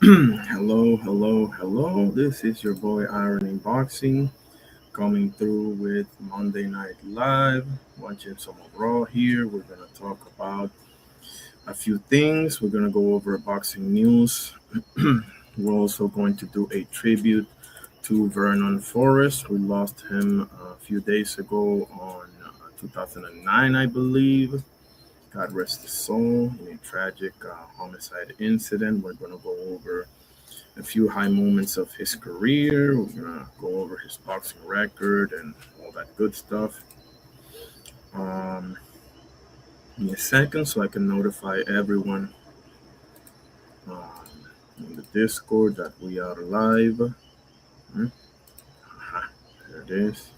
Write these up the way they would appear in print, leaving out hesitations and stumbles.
Hello, hello, hello. This is your boy Ironing Boxing coming through with Monday Night Live. Watching some of Raw here. We're gonna talk about a few things. We're gonna go over boxing news. We're also going to do a tribute to Vernon Forrest. We lost him a few days ago on 2009, I believe. God rest his soul in a tragic homicide incident. We're going to go over a few high moments of his career. We're going to go over his boxing record and all that good stuff. In a second, so I can notify everyone in the Discord that we are live. There it is.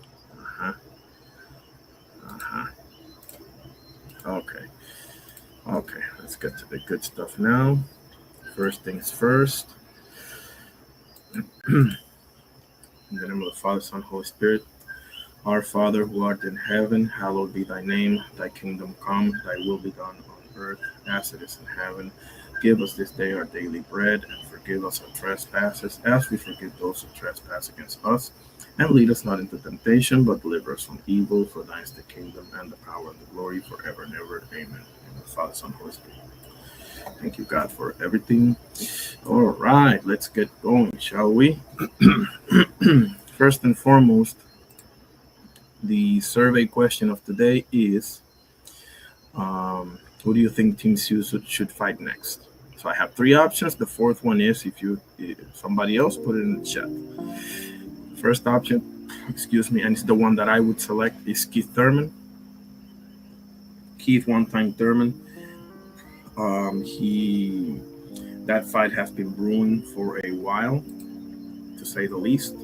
Okay, let's get to the good stuff now. First things first. In the name of the Father, Son, Holy Spirit. Our Father, who art in heaven, hallowed be thy name. Thy kingdom come, thy will be done on earth as it is in heaven. Give us this day our daily bread, and forgive us our trespasses, as we forgive those who trespass against us. And lead us not into temptation, but deliver us from evil. For thine is the kingdom, and the power, and the glory, forever and ever. Amen. In the Father, Son, Holy Spirit. Thank you, God, for everything. All right, let's get going, shall we? First and foremost, the survey question of today is, who do you think Team Sue should fight next? So I have three options. The fourth one is if somebody else put it in the chat. First option, and it's the one that I would select, is Keith Thurman. Keith one-time Thurman. That fight has been brewing for a while, to say the least.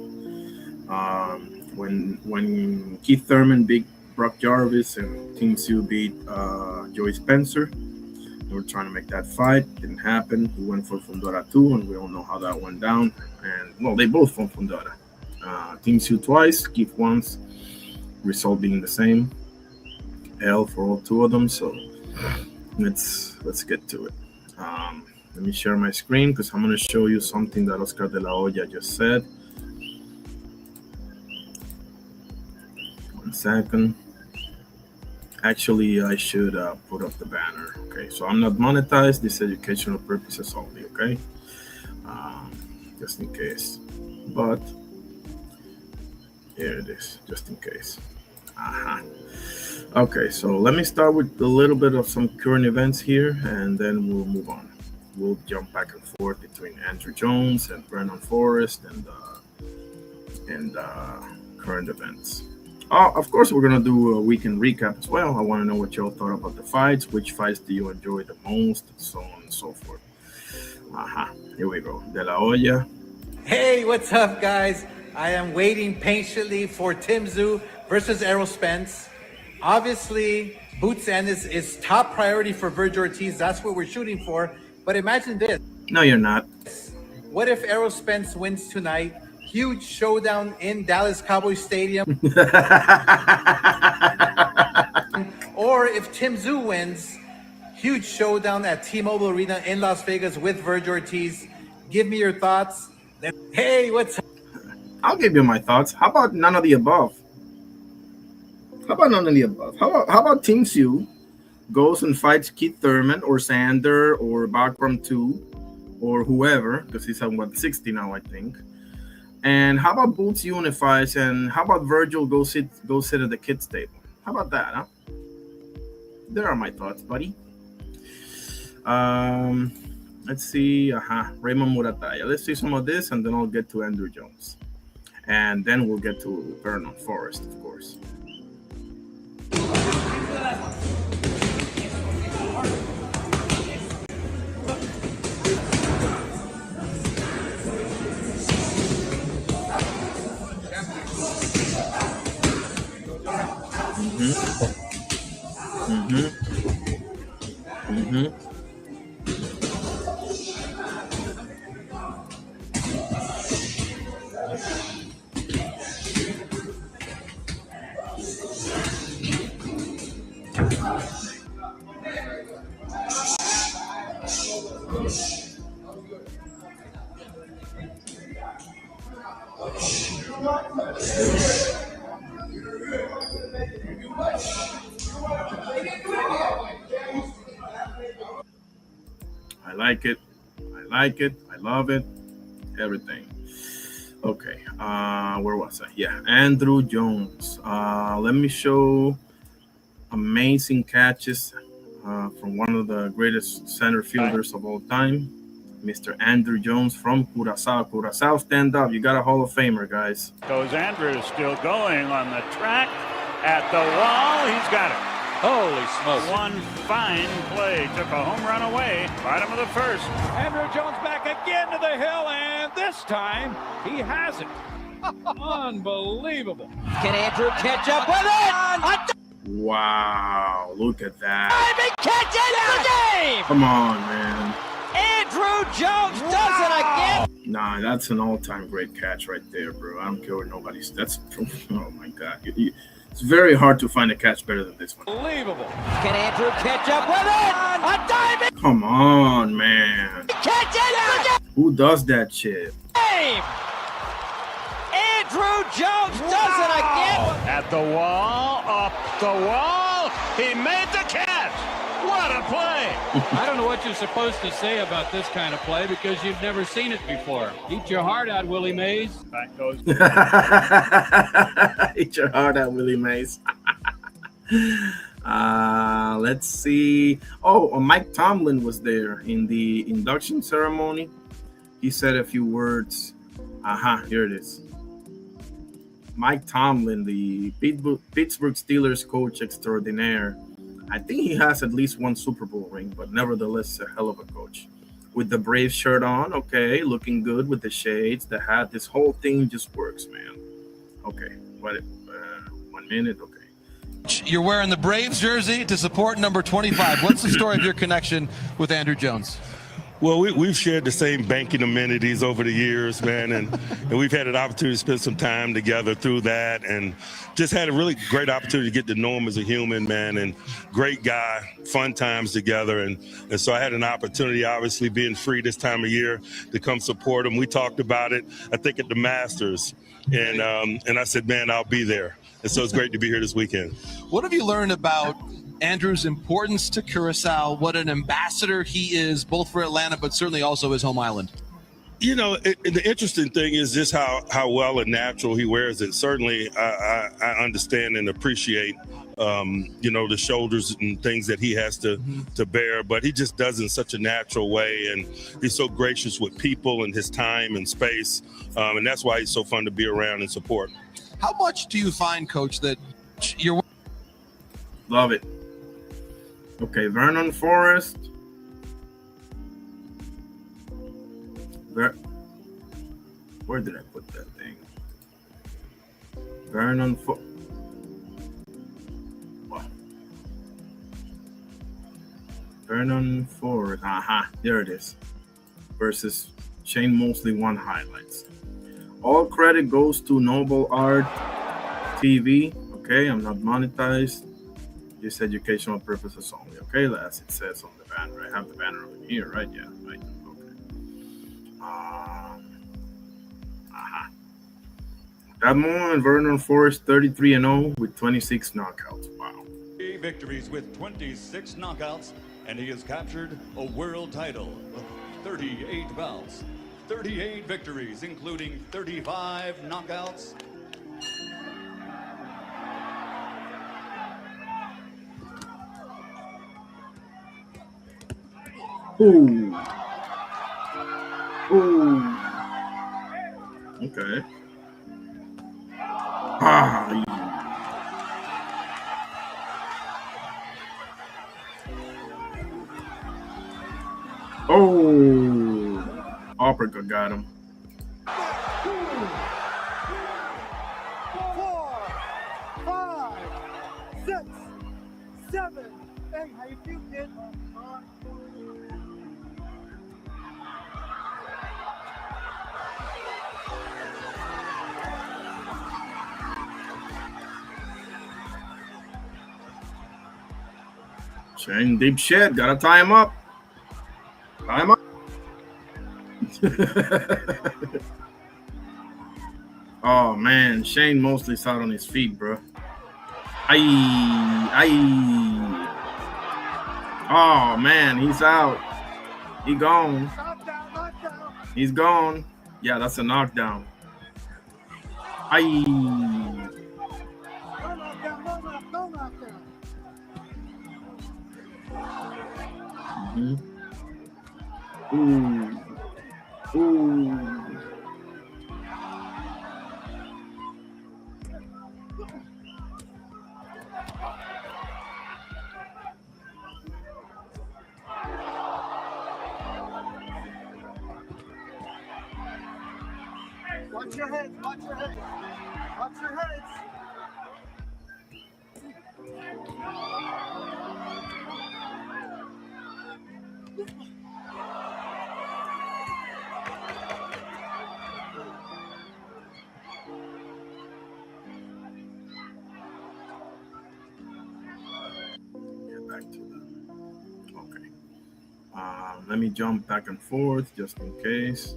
When Keith Thurman beat Brock Jarvis and Team Sue beat Joey Spencer, they were trying to make that fight. Didn't happen. He went for Fundora 2, and we all know how that went down. And, well, they both fought Fundora. Team Sue twice, Keith once, result being the same. L for all two of them, so let's get to it. Let me share my screen because I'm going to show you something that Oscar de la Hoya just said. 1 second. Actually, I should put up the banner. Okay, so I'm not monetized. This is educational purposes only, okay? Just in case. But here it is, just in case. Okay, so let me start with a little bit of some current events here, and then we'll move on. We'll jump back and forth between Andruw Jones and Vernon Forrest and current events. Of course, we're going to do a weekend recap as well. I want to know what y'all thought about the fights. Which fights do you enjoy the most? And so on and so forth. Here we go. De La Hoya. Hey, what's up, guys? I am waiting patiently for Tim Tszyu versus Errol Spence. Obviously, Boots Ennis is top priority for Vergil Ortiz. That's what we're shooting for. But imagine this. No, you're not. What if Errol Spence wins tonight? Huge showdown in Dallas Cowboys Stadium. Or if Tim Tszyu wins, huge showdown at T-Mobile Arena in Las Vegas with Vergil Ortiz. Give me your thoughts. Hey, what's up? I'll give you my thoughts. How about none of the above? How about Team Tszyu goes and fights Keith Thurman or Sander or Bakram 2 or whoever, because he's at 160 now, I think. And how about Boots unifies, and how about Vergil go sit at the kids' table? How about that, huh? There are my thoughts, buddy. Let's see. Raymond Murataya. Let's see some of this, and then I'll get to Andruw Jones. And then we'll get to Vernon Forrest, of course. I like it. I like it. I love it. Everything. Okay. Where was I? Yeah, Andruw Jones. Let me show amazing catches from one of the greatest center fielders of all time, Mr. Andruw Jones from Curaçao. Curaçao, stand up. You got a Hall of Famer, guys. Goes Andrew, still going on the track at the wall. He's got it. Holy smokes. One fine play. Took a home run away. Bottom of the first. Andruw Jones back again to the hill, and this time he has it. Unbelievable. Can Andruw catch up with it? Wow, look at that. He catches the game! Come on, man. Andruw Jones does it again! Nah, that's an all-time great catch right there, bro. I don't care what nobody's. That's, oh my God. It's very hard to find a catch better than this one. Unbelievable. Can Andruw catch up with it? A diamond! Come on, man. Catches the Who does that shit? game! Andruw Jones does it again! At the wall, up the wall. He made the catch. What a play. I don't know what you're supposed to say about this kind of play because you've never seen it before. Eat your heart out, Willie Mays. Back goes. Eat your heart out, Willie Mays. Let's see. Oh, Mike Tomlin was there in the induction ceremony. He said a few words. Here it is. Mike Tomlin, the Pittsburgh Steelers coach extraordinaire. I think he has at least one Super Bowl ring, but nevertheless, a hell of a coach. With the Braves shirt on, okay, looking good with the shades, the hat. This whole thing just works, man. Okay, 1 minute, okay. You're wearing the Braves jersey to support number 25. What's the story of your connection with Andruw Jones? Well, we've shared the same banking amenities over the years, man, and we've had an opportunity to spend some time together through that, and just had a really great opportunity to get to know him as a human, man, and great guy, fun times together, and so I had an opportunity, obviously being free this time of year, to come support him. We talked about it, I think, at the Masters, and I said, man, I'll be there, and so it's great to be here this weekend. What have you learned about Andrew's importance to Curaçao, what an ambassador he is, both for Atlanta, but certainly also his home island? You know, the interesting thing is just how well and natural he wears it. Certainly, I understand and appreciate, the shoulders and things that he has to bear, but he just does it in such a natural way, and he's so gracious with people and his time and space, and that's why he's so fun to be around and support. How much do you find, Coach, that you're... Love it. Okay, Vernon Forrest. Where did I put that thing? Vernon Forrest. There it is. Versus Shane Mosley, one highlights. All credit goes to Noble Art TV. Okay, I'm not monetized. Just educational purposes only. Okay, as it says on the banner. I have the banner over here, right? Yeah, right. Okay. That moment, Vernon Forrest 33-0 with 26 knockouts. Wow. Victories with 26 knockouts, and he has captured a world title with 38 bouts, 38 victories, including 35 knockouts. Ooh. Okay. Uppercut got him. 4, 5, 6, 7, 8. How you feel, kid? Shane, deep shit. Gotta tie him up. Tie him up. Oh man, Shane Mosley's out on his feet, bro. Aye. Oh man, he's out. He gone. Knockdown. He's gone. Yeah, that's a knockdown. Aye. No knockdown. Ooh. Watch your heads. Watch your heads. Get back to them. Okay. Let me jump back and forth just in case.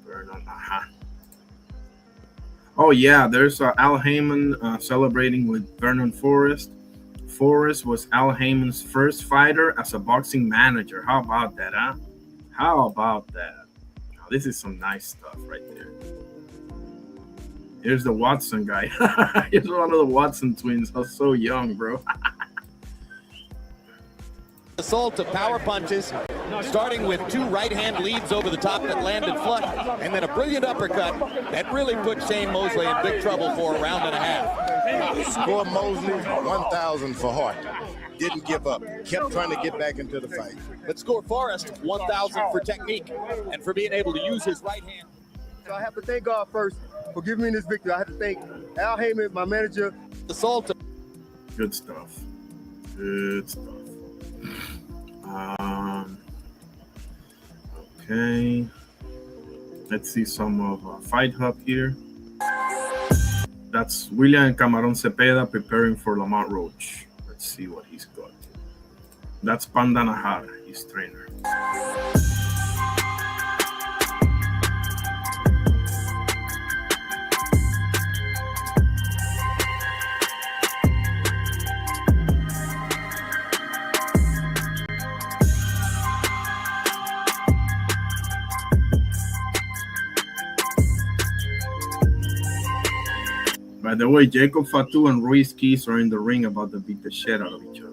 Vernon, Oh yeah, there's Al Heyman celebrating with Vernon Forrest. Forrest was Al Heyman's first fighter as a boxing manager. How about that, huh? How about that? Now, this is some nice stuff right there. Here's the Watson guy. Here's one of the Watson twins. I was so young, bro. Assault of power punches, starting with 2 right-hand leads over the top that landed flush, and then a brilliant uppercut that really put Shane Mosley in big trouble for a round and a half. Score Mosley 1,000 for heart. Didn't give up. Kept trying to get back into the fight. But score Forrest 1,000 for technique and for being able to use his right hand. So I have to thank God first for giving me this victory. I have to thank Al Heyman, my manager. Assault. Good stuff. Good stuff. Okay. Let's see some of Fight Hub here. That's William Camarón Cepeda preparing for Lamont Roach. Let's see what he's got. That's Panda Nahar, his trainer. By the way, Jacob Fatu and Ruiz Keys are in the ring about to beat the shit out of each other.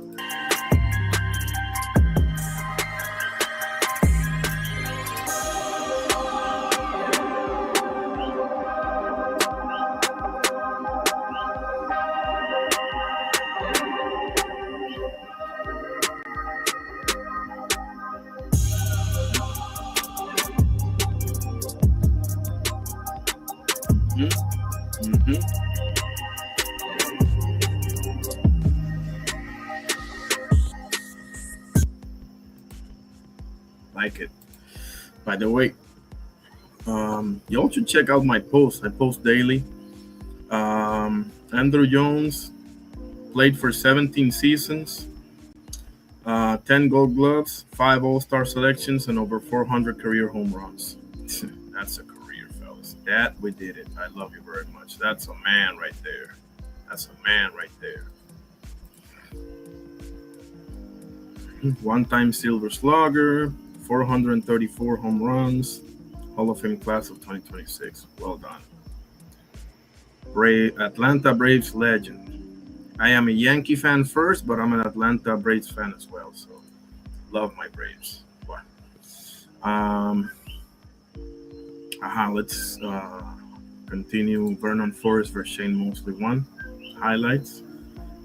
Like it. By the way, y'all should check out my posts. I post daily. Andruw Jones played for 17 seasons, 10 Gold Gloves, 5 All-Star selections, and over 400 career home runs. That's a career, fellas. That we did it. I love you very much. That's a man right there. That's a man right there. One-time Silver Slugger, 434 home runs, Hall of Fame class of 2026. Well done. Atlanta Braves legend. I am a Yankee fan first, but I'm an Atlanta Braves fan as well. So love my Braves. Let's continue. Vernon Forrest versus Shane Mosley 1. Highlights.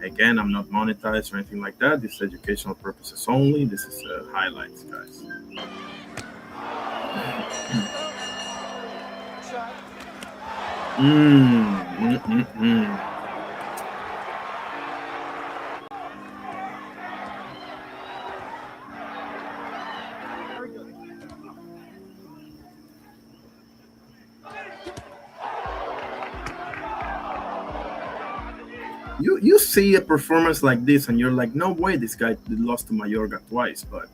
Again, I'm not monetized or anything like that. This is educational purposes only. This is highlights, guys. You see a performance like this and you're like, no way this guy lost to Mayorga twice, but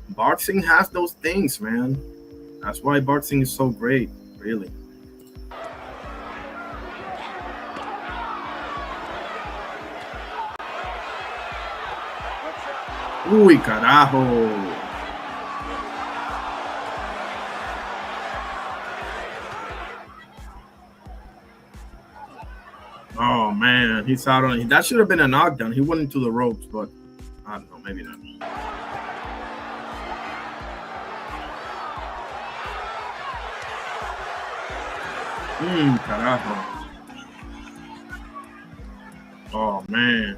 Boxing has those things, man. That's why boxing is so great, really. Uy, carajo. Oh man, he's out on. That should have been a knockdown. He went into the ropes, but I don't know, maybe not. Carajo. Oh man.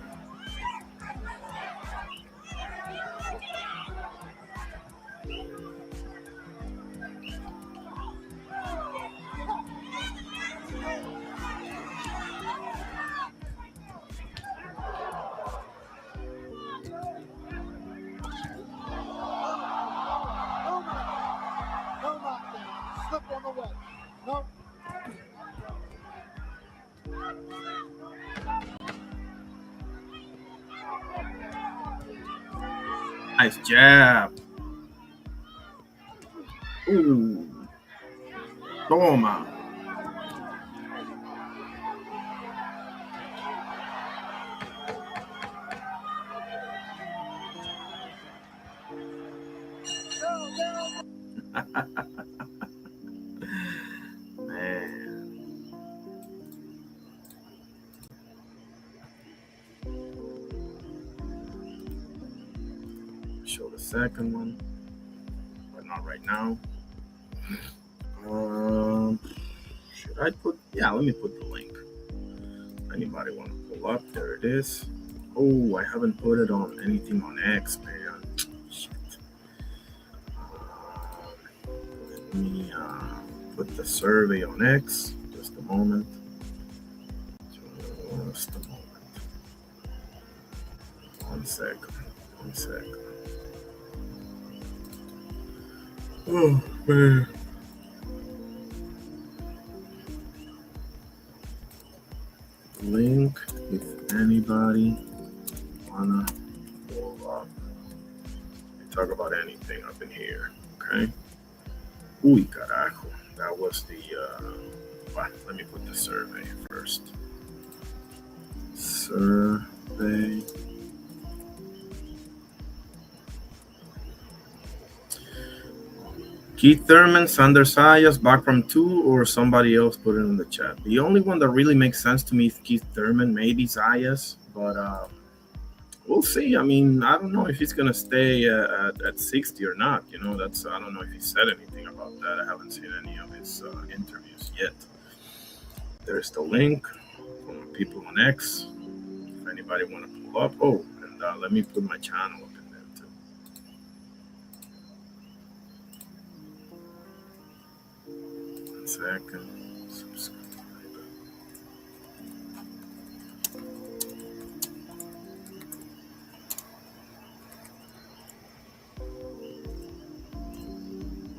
Slip on the way. No. Nice jab. Ooh. Toma. Man. Show the second one, but not right now. Should I put? Yeah, let me put the link. Anybody want to pull up? There it is. Oh, I haven't put it on anything on X, man. Shit. Let me put the survey on X. Just a moment. Just a moment. 1 second. 1 second. Oh man. Link if anybody wanna pull up. We talk about anything up in here, okay? Uy, carajo. That was the let me put the survey first. Survey. Keith Thurman, Sander Sayas, back from 2, or somebody else put it in the chat. The only one that really makes sense to me is Keith Thurman, maybe Sayas, but we'll see. I mean, I don't know if he's gonna stay at 60 or not. You know, that's I don't know if he said anything about that. I haven't seen any of his interviews yet. There's the link from people on X. If anybody want to pull up, oh, and let me put my channel up in there too. Second, subscribe.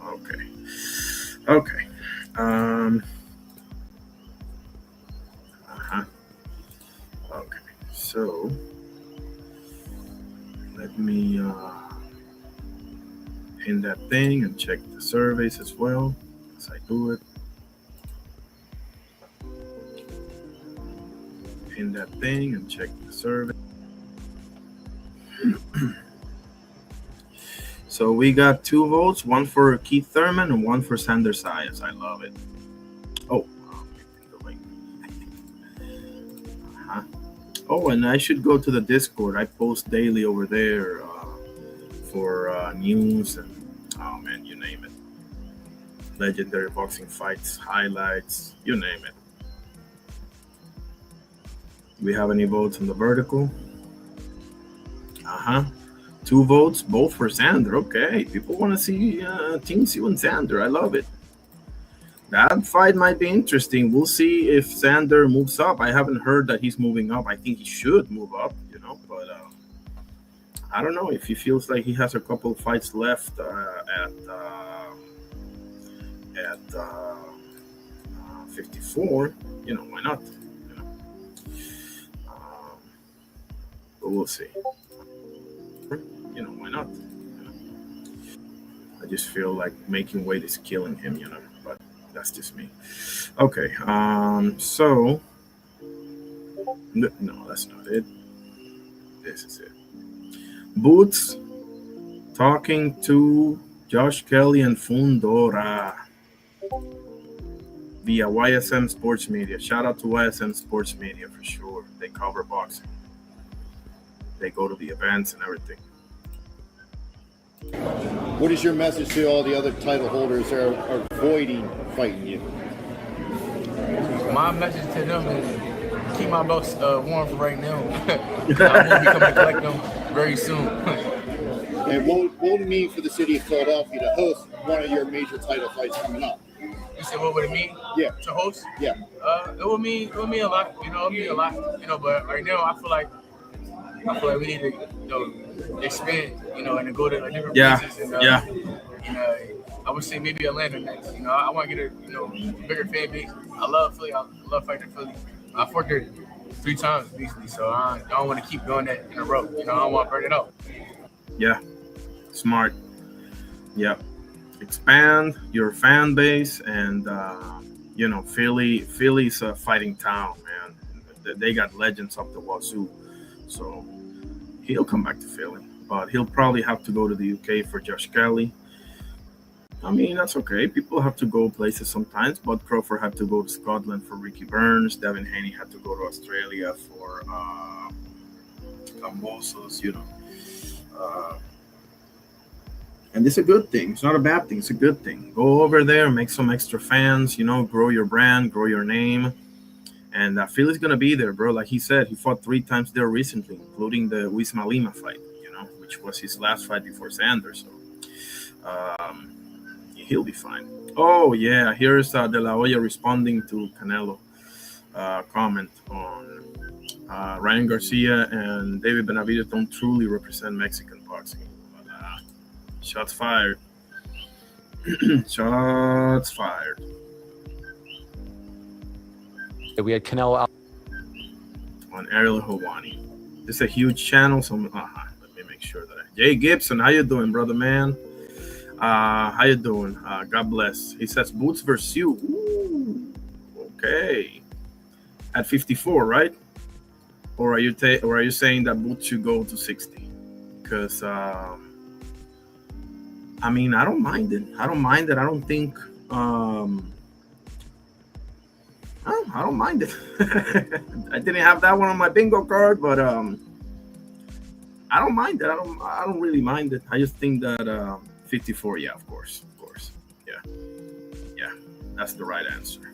Okay. Okay. So let me pin that thing and check the surveys as well as I do it. Pin that thing and check the survey. So we got 2 votes, one for Keith Thurman and one for Sander Sayas. I love it. Oh, oh, and I should go to the Discord. I post daily over there for news and, oh man, you name it. Legendary boxing fights, highlights, you name it. Do we have any votes on the vertical? 2 votes, both for Sander. Okay, people want to see Team Sue and Sander. I love it. That fight might be interesting. We'll see if Sander moves up. I haven't heard that he's moving up. I think he should move up, you know, but I don't know if he feels like he has a couple fights left at 54. You know, why not? You know? But we'll see. You know, why not? I just feel like making weight is killing him, but that's just me. Okay, so no, that's not it. This is it. Boots talking to Josh Kelly and Fundora via YSM Sports Media. Shout out to YSM Sports Media for sure. They cover boxing. They go to the events and everything. What is your message to all the other title holders that are avoiding fighting you? My message to them is keep my belts warm for right now. I will be coming to collect them very soon. And what would it mean for the city of Philadelphia to host one of your major title fights coming up? You said what would it mean? Yeah. To host? Yeah. It would mean a lot. It would mean a lot. But right now I feel like we need to expand. And go to different places. And, I would say maybe Atlanta next. I want to get a bigger fan base. I love Philly. I love fighting Philly. I've fought there 3 times recently, so I don't want to keep doing that in a row. I don't want to burn it out. Yeah, smart. Yep. Expand your fan base, and Philly's a fighting town, man. They got legends up the wazoo, so he'll come back to Philly, but he'll probably have to go to the UK for Josh Kelly. I mean, that's okay. People have to go places sometimes. Bud Crawford had to go to Scotland for Ricky Burns. Devin Haney had to go to Australia for Cambosos, and it's a good thing. It's not a bad thing. It's a good thing. Go over there, make some extra fans, grow your brand, grow your name. And Philly's going to be there, bro. Like he said, he fought 3 times there recently, including the Wisma Lima fight, which was his last fight before Sanders. So he'll be fine. Oh, yeah. Here's De La Hoya responding to Canelo comment on Ryan Garcia and David Benavidez don't truly represent Mexican boxing. Shots fired. Shots fired. We had Canelo out on Ariel Helwani. It's a huge channel, so let me make sure that Jay Gibson, how you doing, brother man? How you doing? God bless. He says Boots versus you. Ooh, okay. At 54, right? Or are you saying that Boots should go to 60? Because I don't mind it. I don't think I don't mind it. I didn't have that one on my bingo card, but I don't mind it. I don't really mind it. I just think that 54, yeah, of course. Yeah, that's the right answer,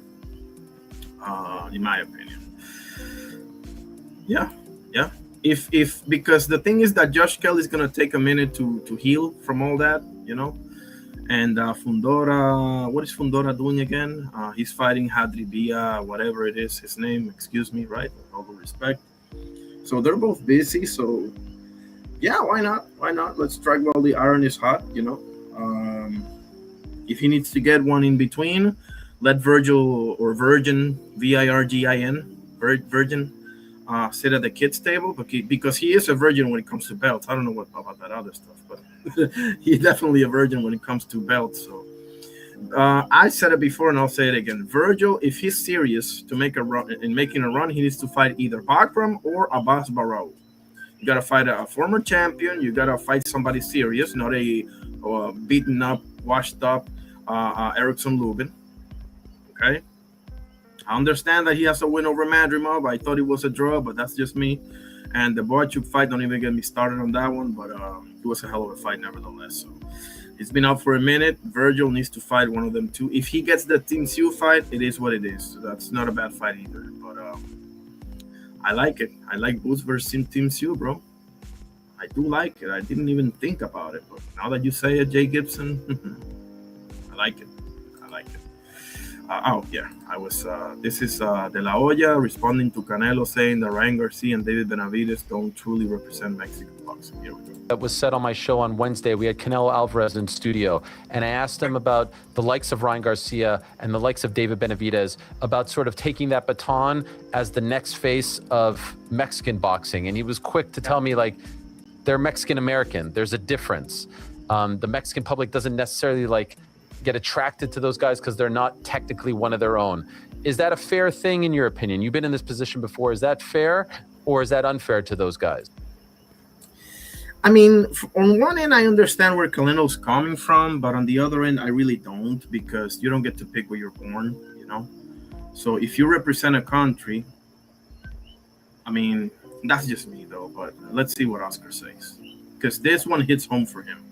in my opinion. Yeah. If because the thing is that Josh Kelly's gonna take a minute to heal from all that, And Fundora, what is Fundora doing again? He's fighting Hadribia, whatever it is, his name. Excuse me, right? With all due respect. So they're both busy. So yeah, why not? Why not? Let's strike while the iron is hot. If he needs to get one in between, let Virgil or Virgin, Virgin, Virgin, sit at the kids' table, because he is a virgin when it comes to belts. I don't know what about that other stuff, but he's definitely a virgin when it comes to belts. So I said it before, and I'll say it again. Virgil, if he's serious to make a run, he needs to fight either Bakram or Abbas Barrow. You gotta fight a former champion. You gotta fight somebody serious, not a beaten up, washed up Erickson Lubin. Okay. I understand that he has a win over Madrimov. I thought it was a draw, but that's just me. And the Boychuk fight, don't even get me started on that one, but it was a hell of a fight nevertheless. So it's been out for a minute. Virgil needs to fight one of them too. If he gets the Team Sue fight, it is what it is. So that's not a bad fight either. But I like it. I like Boots versus Team Sue, bro. I do like it. I didn't even think about it, but now that you say it, Jay Gibson, I like it. This is De La Hoya responding to Canelo saying that Ryan Garcia and David Benavidez don't truly represent Mexican boxing. Here we go. that was said on my show on Wednesday. We had Canelo Alvarez in studio, and I asked him about the likes of Ryan Garcia and the likes of David Benavidez, about sort of taking that baton as the next face of Mexican boxing. And he was quick to tell me, like, they're Mexican American. There's a difference. The Mexican public doesn't necessarily like get attracted to those guys because they're not technically one of their own. Is that a fair thing in your opinion? You've been in this position before. Is that fair or is that unfair to those guys? I mean, on one end, I understand where Kaleno's coming from, but on the other end, I really don't, because you don't get to pick where you're born, you know? So if you represent a country, I mean, that's just me though, but let's see what Oscar says, because this one hits home for him.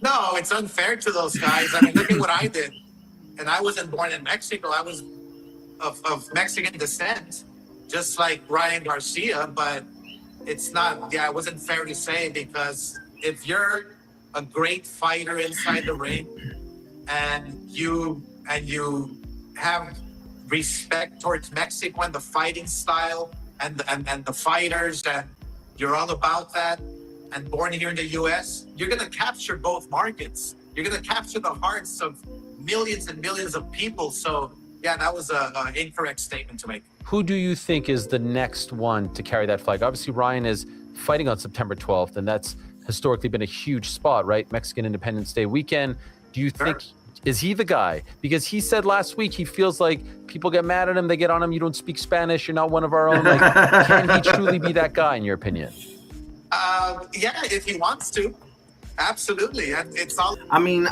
No, it's unfair to those guys. I mean, look at what I did. And I wasn't born in Mexico. I was of Mexican descent, just like Ryan Garcia, but it's not, yeah, it wasn't fair to say, because if you're a great fighter inside the ring and you have respect towards Mexico and the fighting style and the fighters, and you're all about that, and born here in the US, you're going to capture both markets. You're going to capture the hearts of millions and millions of people. So yeah, that was an incorrect statement to make. Who do you think is the next one to carry that flag? Obviously, Ryan is fighting on September 12th, and that's historically been a huge spot, right? Mexican Independence Day weekend. Do you think, is he the guy? Because he said last week he feels like people get mad at him, they get on him, you don't speak Spanish, you're not one of our own. Like, can he truly be that guy, in your opinion? Yeah, if he wants to. Absolutely. It's all. I mean,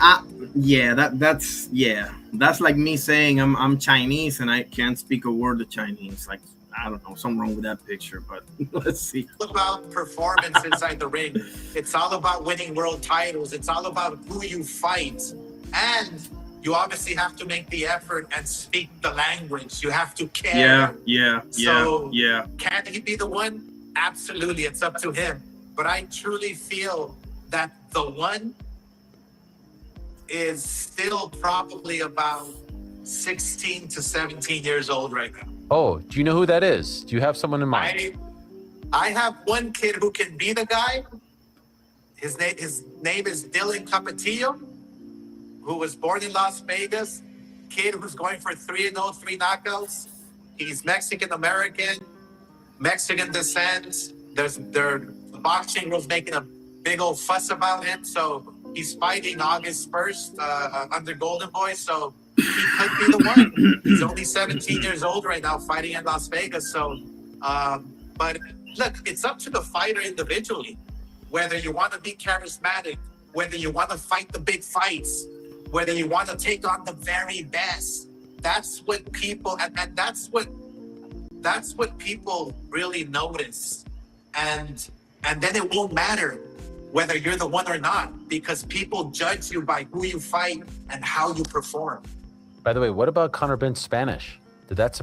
that's like me saying I'm Chinese and I can't speak a word of Chinese. Like, I don't know, something wrong with that picture, but let's see. It's all about performance inside the ring. It's all about winning world titles. It's all about who you fight. And you obviously have to make the effort and speak the language. You have to care. Yeah. Can he be the one? Absolutely. It's up to him. But I truly feel that the one is still probably about 16 to 17 years old right now. Oh, do you know who that is? Do you have someone in mind? I have one kid who can be the guy. His name is Dylan Capetillo, who was born in Las Vegas. Kid who's going for 3-0, 3 knockouts. He's Mexican-American, Mexican descent. The boxing was making a big old fuss about him. So he's fighting August 1st under Golden Boy. So he could be the one. He's only 17 years old right now, fighting in Las Vegas. So, but look, it's up to the fighter individually, whether you want to be charismatic, whether you want to fight the big fights, whether you want to take on the very best. That's what people, and that's what people really notice. And then it won't matter whether you're the one or not, because people judge you by who you fight and how you perform. By the way, what about Conor Benn's Spanish? Did that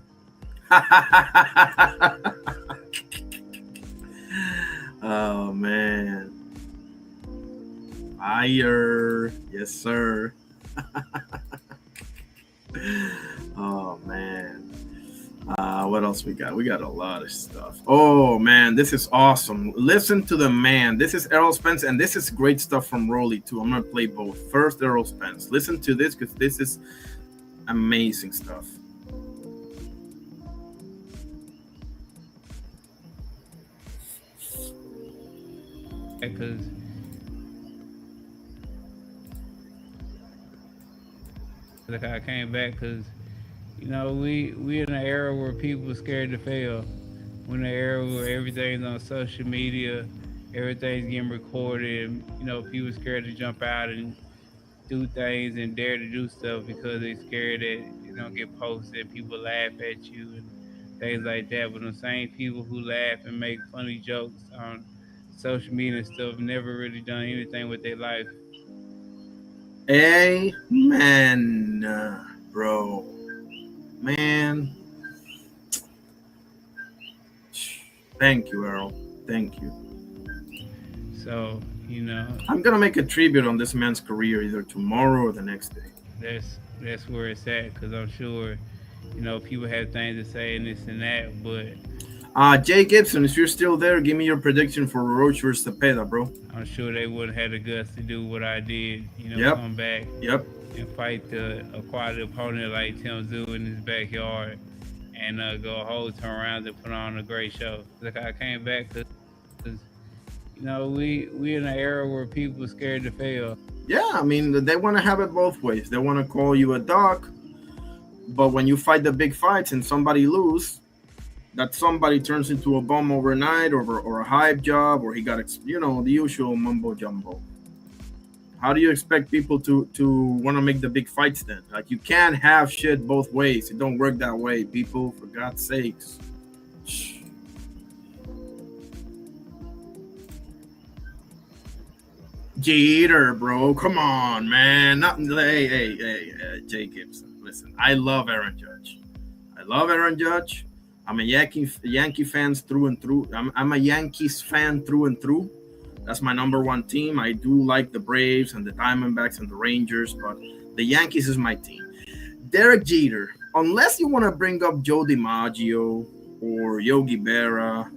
Oh man. Fire. Yes, sir. Oh man. What else we got? We got a lot of stuff. Oh man, this is awesome. Listen to the man. This is Errol Spence, and this is great stuff from Rolly too. I'm gonna play both. First, Errol Spence. Listen to this, because this is amazing stuff. Because like I came back because, you know, we in an era where people are scared to fail. We're in an era where everything's on social media, everything's getting recorded. You know, people are scared to jump out and do things and dare to do stuff because they're scared that it's gonna get posted, people laugh at you and things like that. But the same people who laugh and make funny jokes on social media and stuff never really done anything with their life. Amen, bro. Man. Thank you, Errol. Thank you. So, you know, I'm gonna make a tribute on this man's career either tomorrow or the next day. That's where it's at, because I'm sure, you know, people have things to say and this and that, but Jay Gibson, if you're still there, give me your prediction for Roach versus Cepeda, bro. I'm sure they wouldn't have the guts to do what I did, you know, come back and fight a quality opponent like Tim Tszyu in his backyard and go a whole turnaround and put on a great show. Like, I came back because, You know, we in an era where people are scared to fail. Yeah, I mean, they want to have it both ways. They want to call you a dog, but when you fight the big fights and somebody lose, that somebody turns into a bum overnight, or a hype job, or he got, the usual mumbo jumbo. How do you expect people to want to make the big fights then? Like, you can't have shit both ways. It don't work that way, people, for God's sakes. Jeter, bro. Come on, man. Hey, Jay Gibson. Listen, I love Aaron Judge. I'm a Yankee fan through and through. I'm a Yankees fan through and through. That's my number one team. I do like the Braves and the Diamondbacks and the Rangers, but the Yankees is my team. Derek Jeter, unless you want to bring up Joe DiMaggio or Yogi Berra,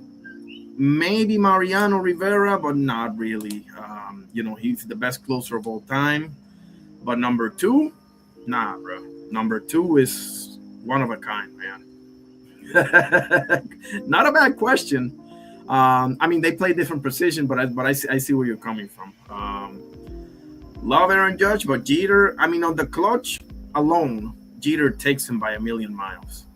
maybe Mariano Rivera, but not really. He's the best closer of all time. But number two, nah, bro. Number two is one of a kind, man. Not a bad question. They play different precision, but I see where you're coming from. Love Aaron Judge, but Jeter, on the clutch alone, Jeter takes him by a million miles,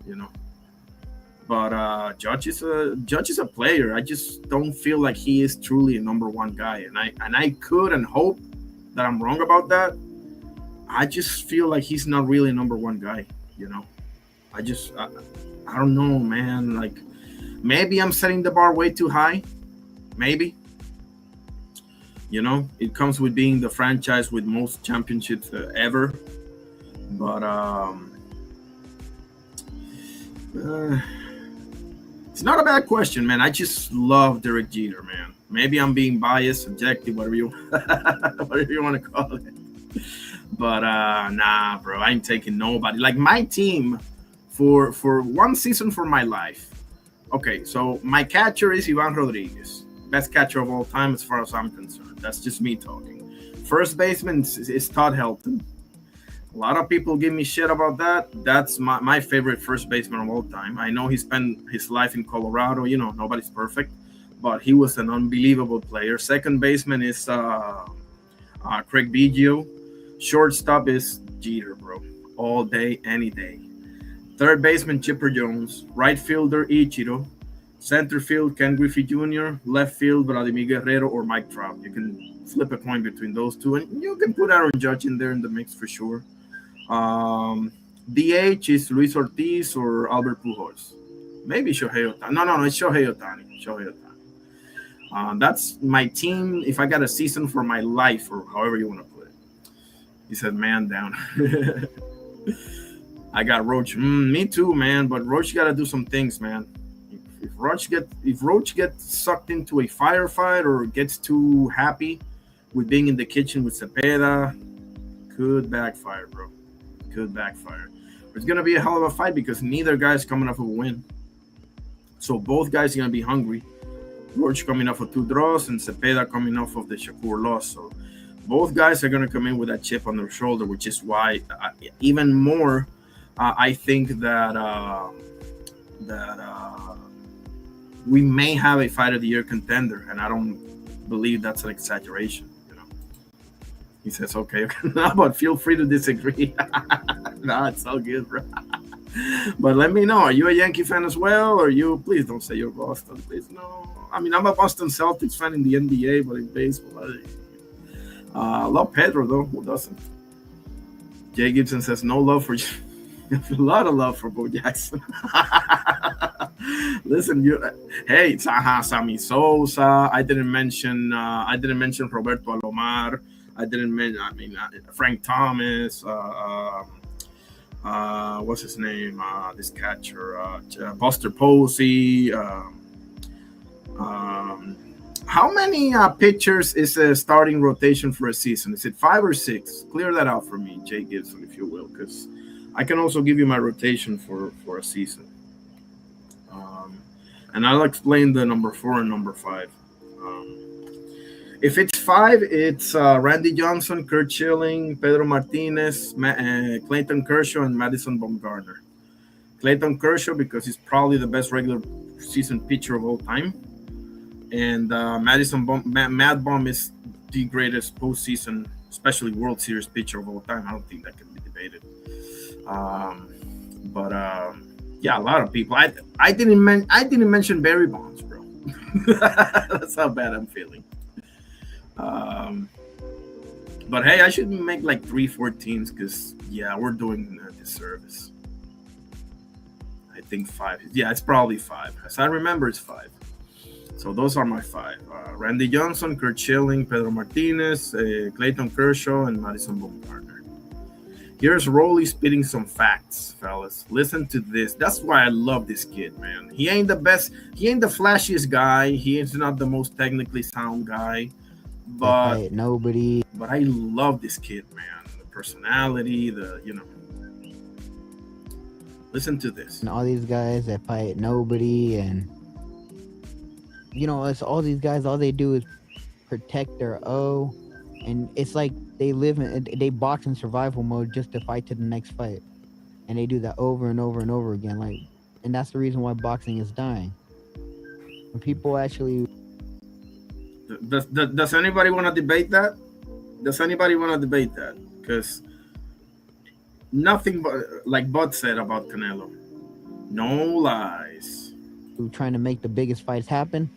But Judge is a player. I just don't feel like he is truly a number one guy, and I could and hope that I'm wrong about that. I just feel like he's not really a number one guy, I don't know, man. Like, maybe I'm setting the bar way too high. Maybe. It comes with being the franchise with most championships ever. But it's not a bad question, man. I just love Derek Jeter, man. Maybe I'm being biased, subjective, whatever you want to call it. But nah, bro, I ain't taking nobody. Like, my team for one season for my life. Okay, so my catcher is Ivan Rodriguez, best catcher of all time as far as I'm concerned. That's just me talking. First baseman is Todd Helton. A lot of people give me shit about that. That's my favorite first baseman of all time. I know he spent his life in Colorado. Nobody's perfect, but he was an unbelievable player. Second baseman is Craig Biggio. Shortstop is Jeter, bro. All day, any day. Third baseman, Chipper Jones. Right fielder, Ichiro. Center field, Ken Griffey Jr. Left field, Vladimir Guerrero or Mike Trout. You can flip a coin between those two, and you can put Aaron Judge in there in the mix for sure. DH is Luis Ortiz or Albert Pujols. Maybe Shohei Ohtani. No, it's Shohei Ohtani. That's my team if I got a season for my life, or however you want to put it. He said, man down. I got Roach. Me too, man. But Roach got to do some things, man. If Roach gets sucked into a firefight or gets too happy with being in the kitchen with Cepeda, could backfire, bro. Could backfire. It's going to be a hell of a fight because neither guy's coming off of a win. So both guys are going to be hungry. Roach coming off of 2 draws and Cepeda coming off of the Shakur loss. So both guys are going to come in with that chip on their shoulder, which is why even more I think that we may have a fight of the year contender, and I don't believe that's an exaggeration. He says, okay, no, but feel free to disagree. No, it's all good, bro. But let me know. Are you a Yankee fan as well? Or please don't say you're Boston. Please, no. I'm a Boston Celtics fan in the NBA, but in baseball, I love Pedro, though. Who doesn't? Jay Gibson says, no love for you. A lot of love for Bo Jackson. Listen, hey, Sammy Sosa. I didn't mention Roberto Alomar. I didn't mention. Frank Thomas. What's his name? This catcher, Buster Posey. How many pitchers is a starting rotation for a season? Is it 5 or 6? Clear that out for me, Jay Gibson, if you will, because I can also give you my rotation for a season. And I'll explain the number 4 and number 5. If it's 5, it's Randy Johnson, Kurt Schilling, Pedro Martinez, Clayton Kershaw, and Madison Bumgarner. Clayton Kershaw because he's probably the best regular season pitcher of all time. And Mad Bum is the greatest postseason, especially World Series pitcher of all time. I don't think that can be debated. But yeah, a lot of people. I didn't mention Barry Bonds, bro. That's how bad I'm feeling. But hey, I should make like 3-4 teams because yeah, we're doing a disservice. I think 5. Yeah, it's probably 5. As I remember, it's 5. So those are my 5: Randy Johnson, Kurt Schilling, Pedro Martinez, Clayton Kershaw, and Madison Bumgarner. Here's Rolly spitting some facts, fellas. Listen to this. That's why I love this kid, man. He ain't the best. He ain't the flashiest guy. He is not the most technically sound guy. But nobody. But I love this kid, man. The personality, Listen to this. And all these guys that fight nobody, and it's all these guys. All they do is protect their O, and it's like they box in survival mode just to fight to the next fight, and they do that over and over and over again. And that's the reason why boxing is dying. When people actually. Does anybody want to debate that? Does anybody want to debate that? Because nothing but like Bud said about Canelo, no lies. Trying to make the biggest fights happen,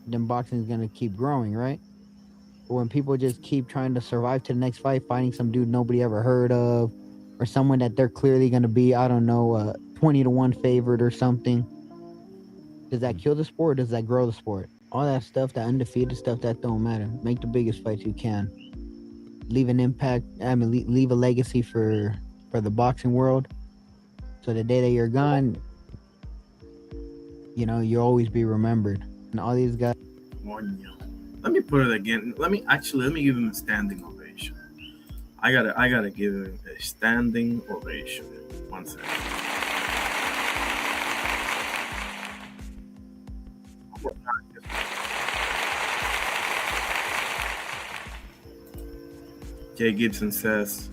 then boxing is gonna keep growing, right? But when people just keep trying to survive to the next fight, fighting some dude nobody ever heard of, or someone that they're clearly gonna be, 20-1 favorite or something, does that kill the sport? Or does that grow the sport? All that stuff, that undefeated stuff, that don't matter. Make the biggest fights you can. Leave an impact. Leave a legacy for the boxing world. So the day that you're gone, you'll always be remembered. And all these guys. Let me put it again. Let me give him a standing ovation. I gotta give him a standing ovation. 1 second. Jay Gibson says,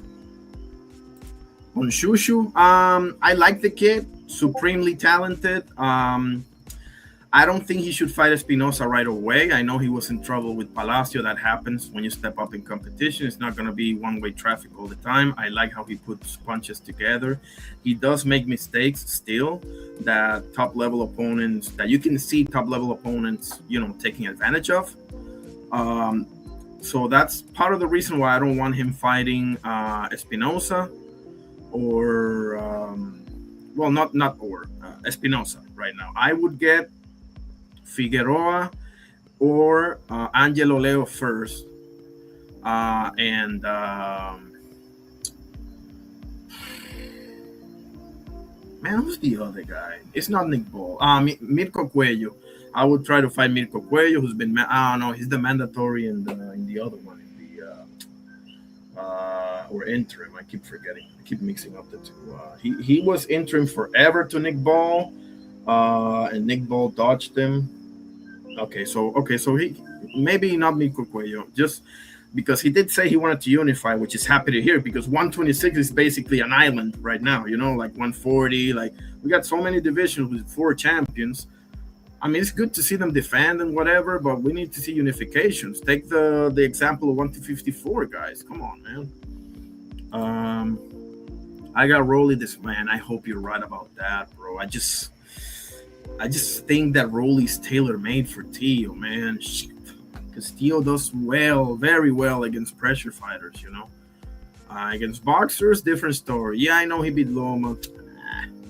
on Shushu, I like the kid, supremely talented. I don't think he should fight Espinosa right away. I know he was in trouble with Palacio. That happens when you step up in competition. It's not going to be one-way traffic all the time. I like how he puts punches together. He does make mistakes still that top-level opponents, that you can see top-level opponents, taking advantage of. So that's part of the reason why I don't want him fighting Espinosa or, Espinosa right now. I would get Figueroa or Angelo Leo first. Who's the other guy? It's not Nick Ball. Mirko Cuello. I would try to fight Mirko Cuello, who's been, he's the mandatory in the other one, or interim. I keep forgetting. I keep mixing up the two. He was interim forever to Nick Ball, and Nick Ball dodged him. Okay, so he maybe not Mirko Cuello, just because he did say he wanted to unify, which is happy to hear, because 126 is basically an island right now, like 140. Like, we got so many divisions with 4 champions. I mean, it's good to see them defend and whatever, but we need to see unifications. Take the example of 154, guys. Come on, man. I got Rolly this, man. I hope you're right about that, bro. I just think that Rolly's tailor-made for Tio, man. Because Tio does very well against pressure fighters, Against boxers, different story. Yeah, I know he beat Loma.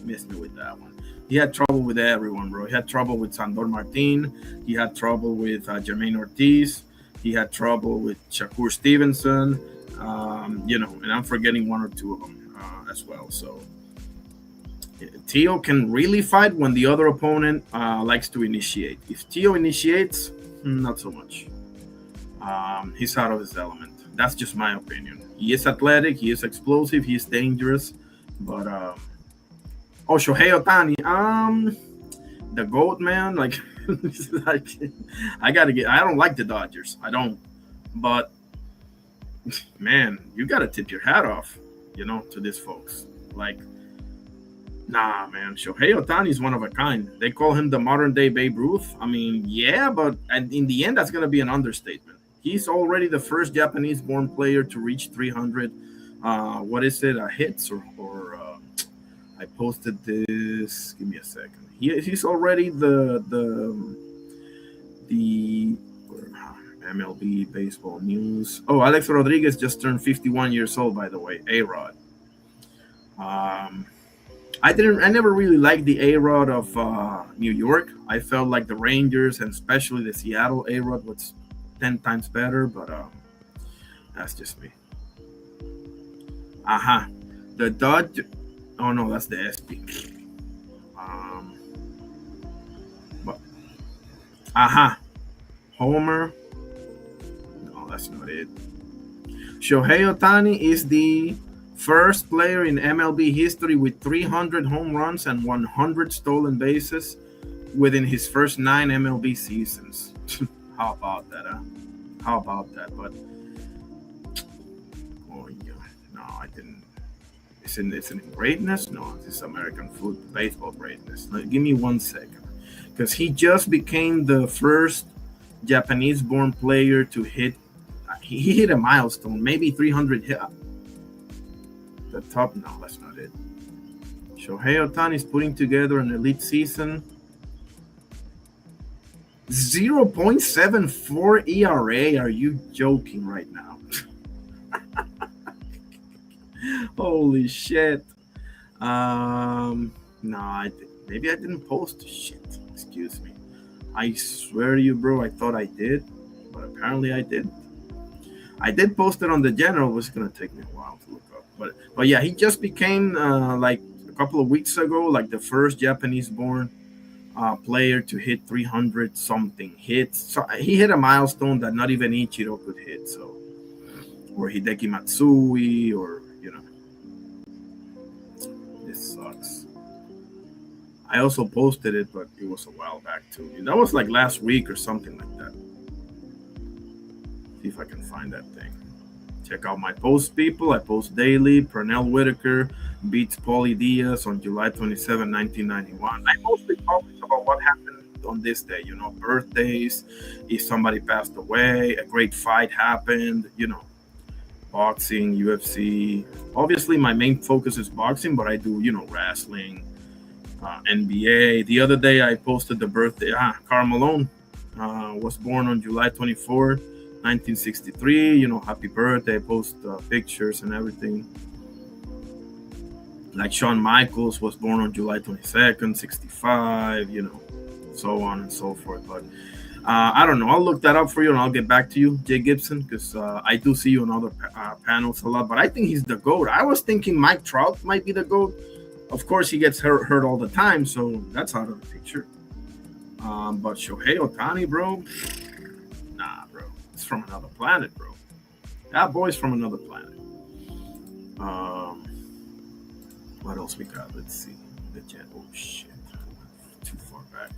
Missed me with that one. He had trouble with everyone, bro. He had trouble with Sandor Martin. He had trouble with Jermaine Ortiz. He had trouble with Shakur Stevenson. And I'm forgetting 1 or 2 of them as well. So Tio can really fight when the other opponent likes to initiate. If Tio initiates, not so much. He's out of his element. That's just my opinion. He is athletic. He is explosive. He is dangerous. But Shohei Ohtani, the GOAT, man. Like, I don't like the Dodgers. I don't. But man, you gotta tip your hat off, to these folks. Like, Nah, man. Shohei Ohtani is one of a kind. They call him the modern day Babe Ruth. I mean, yeah, but in the end, that's going to be an understatement. He's already the first Japanese born player to reach 300. What is it? Hits or I posted this. Give me a second. He's already the MLB baseball news. Oh, Alex Rodriguez just turned 51 years old, by the way. A-Rod. I never really liked the A-Rod of New York. I felt like the Rangers and especially the Seattle A-Rod was 10 times better, but that's just me. The Dodge. Oh no, that's the SP. But Homer. No, that's not it. Shohei Ohtani is the first player in MLB history with 300 home runs and 100 stolen bases within his first 9 MLB seasons. How about that, huh? How about that? But oh yeah, no, I didn't. It's in greatness. No, it's American baseball greatness. Give me 1 second, because he just became the first Japanese-born player to hit. He hit a milestone, maybe 300 hit. The top, no, that's not it. Shohei Ohtani is putting together an elite season. 0.74 ERA. Are you joking right now? Holy shit. No, maybe I didn't post shit. Excuse me. I swear to you, bro, I thought I did, but apparently I didn't. I did post it on the general. It was gonna take me a while to look up, but yeah, he just became like a couple of weeks ago, like the first Japanese-born player to hit 300 something hits. So he hit a milestone that not even Ichiro could hit. So, or Hideki Matsui, or this sucks. I also posted it, but it was a while back too. That was like last week or something like that. See if I can find that thing. Check out my posts, people. I post daily. Pernell Whitaker beats Paulie Diaz on July 27, 1991. I mostly post about what happened on this day. Birthdays, if somebody passed away, a great fight happened, boxing, UFC. Obviously, my main focus is boxing, but I do, wrestling, NBA. The other day, I posted the birthday. Karl Malone was born on July 24, 1963. Happy birthday. I post pictures and everything. Like Shawn Michaels was born on July 22nd, 65, so on and so forth. But I don't know. I'll look that up for you and I'll get back to you, Jay Gibson, because I do see you on other panels a lot. But I think he's the GOAT. I was thinking Mike Trout might be the GOAT. Of course, he gets hurt all the time, so that's out of the picture. But Shohei Ohtani, bro, nah, bro. It's from another planet, bro. That boy's from another planet. What else we got? Let's see. The Jet. Oh, shit. Too far back.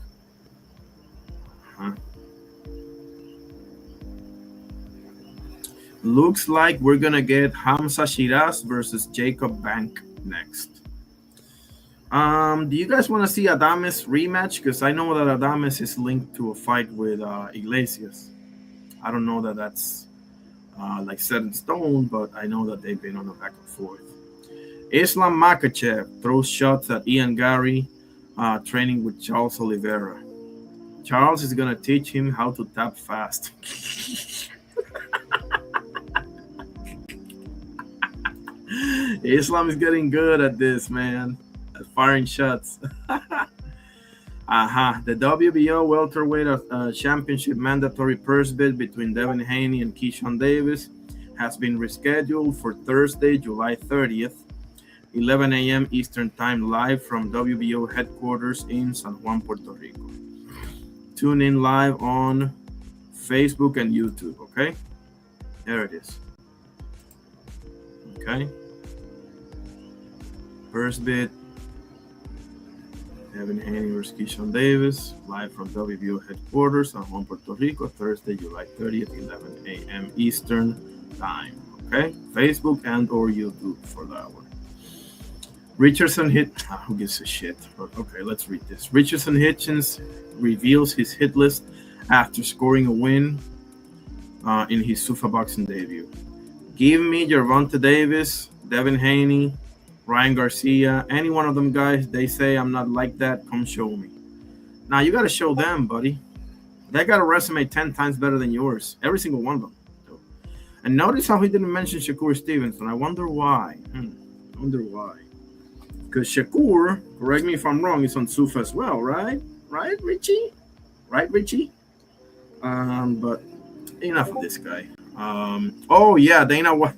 Looks like we're going to get Hamza Shiraz versus Jacob Bank next. Do you guys want to see Adames rematch? Because I know that Adames is linked to a fight with Iglesias. I don't know that that's like set in stone, but I know that they've been on a back and forth. Islam Makhachev throws shots at Ian Gary, training with Charles Oliveira. Charles is going to teach him how to tap fast. Islam is getting good at this, man. At firing shots. The WBO welterweight championship mandatory purse bid between Devin Haney and Keyshawn Davis has been rescheduled for Thursday, July 30th, 11 a.m. Eastern Time, live from WBO headquarters in San Juan, Puerto Rico. Tune in live on Facebook and YouTube, okay? There it is. Okay. First bid, Devin Haney versus Keyshawn Davis, live from WBO headquarters, San Juan, Puerto Rico, Thursday, July 30th, 11 a.m. Eastern Time. Okay, Facebook and or YouTube for that one. Richardson who gives a shit? But okay, let's read this. Richardson Hitchens reveals his hit list after scoring a win in his Sufa boxing debut. Give me Gervonta Davis, Devin Haney, Ryan Garcia, any one of them guys. They say I'm not like that. Come show me. Now you got to show them, buddy. They got a resume 10 times better than yours. Every single one of them. And notice how he didn't mention Shakur Stevenson. I wonder why. I wonder why. Because Shakur, correct me if I'm wrong, is on Sufa as well, right? Right, Richie? Right, Richie? But enough of this guy. Oh, yeah, Dana White.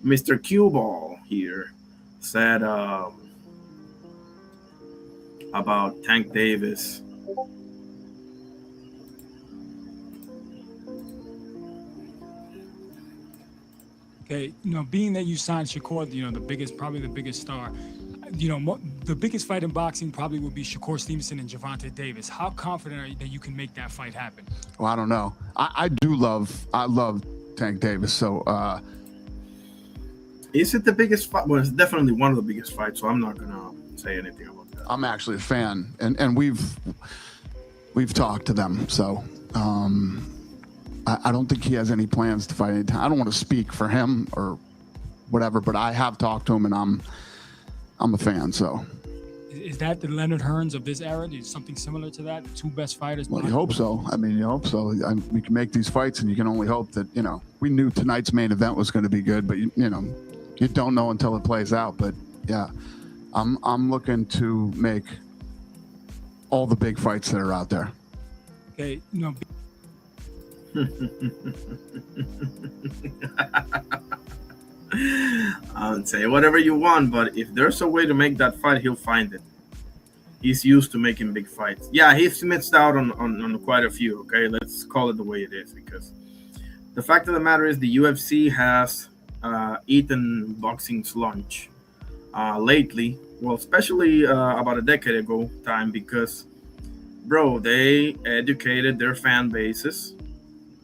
Mr. Cue Ball here said about Tank Davis. Okay, being that you signed Shakur, probably the biggest star, the biggest fight in boxing probably would be Shakur Stevenson and Gervonta Davis. How confident are you that you can make that fight happen? Well, I don't know. I love Tank Davis. So, is it the biggest fight? Well, it's definitely one of the biggest fights. So I'm not gonna say anything about that. I'm actually a fan, and we've talked to them. So, I don't think he has any plans to fight anytime. I don't want to speak for him or whatever, but I have talked to him, and I'm a fan. So, is that the Leonard Hearns of this era? Is something similar to that? Two best fighters. Well, you hope so. I mean, you hope so. We can make these fights, and you can only hope that we knew tonight's main event was going to be good, but you don't know until it plays out. But yeah, I'm looking to make all the big fights that are out there. Okay, I'll say whatever you want, but if there's a way to make that fight, he'll find it. He's used to making big fights. Yeah, he's missed out on quite a few. Okay, let's call it the way it is, because the fact of the matter is the UFC has eaten boxing's lunch lately. Well, especially about a decade ago time, because bro, they educated their fan bases.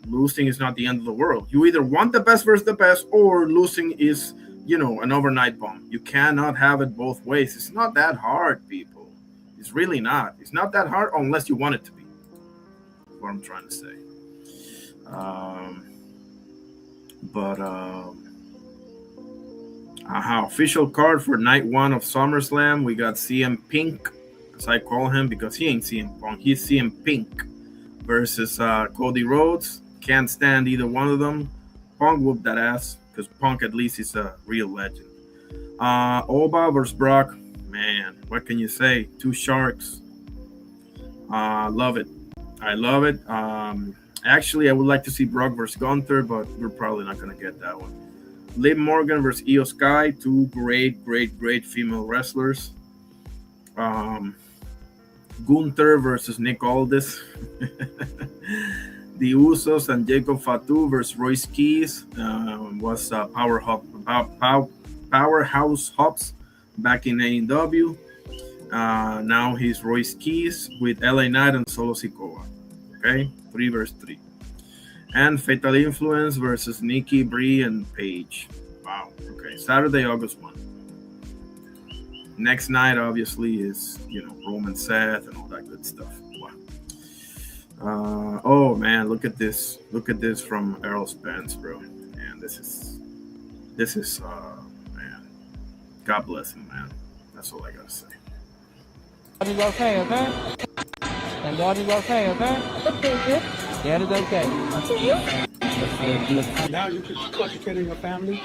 Losing is not the end of the world. You either want the best versus the best, or losing is, an overnight bomb. You cannot have it both ways. It's not that hard, people. It's really not. It's not that hard unless you want it to be. That's what I'm trying to say. Official card for night 1 of SummerSlam. We got CM Pink, as I call him, because he ain't CM Punk. He's CM Pink versus Cody Rhodes. Can't stand either one of them. Punk whooped that ass, because Punk at least is a real legend. Oba versus Brock. Man, what can you say? 2 sharks. Love it. I love it. Actually, I would like to see Brock versus Gunther, but we're probably not going to get that one. Liv Morgan versus Io Sky. 2 great female wrestlers. Gunther versus Nick Aldis. The Usos and Jacob Fatu versus Royce Keys was Powerhouse Hobbs back in AEW. Now he's Royce Keys with LA Knight and Solo Sikoa. Okay, 3 versus 3. And Fatal Influence versus Nikki, Brie, and Paige. Wow. Okay, Saturday, August 1. Next night, obviously, is Roman Seth and all that good stuff. Wow. Oh man, look at this! Look at this from Errol Spence, bro. Man, this is man. God bless him, man. That's all I gotta say. Body's okay, okay? And body's okay, okay? Okay, good. That is okay. Now you can concentrate on your family,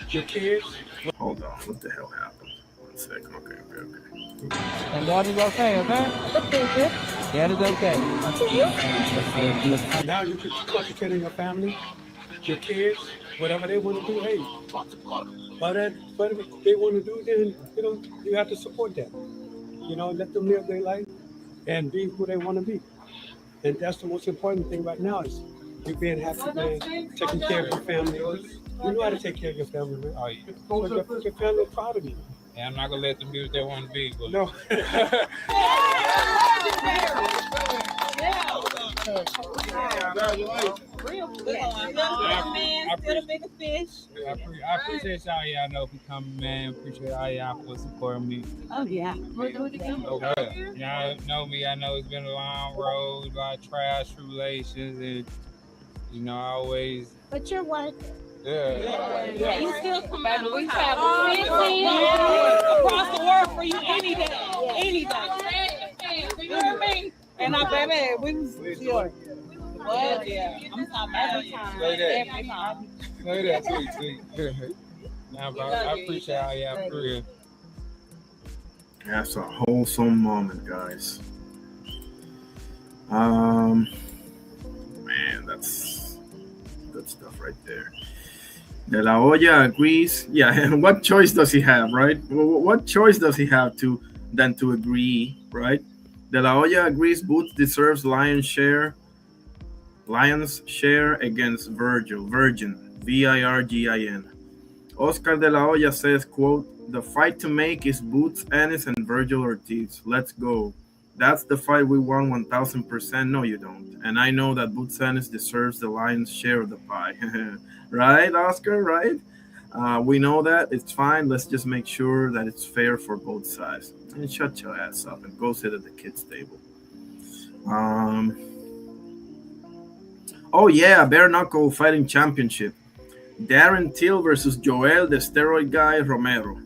your kids. Hold on, what the hell happened? 1 second. Okay. And body's okay, okay? Okay, good. That is okay. Now you can concentrate on your family, your kids, whatever they want to do. Hey, whatever they want to do, then you have to support them. Let them live their life and be who they want to be. And that's the most important thing right now is you being happy, man, taking care of your family. You know how to take care of your family, man. Oh, yeah. So your family is proud of you. Yeah, I'm not gonna let them be what they want to be. But... No. Real man, still a bigger fish. I appreciate y'all. Y'all know for coming, man. Appreciate all y'all for supporting me. Oh, yeah. We'll do it again. Okay. Y'all know me. I know it's been a long road, a lot of trials, tribulations, and, you know, I always... But you're worth it. Yeah. You still come out. We travel 15 across the world for you any day. Any day. You know what I mean? And I baby, we was sure. Well, yeah. I'm talking every time. Every time. Say that, sweet. Nah, bro, I appreciate all y'all for real. That's a wholesome moment, guys. Man, that's good stuff right there. De La Hoya agrees. Yeah, and what choice does he have, right? What choice does he have than to agree, right? De La Hoya agrees Boots deserves lion's share against Virgin, Virgin. Oscar De La Hoya says, quote, "The fight to make is Boots Ennis and Virgil Ortiz. Let's go. That's the fight we won 1,000%. No, you don't. And I know that Boots Ennis deserves the lion's share of the pie." Right, Oscar? Right? We know that. It's fine. Let's just make sure that it's fair for both sides. And shut your ass up and go sit at the kids' table. Oh, yeah, Bare Knuckle Fighting Championship. Darren Till versus Joel, the steroid guy, Romero,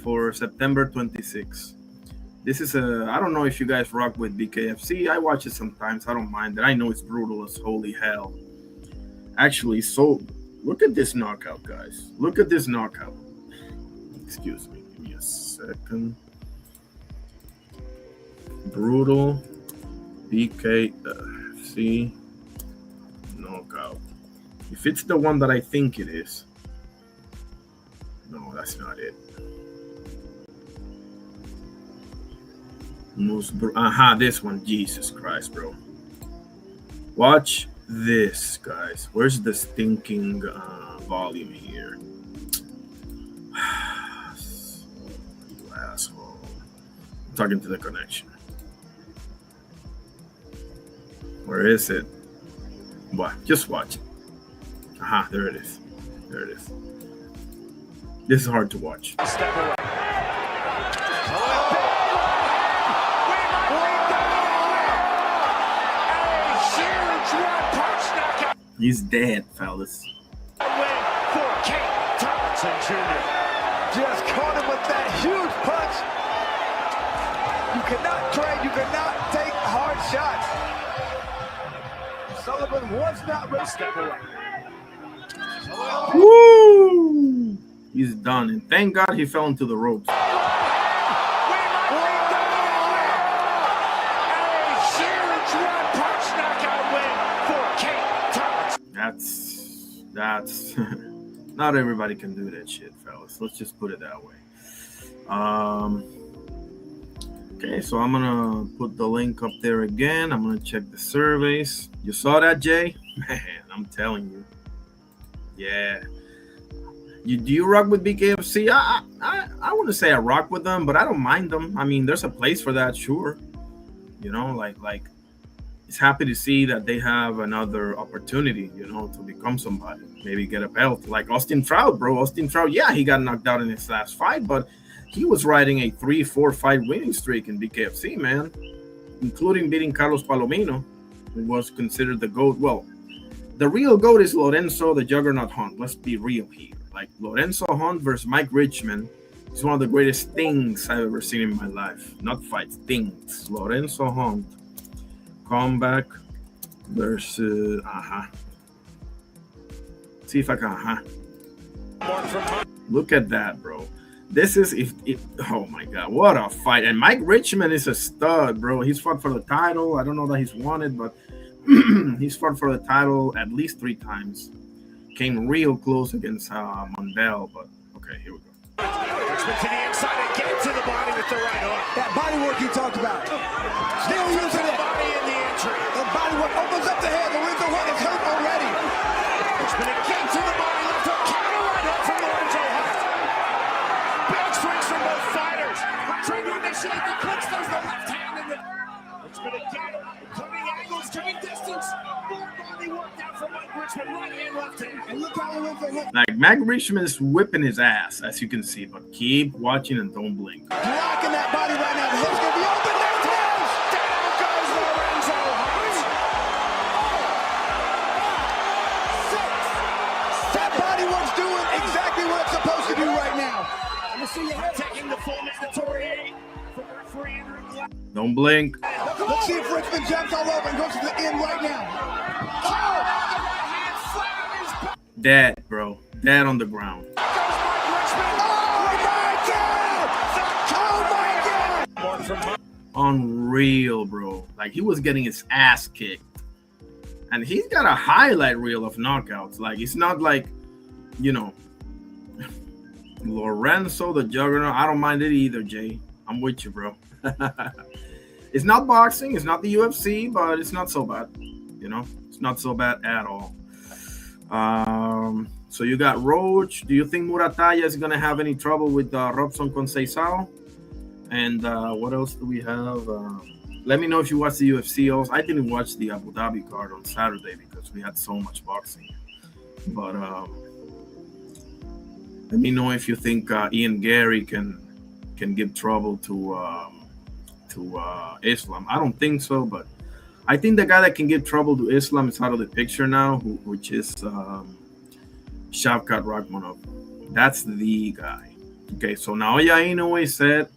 for September 26th. This is I don't know if you guys rock with BKFC. I watch it sometimes. I don't mind it. I know it's brutal as holy hell. Actually, so look at this knockout, guys. Look at this knockout. Excuse me. Give me a second. Brutal BKFC knockout. If it's the one that I think it is. No, that's not it. This one. Jesus Christ, bro. Watch this, guys. Where's the stinking volume here? You asshole. I'm talking to the connection. Where is it? What? Just watch it. There it is. There it is. This is hard to watch. Step away. He's dead, fellas. Win for Kate Thompson Jr. Just caught him with that huge punch. You cannot trade. You cannot take hard shots. Sullivan was not ready. Step away. Woo! He's done. And thank God he fell into the ropes. That's not everybody can do that shit, fellas. Let's just put it that way. Okay, so I'm gonna put the link up there again. I'm gonna check the surveys. You saw that, Jay? Man, I'm telling you. Yeah. Do you rock with BKFC? I wouldn't say I rock with them, but I don't mind them. I mean, there's a place for that, sure. You know, like it's happy to see that they have another opportunity, you know, to become somebody, maybe get a belt. Like Austin Trout, bro. Austin Trout, yeah, he got knocked out in his last fight, but he was riding a 3-4 fight winning streak in BKFC, man, including beating Carlos Palomino, who was considered the GOAT. Well, the real GOAT is Lorenzo the Juggernaut Hunt. Let's be real here. Like Lorenzo Hunt versus Mike Richman is one of the greatest things I've ever seen in my life. Not fights, things. Lorenzo Hunt. Comeback versus See if I can Look at that, bro. This is oh my god, what a fight. And Mike Richman is a stud, bro. He's fought for the title. I don't know that he's won it, but he's fought for the title at least 3 times. Came real close against Mondale, but okay, here we go. Richman to the inside and get to the body with the right hook. That body work you talked about. Still using it. Body in the entry. The body work opens up the head. Lorenzo Hunt is hurt already. Richman again to the body. Left hook. Counter right hook from Lorenzo Hunt. Big swings from both fighters. Trying to initiate the clinch. There's the left hand in the. Richman again. Coming angles, coming distance. More body work down from Mike Richman. Like Mac Richmond is whipping his ass, as you can see, but keep watching and don't blink. Blocking that body right now. The hook's gonna be open. There it is. Down goes Lorenzo Hart. That body work's doing exactly what it's supposed to do right now. I'm gonna see you taking the full mandatory from referee Andruw. Don't blink. Let's see if Richmond jumps all over and goes to the end right now. Dead, bro. Dead on the ground. Unreal, bro. Like, he was getting his ass kicked. And he's got a highlight reel of knockouts. Like, it's not like, you know, Lorenzo the Juggernaut. I don't mind it either, Jay. I'm with you, bro. It's not boxing. It's not the UFC, but it's not so bad. You know, it's not so bad at all. So you got Roach. Do you think Muratalla is going to have any trouble with Robson Conceição? And what else do we have? Let me know if you watch the UFC also. I didn't watch the Abu Dhabi card on Saturday because we had so much boxing. But let me know if you think Ian Gary can give trouble to Islam. I don't think so, but I think the guy that can give trouble to Islam is out of the picture now, which is Shavkat Rakhmonov. That's the guy. Okay, so Naoya Inoue said,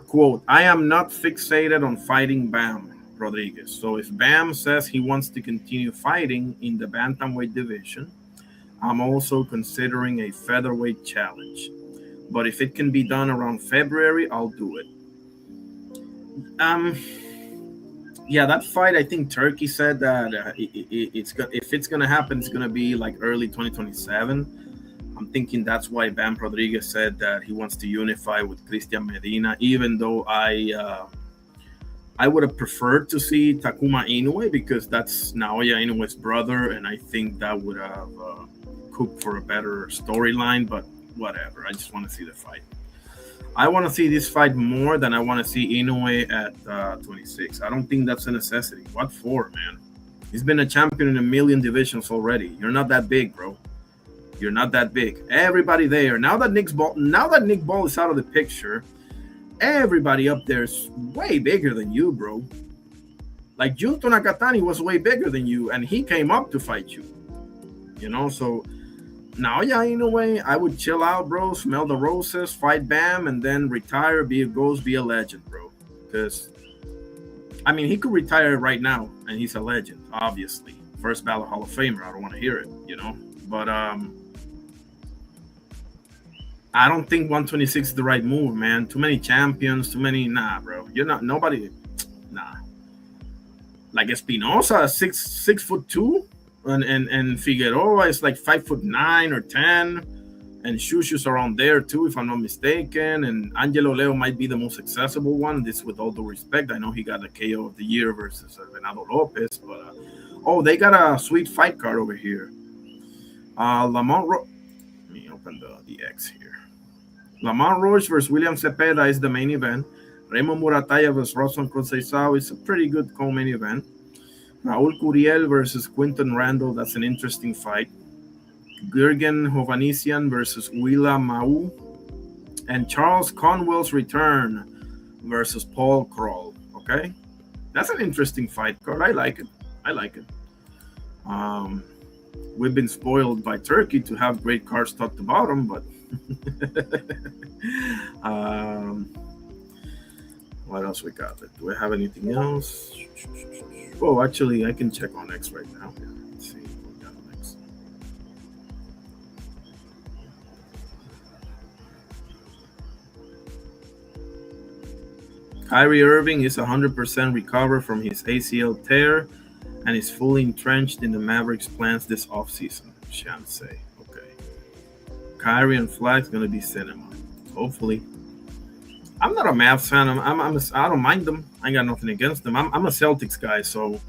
quote, "I am not fixated on fighting Bam Rodriguez. So if Bam says he wants to continue fighting in the bantamweight division, I'm also considering a featherweight challenge. But if it can be done around February, I'll do it." Yeah, that fight, I think Turkey said that if it's gonna happen, it's gonna be like early 2027. I'm thinking that's why Bam Rodriguez said that he wants to unify with Christian Medina, even though I would have preferred to see Takuma Inoue because that's Naoya Inoue's brother, and I think that would have cooked for a better storyline, but whatever. I just want to see the fight. I want to see this fight more than I want to see Inoue at 26. I don't think that's a necessity. What for, man? He's been a champion in a million divisions already. You're not that big, bro. You're not that big. Everybody there. Now that Nick Ball is out of the picture, everybody up there is way bigger than you, bro. Like Junto Nakatani was way bigger than you, and he came up to fight you. You know, so now, yeah, in a way, I would chill out, bro, smell the roses, fight Bam, and then retire, be a ghost, be a legend, bro. Because, I mean, he could retire right now, and he's a legend, obviously. First ballot Hall of Famer. I don't want to hear it, you know. But I don't think 126 is the right move, man. Too many champions, too many. Nah, bro. You're not nobody. Nah. Like Espinosa, 6'2", and Figueroa is like 5'9" or 10, and Shushu's around there too, if I'm not mistaken. And Angelo Leo might be the most accessible one. This, with all due respect, I know he got the KO of the year versus Venado Lopez, but oh, they got a sweet fight card over here. Lamont Let me open the X here. Lamont Roche versus William Cepeda is the main event. Raymond Muratalla versus Robson Conceição is a pretty good co-main event. Raul Curiel versus Quinton Randall, that's an interesting fight. Gergen Hovhannissian versus Willa Mau. And Charles Conwell's return versus Paul Kroll. Okay? That's an interesting fight card. I like it. We've been spoiled by Turkey to have great cards top to bottom, but what else we got? Do we have anything else? Oh, actually, I can check on X right now. Let's see what we got on X. Kyrie Irving is 100% recovered from his ACL tear and is fully entrenched in the Mavericks' plans this offseason, Shan say. Okay. Kyrie and Flax going to be cinema. Hopefully. I'm not a Mavs fan. I don't mind them. I ain't got nothing against them. I'm a Celtics guy, so,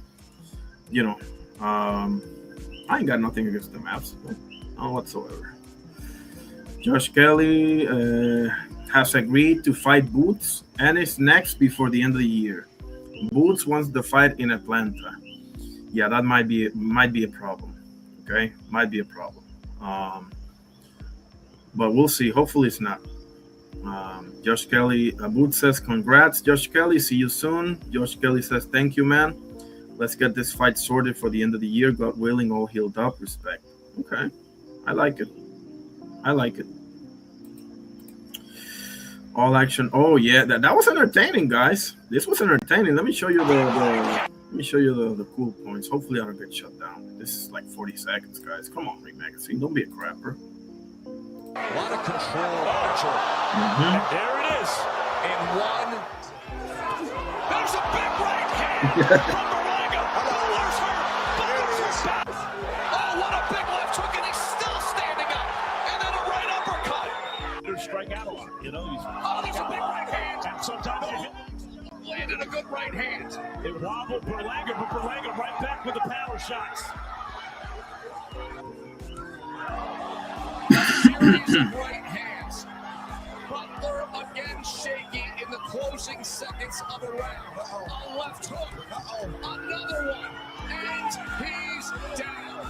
you know, I ain't got nothing against the Mavs. None whatsoever. Josh Kelly has agreed to fight Boots and is next before the end of the year. Boots wants the fight in Atlanta. Yeah, that might be a problem. Okay, might be a problem. But we'll see. Hopefully, it's not. Josh Kelly, Boot says, congrats, Josh Kelly. See you soon. Josh Kelly says, thank you, man. Let's get this fight sorted for the end of the year. God willing, all healed up. Respect. Okay. I like it. I like it. All action. Oh yeah, that was entertaining, guys. This was entertaining. Let me show you the cool points. Hopefully I don't get shut down. This is like 40 seconds, guys. Come on, Ring Magazine. Don't be a crapper. A lot of control. And there it is. In one. There's a big right hand from Berlanga. Rollers her. Bowers her back. Oh, what a big left hook, and he's still standing up. And then a right uppercut. Strike out a lot, you know. Oh, there's a big right hand. And sometimes you hit. Landed a good right hand. It wobbled Berlanga, but Berlanga right back with the power shots. Series of right hands. Butler again shaky in the closing seconds of the round. A left hook. Another one. And he's down.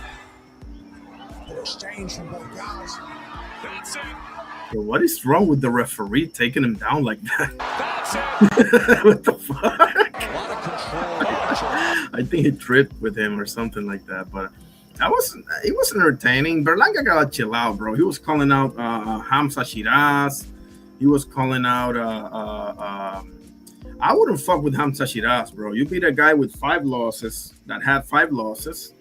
Good exchange from both guys. That's it. Yo, what is wrong with the referee taking him down like that? That's it. What the fuck? A lot of control. I think he tripped with him or something like that. But it was entertaining. Berlanga gotta chill out, bro. He was calling out Hamza Shiraz. He was calling out. I wouldn't fuck with Hamza Shiraz, bro. You beat a guy with 5 losses that had 5 losses.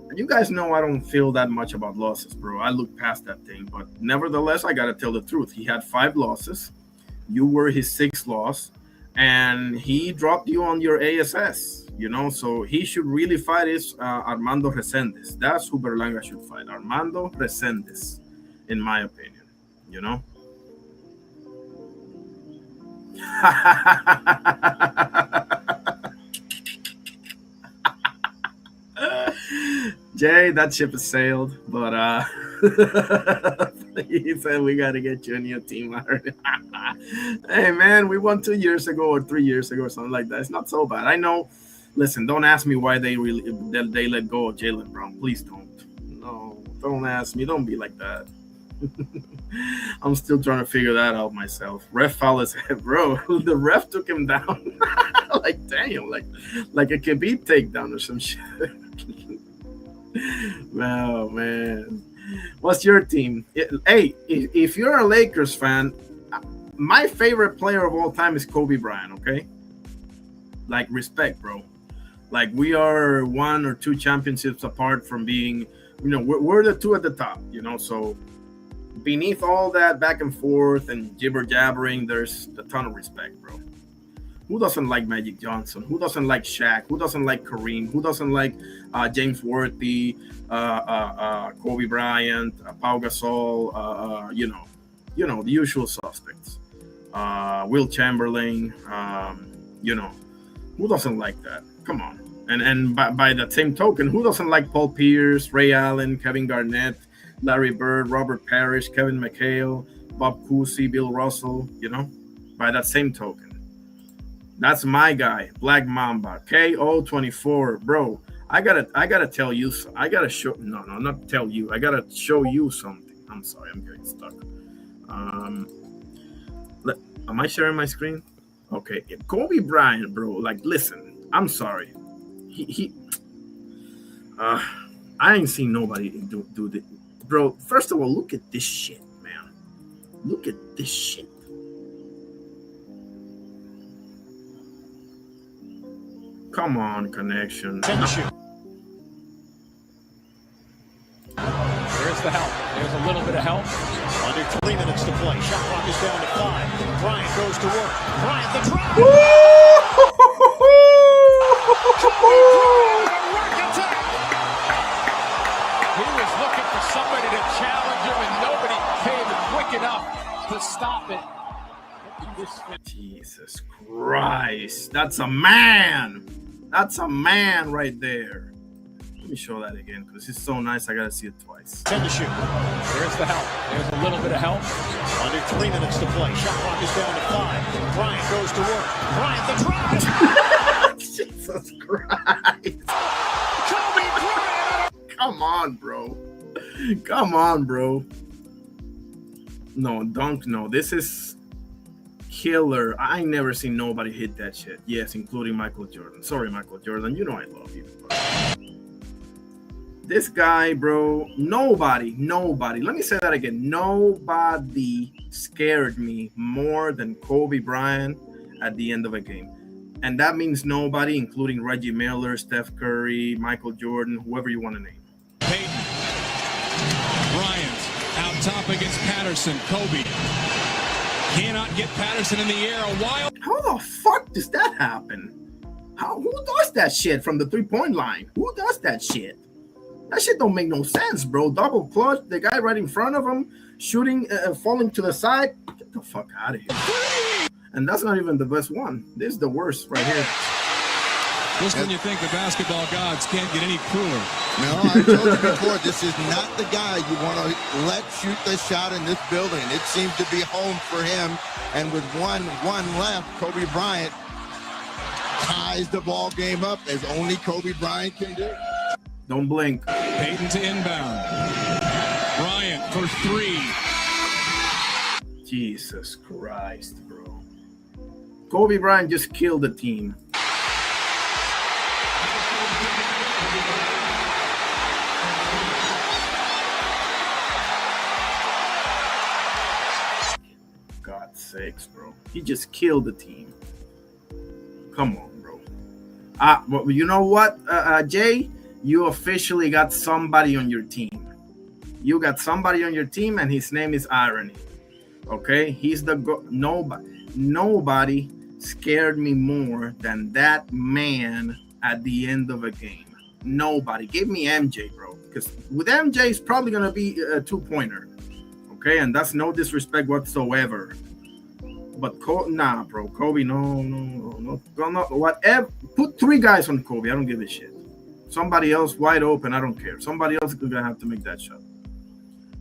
And you guys know I don't feel that much about losses, bro. I look past that thing. But nevertheless, I gotta tell the truth. He had 5 losses. You were his 6th loss, and he dropped you on your ASS. You know, so he should really fight is Armando Resendiz. That's who Berlanga should fight. Armando Resendiz, in my opinion. You know? Jay, that ship has sailed, but he said we got to get you a new team. Hey, man, we won 2 years ago or 3 years ago or something like that. It's not so bad. I know. Listen, don't ask me why they let go of Jaylen Brown. Please don't. No, don't ask me. Don't be like that. I'm still trying to figure that out myself. Ref foul his head, bro. The ref took him down. Like, damn, like a Khabib takedown or some shit. Oh, man. What's your team? Hey, if you're a Lakers fan, my favorite player of all time is Kobe Bryant, okay? Like, respect, bro. Like, we are 1 or 2 championships apart from being, you know, we're the 2 at the top, you know, so beneath all that back and forth and jibber jabbering, there's a ton of respect, bro. Who doesn't like Magic Johnson? Who doesn't like Shaq? Who doesn't like Kareem? Who doesn't like James Worthy, Kobe Bryant, Pau Gasol? You know the usual suspects. Will Chamberlain. You know, who doesn't like that? Come on. And by that same token, who doesn't like Paul Pierce, Ray Allen, Kevin Garnett, Larry Bird, Robert Parrish, Kevin McHale, Bob Cousy, Bill Russell? You know, by that same token. That's my guy, Black Mamba, KO24, bro. I gotta tell you. I gotta show. No, not tell you. I gotta show you something. I'm sorry, I'm getting stuck. Am I sharing my screen? Okay, Kobe Bryant, bro. Like, listen, I'm sorry. I ain't seen nobody do this, bro. First of all, look at this shit, man. Look at this shit. Come on, connection. There's the help. There's a little bit of help. Under 3 minutes to play. Shot clock is down to 5. Bryant goes to work. Bryant the drive. He was looking for somebody to challenge him, and nobody came quick enough to stop it. Jesus Christ. That's a man. That's a man right there. Let me show that again because it's so nice. I got to see it twice. 10 to shoot. There's the help. There's a little bit of help. Under 3 minutes to play. Shot clock is down to 5. Bryant goes to work. Bryant the drive. Jesus Christ. Kobe Bryant. Come Come on, bro. Come on, bro. No, dunk, no. This is killer. I ain't never seen nobody hit that shit. Yes, including Michael Jordan. Sorry, Michael Jordan. You know I love you. This guy, bro, nobody. Let me say that again. Nobody scared me more than Kobe Bryant at the end of a game. And that means nobody, including Reggie Miller, Steph Curry, Michael Jordan, whoever you want to name. Peyton. Bryant out top against Patterson. Kobe cannot get Patterson in the air. A while. How the fuck does that happen? Who does that shit from the three-point line? Who does that shit? That shit don't make no sense, bro. Double clutch, the guy right in front of him, shooting, falling to the side. Get the fuck out of here. And that's not even the best one. This is the worst right here. Just when you think the basketball gods can't get any cooler. No, I told you before, this is not the guy you want to let shoot the shot in this building. It seems to be home for him. And with one left, Kobe Bryant ties the ball game up as only Kobe Bryant can do. Don't blink. Peyton to inbound. Bryant for three. Jesus Christ, bro. Kobe Bryant just killed the team. God's sakes, bro. He just killed the team. Come on, bro. Well, you know what, Jay? You officially got somebody on your team. You got somebody on your team, and his name is Irony. Okay? He's the nobody scared me more than that man at the end of a game. Nobody. Give me MJ, bro. Because with MJ, it's probably going to be a two-pointer. Okay? And that's no disrespect whatsoever. But nah, bro. Kobe, no. Whatever. Put three guys on Kobe. I don't give a shit. Somebody else wide open. I don't care. Somebody else is going to have to make that shot.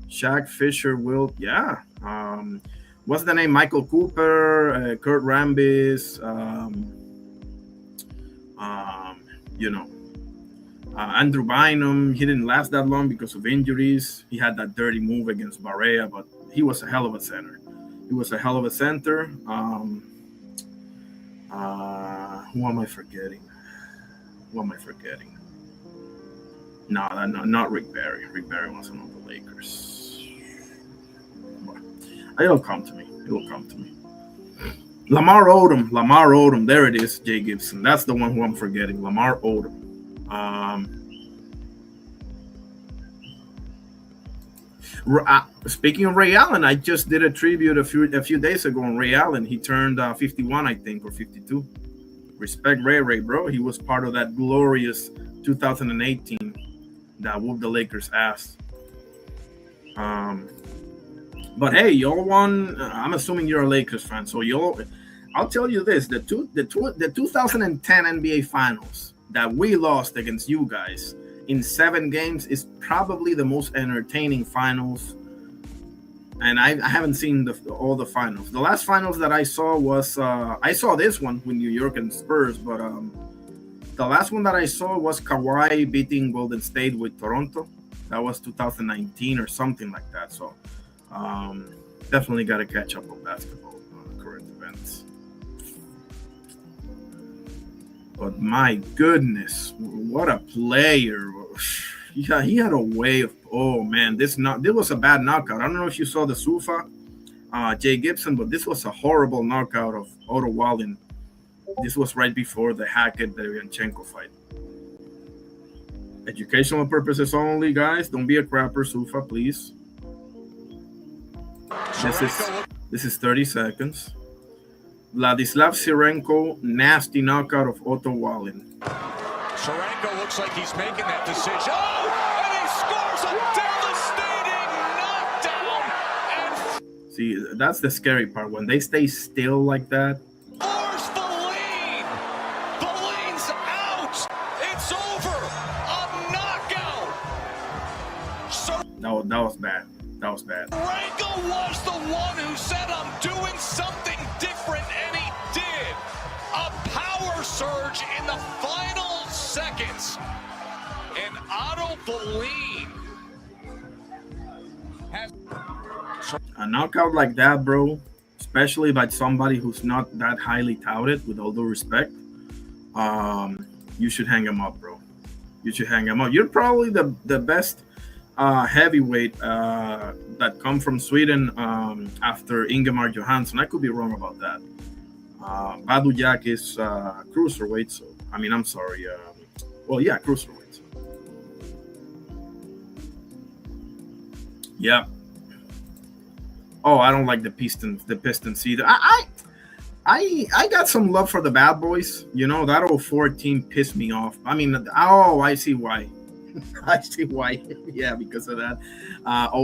Shaq, Fisher, Wilt. Yeah. What's the name? Michael Cooper, Kurt Rambis. Andrew Bynum. He didn't last that long because of injuries. He had that dirty move against Barea, but he was a hell of a center. Who am I forgetting? No, not Rick Barry. Rick Barry wasn't on the Lakers. It'll come to me. Lamar Odom. There it is, Jay Gibson. That's the one who I'm forgetting. Lamar Odom. Speaking of Ray Allen, I just did a tribute a few days ago on Ray Allen. He turned 51, I think, or 52. Respect Ray, bro. He was part of that glorious 2018 that whooped the Lakers' ass. But hey, y'all won. I'm assuming you're a Lakers fan, so I'll tell you this: the 2010 NBA Finals that we lost against you guys in 7 games is probably the most entertaining finals. And I haven't seen all the finals. The last finals that I saw was I saw this one with New York and Spurs, but the last one that I saw was Kawhi beating Golden State with Toronto. That was 2019 or something like that. So definitely got to catch up on basketball current events. But my goodness, what a player! Yeah, he had a way of. Oh man, this was a bad knockout. I don't know if you saw the Sufa, Jay Gibson, but this was a horrible knockout of Otto Wallin. This was right before the Hackett-Derevyanchenko fight. Educational purposes only, guys. Don't be a crapper, Sufa, please. This is 30 seconds. Vladislav Sirenko, nasty knockout of Otto Wallin. Sirenko looks like he's making that decision. Oh, and he scores a devastating knockdown. See, that's the scary part. When they stay still like that. Force Valine. Valine's out. It's over. A knockout. That was bad. Sirenko was the one who said, I'm doing something different, and he did. A power surge in the final seconds. And Otto Boline. A knockout like that, bro, especially by somebody who's not that highly touted, with all due respect, you should hang him up, bro. You should hang him up. You're probably the best heavyweight that come from Sweden after Ingemar Johansson. I could be wrong about that. Badu Jack is cruiserweight, so I mean, I'm sorry. Well, yeah, cruiserweight. Yeah. Oh, I don't like the Pistons either. I got some love for the Bad Boys. You know, that 04 team pissed me off. I mean, I see why. I see why. Yeah, because of that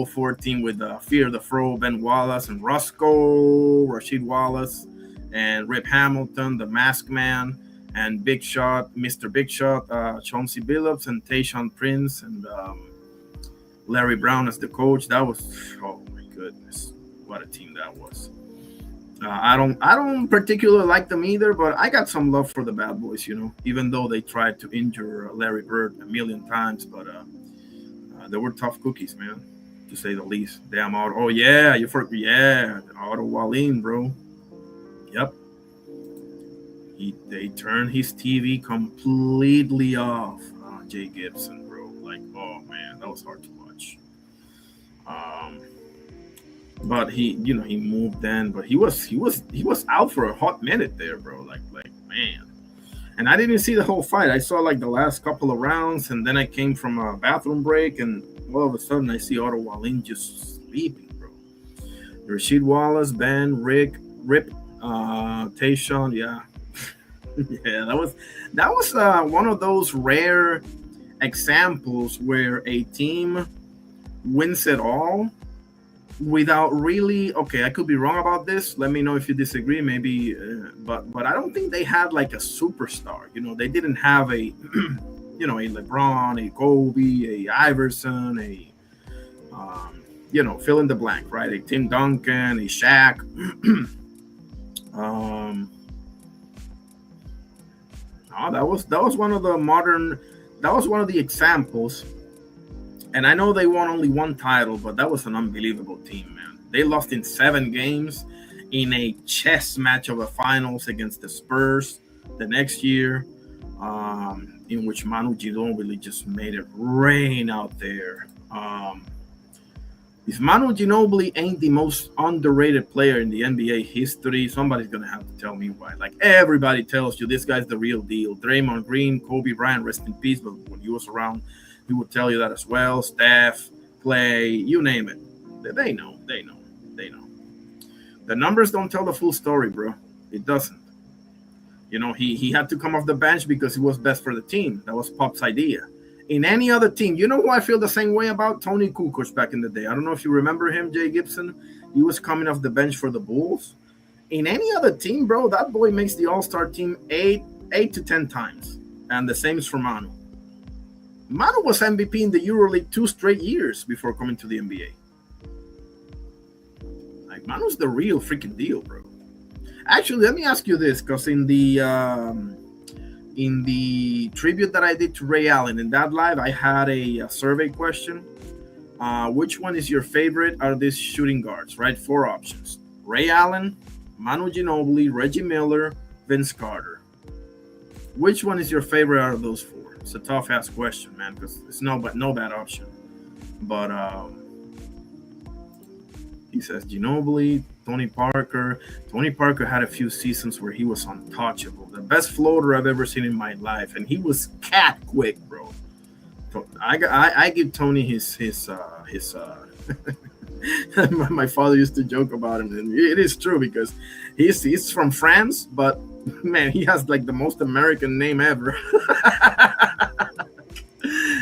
04 team with Fear the Fro, Ben Wallace, and Roscoe, Rasheed Wallace, and Rip Hamilton, the Mask Man, and Big Shot, Mr. Big Shot, Chauncey Billups, and Tayshaun Prince, and Larry Brown as the coach. That was, oh my goodness, what a team that was. I don't particularly like them either, but I got some love for the Bad Boys, you know, even though they tried to injure Larry Bird a million times, but they were tough cookies, man, to say the least. Damn, Otto. Oh yeah, Otto Wallin, bro. Yep. They turned his TV completely off. Jay Gibson, bro. Like, oh man, that was hard to watch. But he moved then, but he was out for a hot minute there, bro. Like man. And I didn't see the whole fight. I saw like the last couple of rounds, and then I came from a bathroom break, and all of a sudden I see Otto Wallin just sleeping, bro. Rasheed Wallace, Ben, Rick, Rip, Tayshaun, yeah. Yeah, that was one of those rare examples where a team wins it all without really, okay, I could be wrong about this, let me know if you disagree, maybe, but I don't think they had like a superstar. You know, they didn't have a you know, a LeBron, a Kobe, a Iverson, a you know, fill in the blank, right? A Tim Duncan, a Shaq. That was one of the examples. And I know they won only one title, but that was an unbelievable team, man. They lost in 7 games in a chess match of a finals against the Spurs the next year, in which Manu Ginobili just made it rain out there. If Manu Ginobili ain't the most underrated player in the NBA history, somebody's going to have to tell me why. Like, everybody tells you this guy's the real deal. Draymond Green, Kobe Bryant, rest in peace, but when he was around, he would tell you that as well. Steph, Clay, you name it. They know. The numbers don't tell the full story, bro. It doesn't. You know, he had to come off the bench because he was best for the team. That was Pop's idea. In any other team, you know who I feel the same way about? Tony Kukoc back in the day. I don't know if you remember him, Jay Gibson. He was coming off the bench for the Bulls. In any other team, bro, that boy makes the All-Star team 8 to 10 times. And the same is for Manu. Manu was MVP in the EuroLeague 2 straight years before coming to the NBA. Like, Manu's the real freaking deal, bro. Actually, let me ask you this, because in the tribute that I did to Ray Allen in that live, I had a survey question. Which one is your favorite out of these shooting guards, right? 4 options. Ray Allen, Manu Ginobili, Reggie Miller, Vince Carter. Which one is your favorite out of those 4? It's a tough ass question, man, because it's no bad option. But he says Ginobili, Tony Parker. Tony Parker had a few seasons where he was untouchable. The best floater I've ever seen in my life, and he was cat quick, bro. I give Tony his my father used to joke about him, and it is true because he's from France, but man, he has like the most American name ever.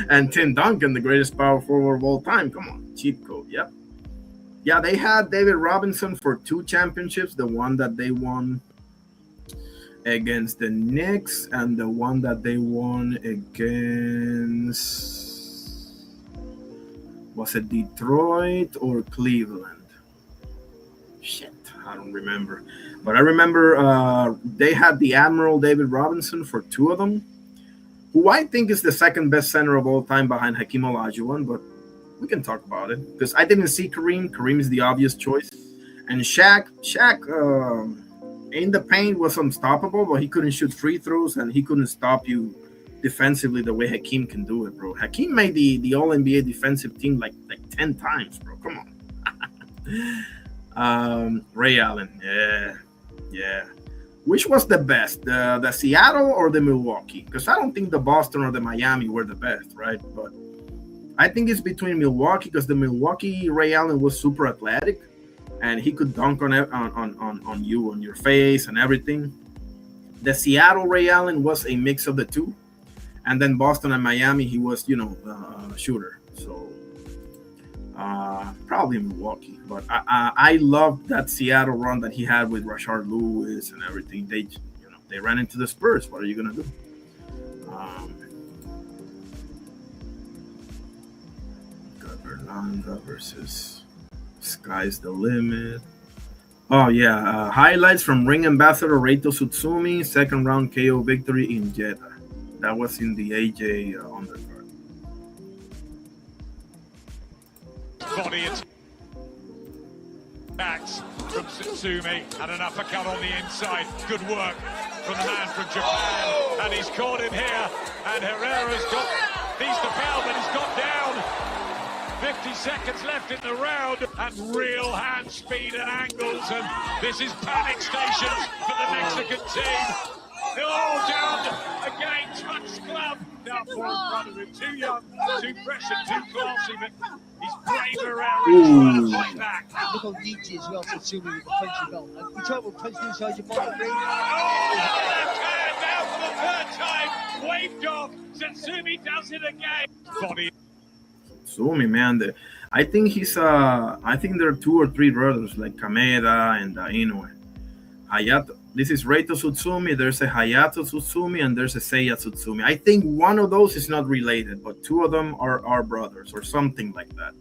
And Tim Duncan, the greatest power forward of all time. Come on, cheat code. Yep. Yeah, they had David Robinson for 2 championships. The one that they won against the Knicks and the one that they won against, was it Detroit or Cleveland? Shit, I don't remember. But I remember they had the Admiral David Robinson for 2 of them, who I think is the second best center of all time behind Hakeem Olajuwon, but we can talk about it because I didn't see Kareem. Kareem is the obvious choice, and Shaq in the paint was unstoppable, but he couldn't shoot free throws and he couldn't stop you defensively the way Hakeem can do it, bro. Hakeem made the All NBA defensive team like 10 times, bro. Come on. Ray Allen, yeah. Which was the best, the Seattle or the Milwaukee? Because I don't think the Boston or the Miami were the best, right? But I think it's between Milwaukee because the Milwaukee Ray Allen was super athletic and he could dunk on you, on your face and everything. The Seattle Ray Allen was a mix of the two. And then Boston and Miami, he was, a shooter. So probably Milwaukee. But I loved that Seattle run that he had with Rashard Lewis and everything. They ran into the Spurs. What are you going to do? Got Berlanga versus Sky's the Limit. Oh, yeah. Highlights from ring ambassador Reito Sutsumi. Second round KO victory in Jeddah. That was in the AJ undercard. Body attacks from Sutsumi and an uppercut on the inside. Good work from the man from Japan. And he's caught him here. And Herrera's needs to foul, but he's got down. 50 seconds left in the round. And real hand speed and angles. And this is panic stations for the Mexican team. They're all down again, touch glove. Now for in front of him, too young, too fresh and too classy, but he's brave around trying to fight back. Look how DG as well, Sutsumi with the punchy belt. You talk about punching inside your body, ring. Left hand now for the third time, waved off. Sutsumi does it again. Body. Sutsumi, man, I think I think there are 2 or 3 brothers like Kameda and Inoue. Hayato. This is Reito Sutsumi, there's a Hayato Sutsumi, and there's a Seiya Sutsumi. I think one of those is not related, but 2 of them are brothers or something like that.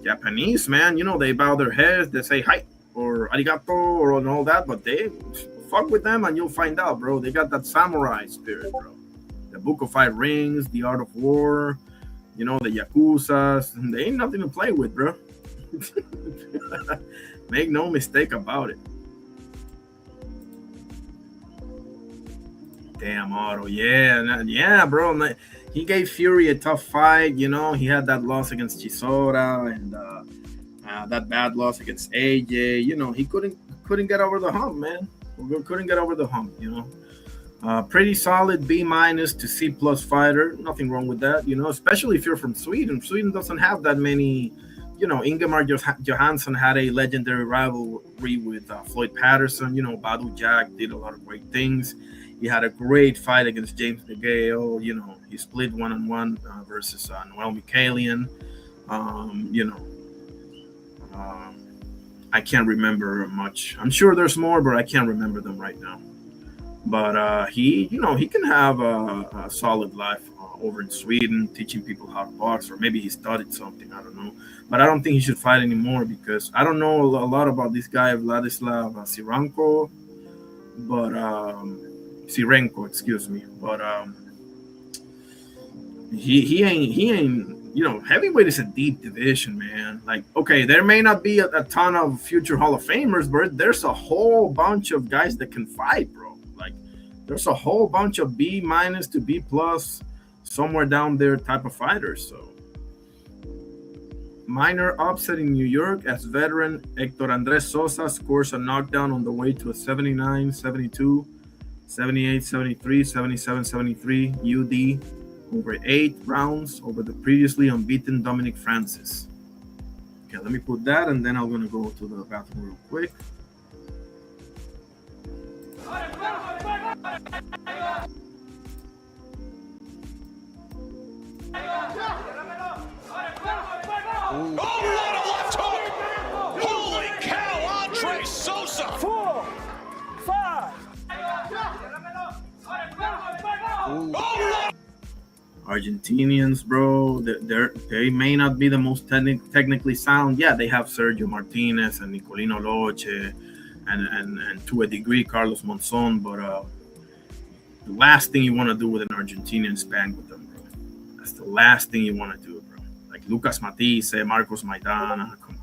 Japanese, man, they bow their heads, they say hi or arigato or all that, but they fuck with them and you'll find out, bro. They got that samurai spirit, bro. The Book of 5 Rings, The Art of War, the Yakuzas, they ain't nothing to play with, bro. Make no mistake about it. Damn, Otto. Yeah, bro. He gave Fury a tough fight. He had that loss against Chisora and that bad loss against AJ. He couldn't get over the hump, man. Couldn't get over the hump. Pretty solid B- to C+ fighter. Nothing wrong with that. Especially if you're from Sweden. Sweden doesn't have that many. Ingemar Johansson had a legendary rivalry with Floyd Patterson. Badu Jack did a lot of great things. He had a great fight against James DeGale. He split 1-on-1 versus Noel Mikhailian. I can't remember much. I'm sure there's more, but I can't remember them right now. But he can have a solid life over in Sweden, teaching people how to box, or maybe he studied something. I don't know. But I don't think he should fight anymore because I don't know a lot about this guy, Vladislav Sirenko, but Sirenko, excuse me. But he ain't. Heavyweight is a deep division, man. Like, okay, there may not be a ton of future Hall of Famers, but there's a whole bunch of guys that can fight, bro. Like, there's a whole bunch of B- to B+, somewhere down there type of fighters. So, minor upset in New York as veteran Hector Andres Sosa scores a knockdown on the way to a 79-72, 78-73, 77-73 UD over 8 rounds over the previously unbeaten Dominic Francis. Okay, let me put that, and then I'm going to go to the bathroom real quick. Oh, what a left hook! Holy cow, Andre Sosa! 4, 5. Oh, Argentinians, bro, they may not be the most technically sound. Yeah, they have Sergio Martinez and Nicolino Loche and to a degree Carlos Monzon, but the last thing you want to do with an Argentinian span with them, bro. That's the last thing you want to do, bro. Like Lucas Matisse, Marcos Maidana, come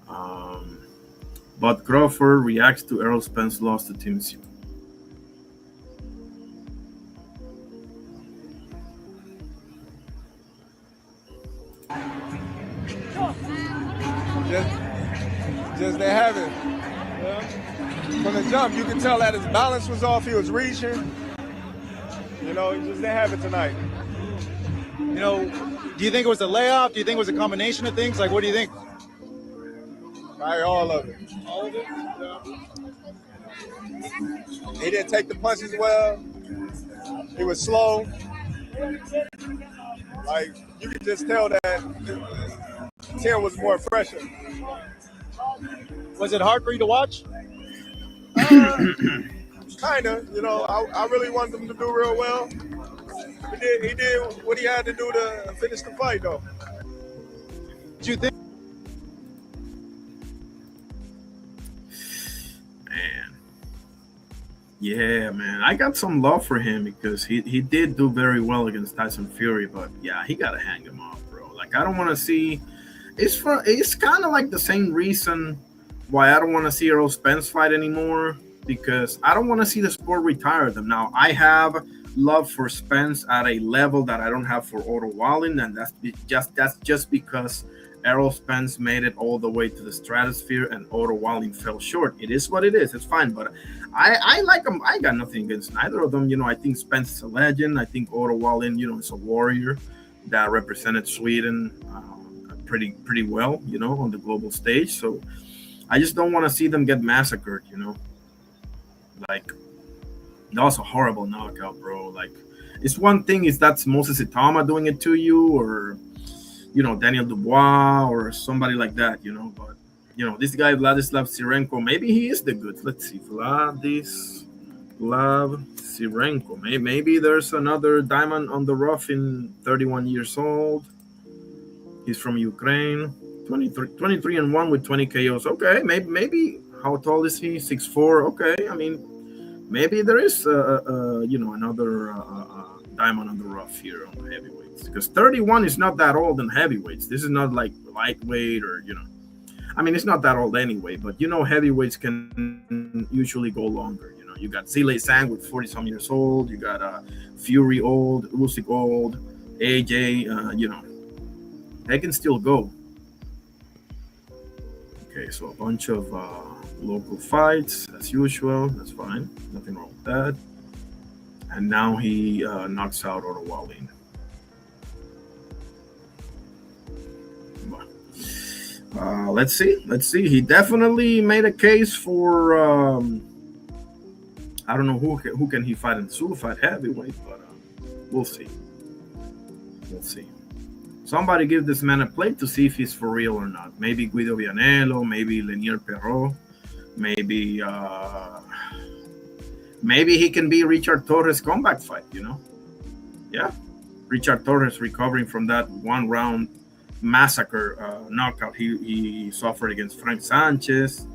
on. But Crawford reacts to Errol Spence loss to Tim Tszyu. Just they have it. From the jump, you can tell that his balance was off. He was reaching. You know, just they have it tonight. You know, do you think it was a layoff? Do you think it was a combination of things? Like, what do you think? All of it. All of it? Yeah. He didn't take the punches well. He was slow. Like, you could just tell that Tim was more fresher. Was it hard for you to watch? Kind of. You know, I really wanted him to do real well. He did what he had to do to finish the fight, though. Do you think? Yeah, man. I got some love for him because he did do very well against Tyson Fury, but yeah, he gotta hang him off, bro. Like I don't want to see. It's kind of like the same reason why I don't want to see Errol Spence fight anymore, because I don't want to see the sport retire them. Now I have love for Spence at a level that I don't have for Otto Wallin, and that's just because Errol Spence made it all the way to the stratosphere and Otto Wallin fell short. It is what it is. It's fine, but I like them. I got nothing against neither of them. You know, I think Spence is a legend. I think Otto Wallin, you know, is a warrior that represented Sweden pretty well, you know, on the global stage. So I just don't want to see them get massacred, you know. Like, that was a horrible knockout, bro. Like, it's one thing is that's Moses Itama doing it to you, or you know, Daniel Dubois or somebody like that, you know. But you know, this guy Vladislav Sirenko, maybe he is the good. Let's see, Vladislav Sirenko. Maybe there's another diamond on the rough in 31 years old. He's from Ukraine, 23-1 with 20 KOs. Okay, maybe how tall is he? 6'4". Okay, I mean, maybe there is you know, another diamond on the rough here on the heavyweights, because 31 is not that old in heavyweights. This is not like lightweight, or you know, I mean, it's not that old anyway. But you know, heavyweights can usually go longer. You know, you got Zile Sang with 40-some years old. You got Fury old, Usyk old, AJ. You know, they can still go. Okay, so a bunch of local fights as usual. That's fine. Nothing wrong with that. And now he knocks out Otto Wallin. Let's see. He definitely made a case for. I don't know who can he fight in super heavyweight, but we'll see. We'll see. Somebody give this man a plate to see if he's for real or not. Maybe Guido Vianello, maybe Lenier Perrault, maybe he can be Richard Torres' comeback fight, you know? Yeah. Richard Torres recovering from that one-round massacre knockout he suffered against Frank Sanchez.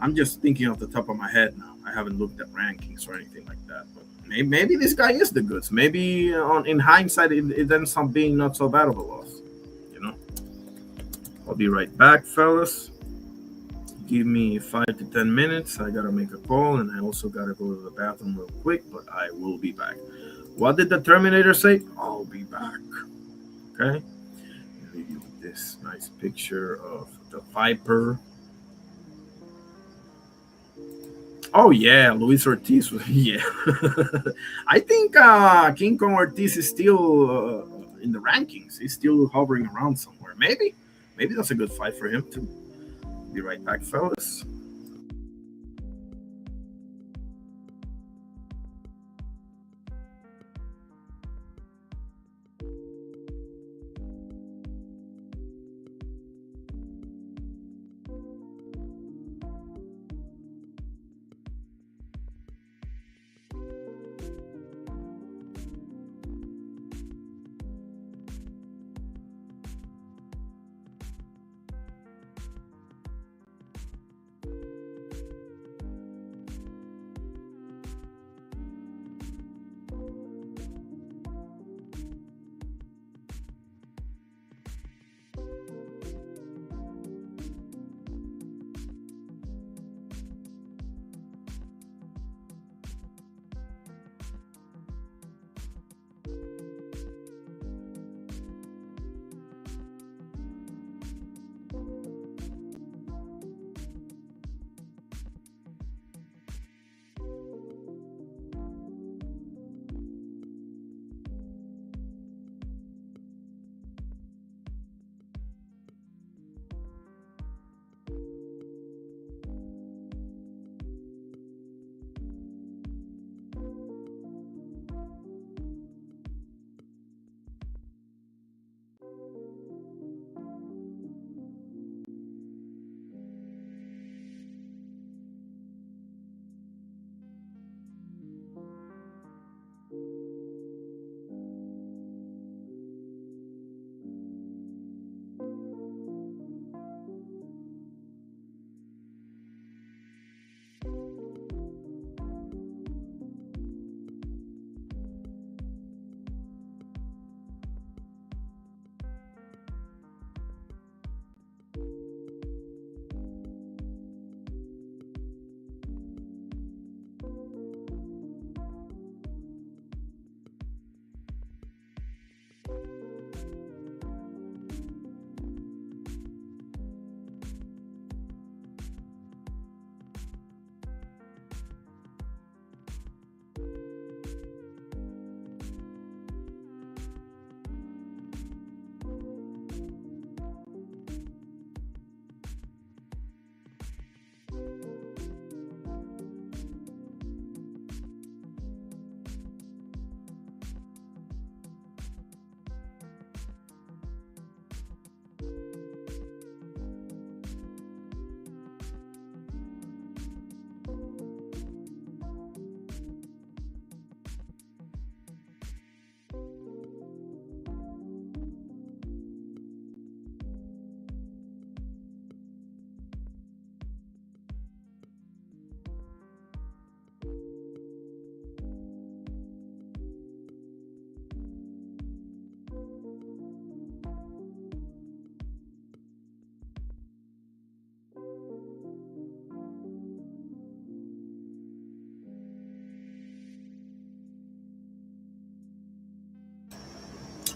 I'm just thinking off the top of my head now. I haven't looked at rankings or anything like that. But maybe this guy is the goods. Maybe in hindsight, it ends up being not so bad of a loss. You know? I'll be right back, fellas. Give me 5 to 10 minutes. I gotta make a call, and I also gotta go to the bathroom real quick, but I will be back. What did the Terminator say? I'll be back. Okay? I'll leave you with this nice picture of the Viper. Oh yeah, Luis Ortiz. Yeah. I think King Kong Ortiz is still in the rankings. He's still hovering around somewhere. Maybe that's a good fight for him too. Be right back, fellas.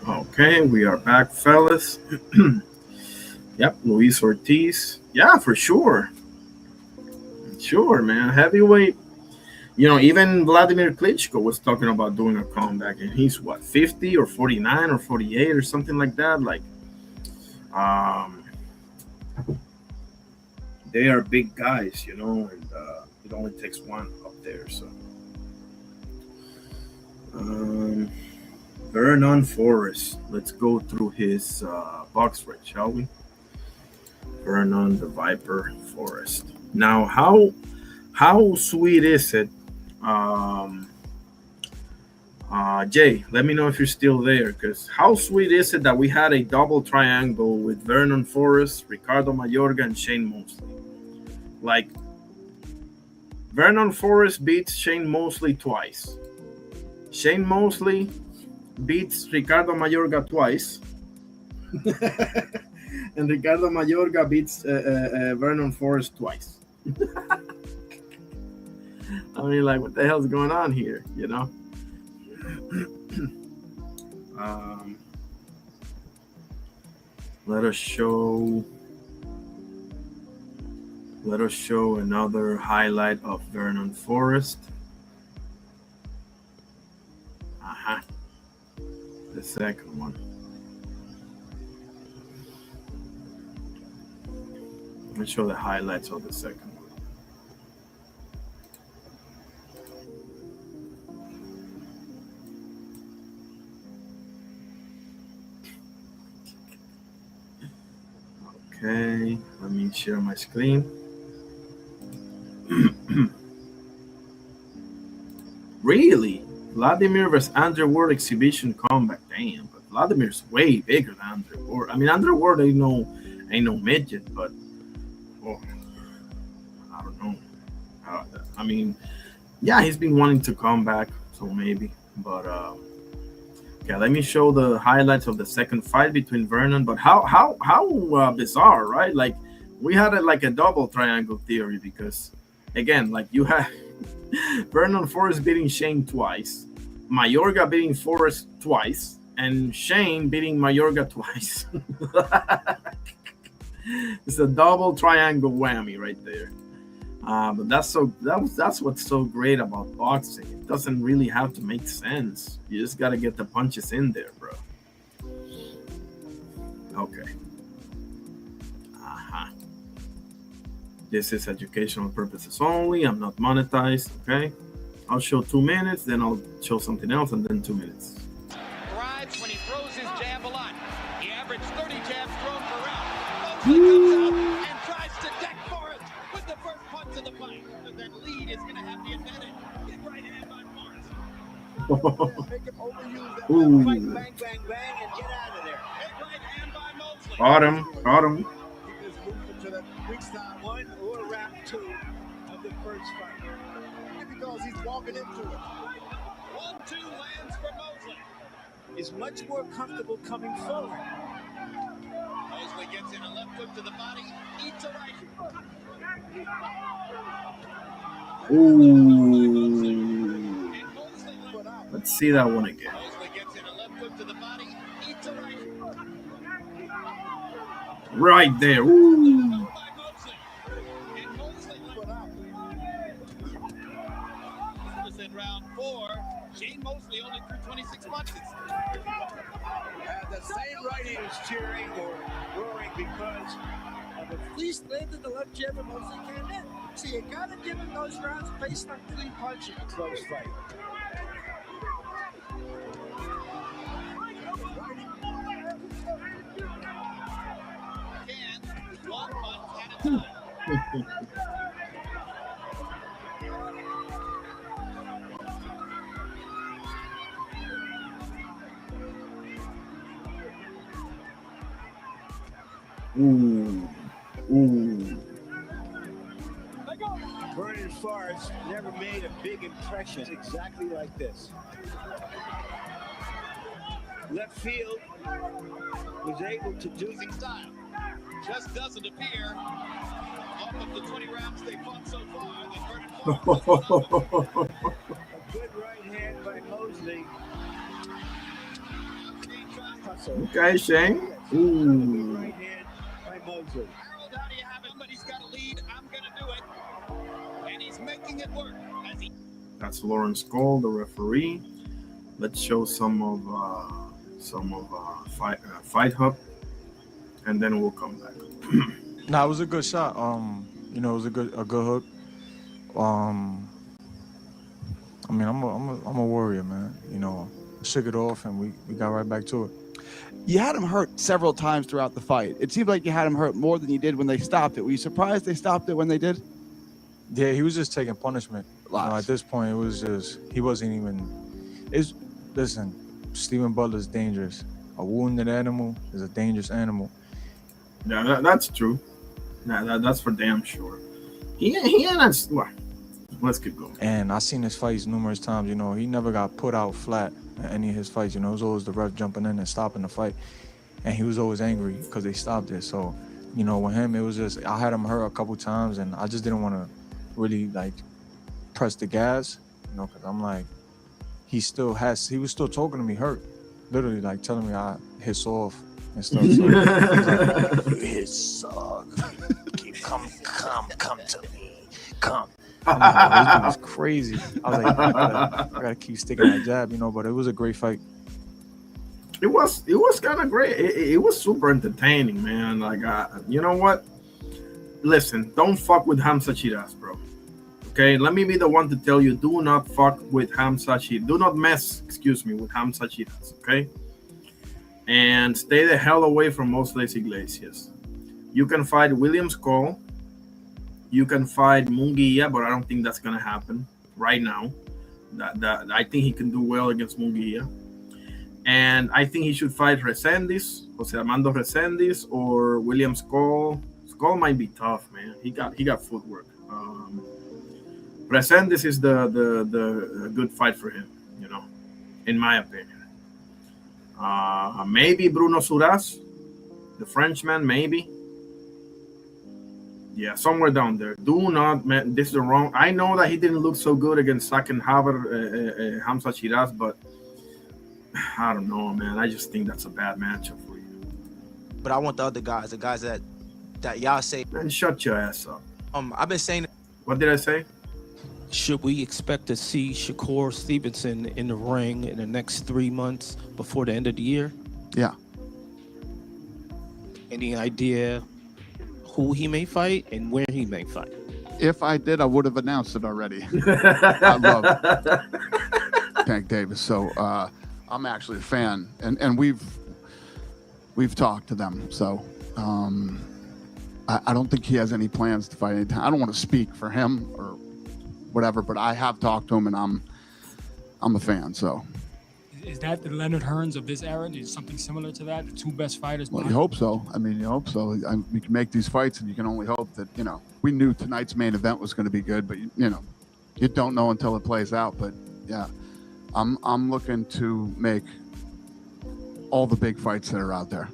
Okay, we are back, fellas. Yep, Luis Ortiz. Yeah, for sure. Sure, man. Heavyweight. Even Vladimir Klitschko was talking about doing a comeback, and he's what, 50 or 49 or 48 or something like that. Like, they are big guys, and it only takes one up there. So, Vernon Forrest. Let's go through his box rate, shall we? Vernon the Viper Forrest. Now, how sweet is it? Jay, let me know if you're still there, because how sweet is it that we had a double triangle with Vernon Forrest, Ricardo Mayorga, and Shane Mosley? Like, Vernon Forrest beats Shane Mosley twice. Shane Mosley beats Ricardo Mayorga twice. And Ricardo Mayorga beats Vernon Forrest twice. I mean, like, what the hell's going on here, Let us show another highlight of Vernon Forrest. The second one. Let's show the highlights of the second one. Okay, let me share my screen. Really? Vladimir versus Andrew Ward exhibition comeback. Damn, but Vladimir's way bigger than Andrew Ward. I mean, Andrew Ward ain't no midget, but I don't know. I mean, yeah, he's been wanting to come back, so maybe. But okay, let me show the highlights of the second fight between Vernon. But how bizarre, right? Like, we had a double triangle theory, because again, like, you have Vernon Forrest beating Shane twice, Mayorga beating Forrest twice, and Shane beating Mayorga twice. It's a double triangle whammy right there. But that's what's so great about boxing. It doesn't really have to make sense. You just got to get the punches in there, bro. Okay. This is educational purposes only. I'm not monetized. Okay. I'll show 2 minutes, then I'll show something else, and then 2 minutes. Thrives when he throws his jab a lot. He averaged 30 jabs thrown per round. Mosley comes out and tries to deck Forrest with the first punch of the fight. But that lead is going to have the advantage. Get right hand by Forrest. Make him overuse that bang, bang, bang, bang, and get out of there. Get right hand by Mosley. Got him. He just moved to the freestyle 1 or round 2 of the first fight. Because he's walking into it. 1-2 lands for Mosley. Is much more comfortable coming forward. Mosley gets in a left hook to the body, eats a right. Ooh. Let's see that one again. Mosley gets in a left hook to the body, eats a right. Right there. Ooh. In round 4, Shane Mosley only threw 26 punches. The same right hand is cheering or roaring because of at least landed the left jab and Mosley came in. So you gotta give him those rounds based on clean punching. Close fight. One punch at a time. Ooh. Vernon Forrest never made a big impression exactly like this. Left field was able to do the style. Just doesn't appear. Off of the 20 rounds they fought so far, that Vernon Forrest a good right hand by Mosley. He tries Okay, Shane. Ooh. Right hand by Mosley. That's Lawrence Cole, the referee. Let's show some of Fight Hub, and then we'll come back. Nah, it was a good shot. You know, it was a good hook. I mean, I'm a warrior, man. You know, shook it off, and we got right back to it. You had him hurt several times throughout the fight. It seemed like you had him hurt more than you did when they stopped it. Were you surprised they stopped it when they did? Yeah, he was just taking punishment. You know, at this point, it was just he wasn't even. Listen, Stephen Butler's dangerous. A wounded animal is a dangerous animal. Yeah, that's true. That's for damn sure. Let's keep going. And I've seen his fights numerous times. You know, he never got put out flat at any of his fights. You know, it was always the ref jumping in and stopping the fight. And he was always angry because they stopped it. So, you know, with him, it was just, I had him hurt a couple times, and I just didn't want to really, like, press the gas, you know, because I'm like, he was still talking to me hurt. Literally, like, telling me I hit soft and stuff. So he was like, you hit soft. Come to me. Come. I'm like, oh, this dude is crazy. I was like, I gotta keep sticking that jab, you know. But it was a great fight. It was kind of great. It was super entertaining, man. Like, you know what? Listen, don't fuck with Hamza Shiraz, bro. Okay, let me be the one to tell you: do not fuck with Hamza Shiraz. Do not mess, with Hamza Shiraz. Okay, and stay the hell away from Moses Iglesias. You can fight Williams Cole. You can fight Munguia, but I don't think that's gonna happen right now. That I think he can do well against Munguia, and I think he should fight Resendiz, Jose Armando Resendiz, or Williams Cole. Cole might be tough, man. He got footwork. Resendiz is the good fight for him, you know, in my opinion. Maybe Bruno Suras, the Frenchman, maybe. Yeah, somewhere down there. Do not, man, this is the wrong. I know that he didn't look so good against Sakenhaber, Hamza Shiraz, but I don't know, man. I just think that's a bad matchup for you. But I want the other guys, the guys that y'all say. Man, shut your ass up. I've been saying. What did I say? Should we expect to see Shakur Stevenson in the ring in the next 3 months before the end of the year? Yeah. Any idea who he may fight and where he may fight? If I did, I would have announced it already. I love Tank Davis. So I'm actually a fan, and we've talked to them. So I don't think he has any plans to fight anytime. I don't want to speak for him or whatever, but I have talked to him, and I'm a fan. So. Is that the Leonard Hearns of this era? Is something similar to that? The two best fighters? Well, you hope so. I mean, you hope so. We can make these fights, and you can only hope that, you know, we knew tonight's main event was going to be good, but, you know, you don't know until it plays out. But, yeah, I'm looking to make all the big fights that are out there.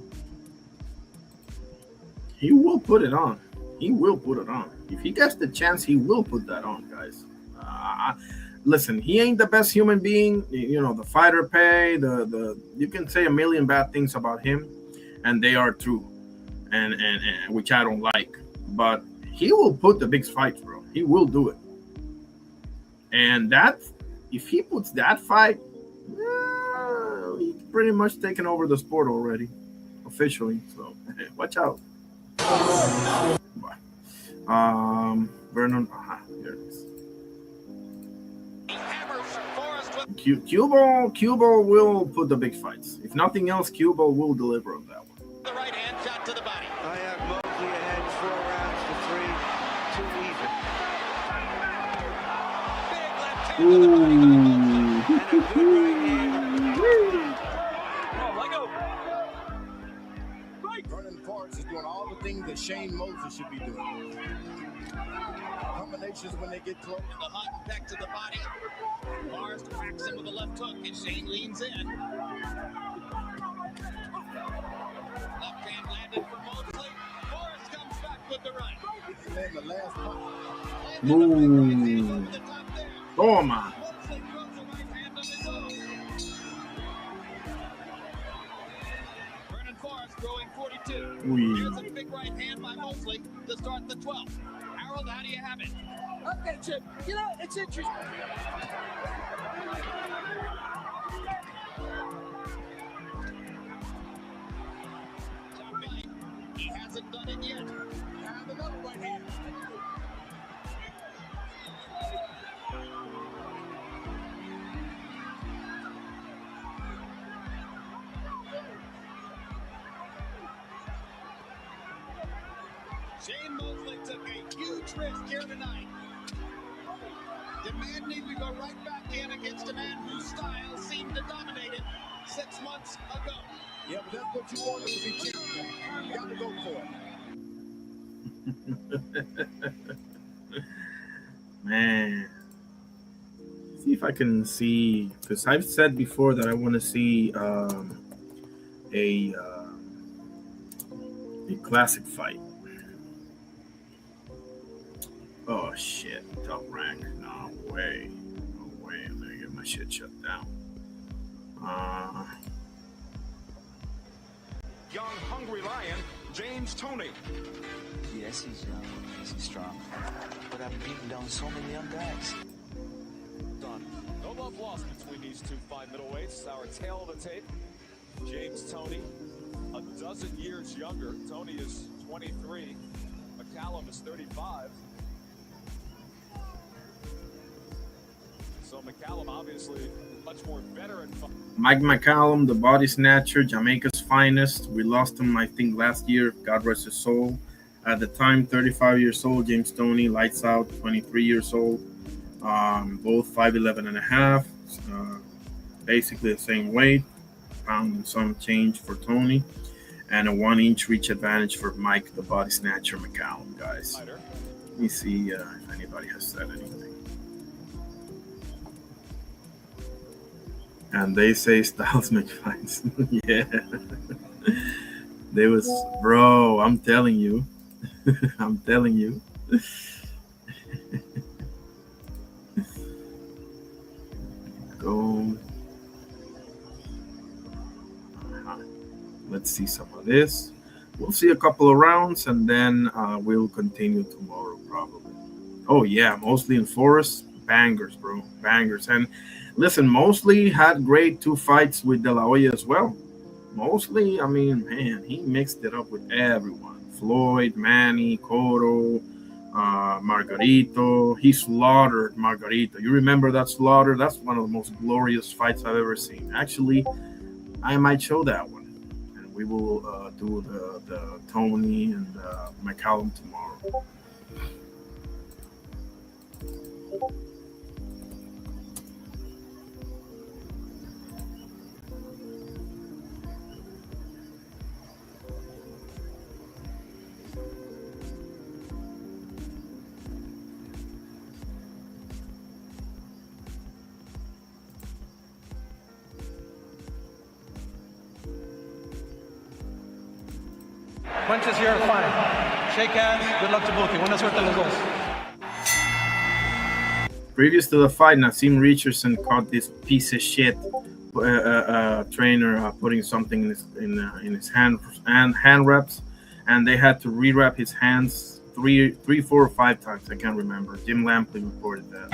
He will put it on. He will put it on. If he gets the chance, he will put that on, guys. Listen, he ain't the best human being. You know, the fighter pay, you can say a million bad things about him, and they are true, and which I don't like. But he will put the big fights, bro. He will do it. And that, if he puts that fight, he's pretty much taken over the sport already, officially. So watch out. Vernon, here it is. Cubo will put the big fights. If nothing else, Cubo will deliver on that one. The right hand shot to the body. I have Mosley ahead 4 rounds to 3, 2 even. Vernon Forrest is doing all the things that Shane Moses should be doing. Combinations when they get close. The hunt back to the body. Forrest cracks him with a left hook and Shane leans in. Left hand landed for Mosley. Forrest comes back with the right. Boom. Oh, man. 2. Ooh. Here's a big right hand by Mosley to start the 12th. Harold, how do you have it? Okay, Chip. You know, it's interesting. He hasn't done it yet. I have another right hand. Shane Mosley took a huge risk here tonight, demanding we go right back in against a man whose style seemed to dominate it 6 months ago. Yeah, but that's what you wanted to be champion. You got to go for it. Man. See if I can see, because I've said before that I want to see a classic fight. Oh shit, top rank. No way. No way. I'm gonna get my shit shut down. Young, hungry lion, James Toney. Yes, he's young. Yes, he's strong. But I've beaten down so many young guys. No love lost between these two fine middleweights. Our tail of the tape, James Toney, a dozen years younger. Toney is 23. McCallum is 35. So McCallum obviously much more veteran. Mike McCallum, the body snatcher, Jamaica's finest. We lost him, I think, last year. God rest his soul. At the time, 35 years old. James Toney, lights out, 23 years old. Both 5'11 and a half. Basically the same weight. Pound and some change for Toney. And a 1-inch reach advantage for Mike, the body snatcher, McCallum, guys. Let me see if anybody has said anything. And they say Styles make fights. Yeah. They was, bro, I'm telling you. I'm telling you. Go. Let's see some of this. We'll see a couple of rounds and then we'll continue tomorrow probably. Oh yeah, Mosley and Forrest, bangers, bro, bangers. And listen, Mosley had great 2 fights with De La Hoya as well. Mosley, I mean, man, he mixed it up with everyone. Floyd, Manny, Cotto, Margarito. He slaughtered Margarito. You remember that slaughter? That's one of the most glorious fights I've ever seen. Actually, I might show that one. And we will do the Toney and McCallum tomorrow. Punches here are fine. Shake hands. Good luck to both of you. Buena suerte a los dos. Previous to the fight, Nassim Richardson caught this piece of shit trainer putting something in his hand reps, and they had to re-wrap his hands 3, 4, or 5 times. I can't remember. Jim Lampley reported that.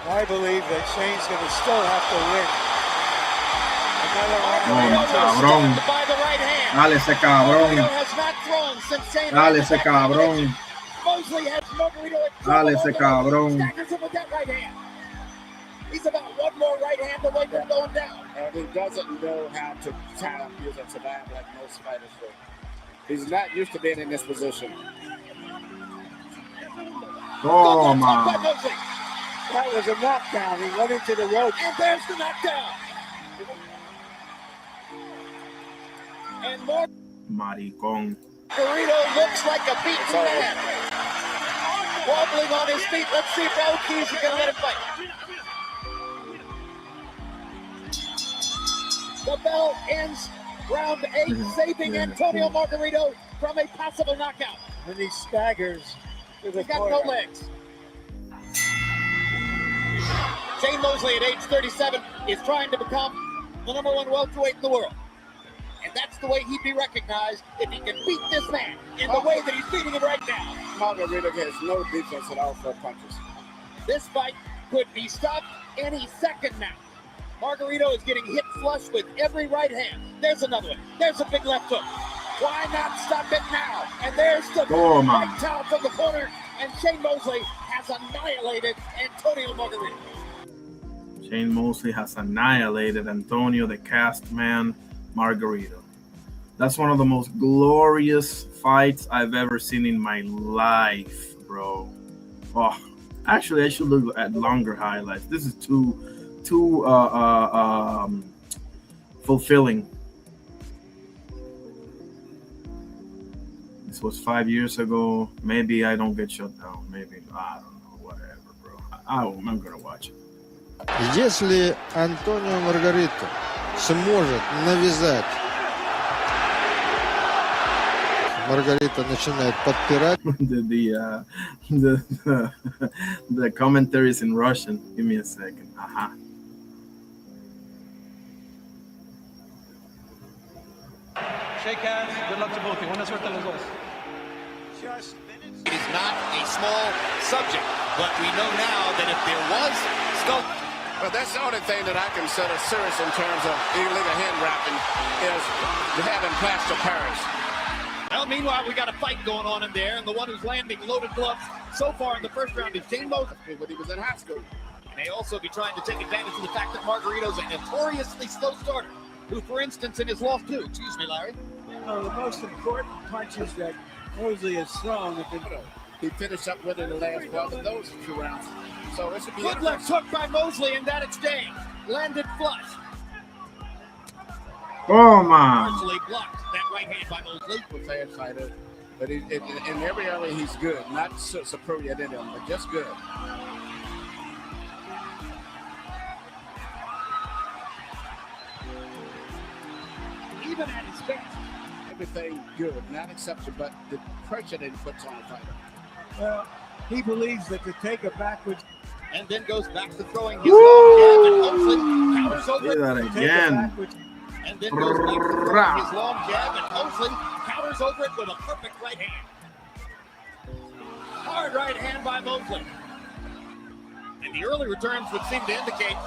I believe that Shane's going to still have to win. Dale ese cabrón. Dale ese cabrón. Dale ese cabrón. He's about one more right hand away from going down. And he doesn't know how to tap use a survive like most fighters do. He's not used to being in this position. Toma. That was a knockdown. He went into the rope. And there's the knockdown. And more. Maricón. Burrito looks like a beaten man. Wobbling on his feet. Let's see if Keys is going to let him fight. The bell ends round 8, saving Antonio Margarito from a possible knockout. And he staggers to the corner. He's got no legs. Shane Mosley at age 37 is trying to become the #1 welterweight in the world. And that's the way he'd be recognized if he can beat this man in the way that he's beating him right now. Margarito has no defense at all for punches. This fight could be stopped any second now. Margarito is getting hit flush with every right hand. There's another one. There's a big left hook. Why not stop it now? And there's the right towel from the corner. And Shane Mosley has annihilated Antonio Margarito. Shane Mosley has annihilated Antonio, the cast man, Margarito. That's one of the most glorious fights I've ever seen in my life, bro. Oh, actually, I should look at longer highlights. This is too fulfilling. This was 5 years ago. Maybe I don't get shut down. Maybe, I don't know, whatever, bro. I'm gonna watch it. Если Антонио Маргарито сможет навязать, Маргарита начинает подпирать. The commentary is in Russian. Give me a second. Shake hands. Good luck to both of you. Buena suerte a los dos. It is not a small subject, but we know now that if there was scope. Well, that's the only thing that I consider serious in terms of illegal hand wrapping is having plaster Paris. Well, meanwhile, we got a fight going on in there, and the one who's landing loaded gloves so far in the first round is Shane Mosley. When he was in high school. May also be trying to take advantage of the fact that Margarito's a notoriously slow starter, who, for instance, in his loft too. Excuse me, Larry. The most important punches that Mosley has thrown have been. He finished up winning the last 12 of those 2 rounds. So it should be good left hook by Mosley, and that exchange landed flush. Oh man! Partially blocked that right hand by Mosley. Fair fighter, but in every area he's good. Not superior at any of them, but just good. Even at his best. Everything good, not exception, but the pressure that he puts on the fighter. Well, he believes that to take a backwards and then goes back to throwing his long jab, and Mosley counters over it. That again. And then goes back to throwing his long jab, and Mosley counters over it with a perfect right hand. Hard right hand by Mosley. And the early returns would seem to indicate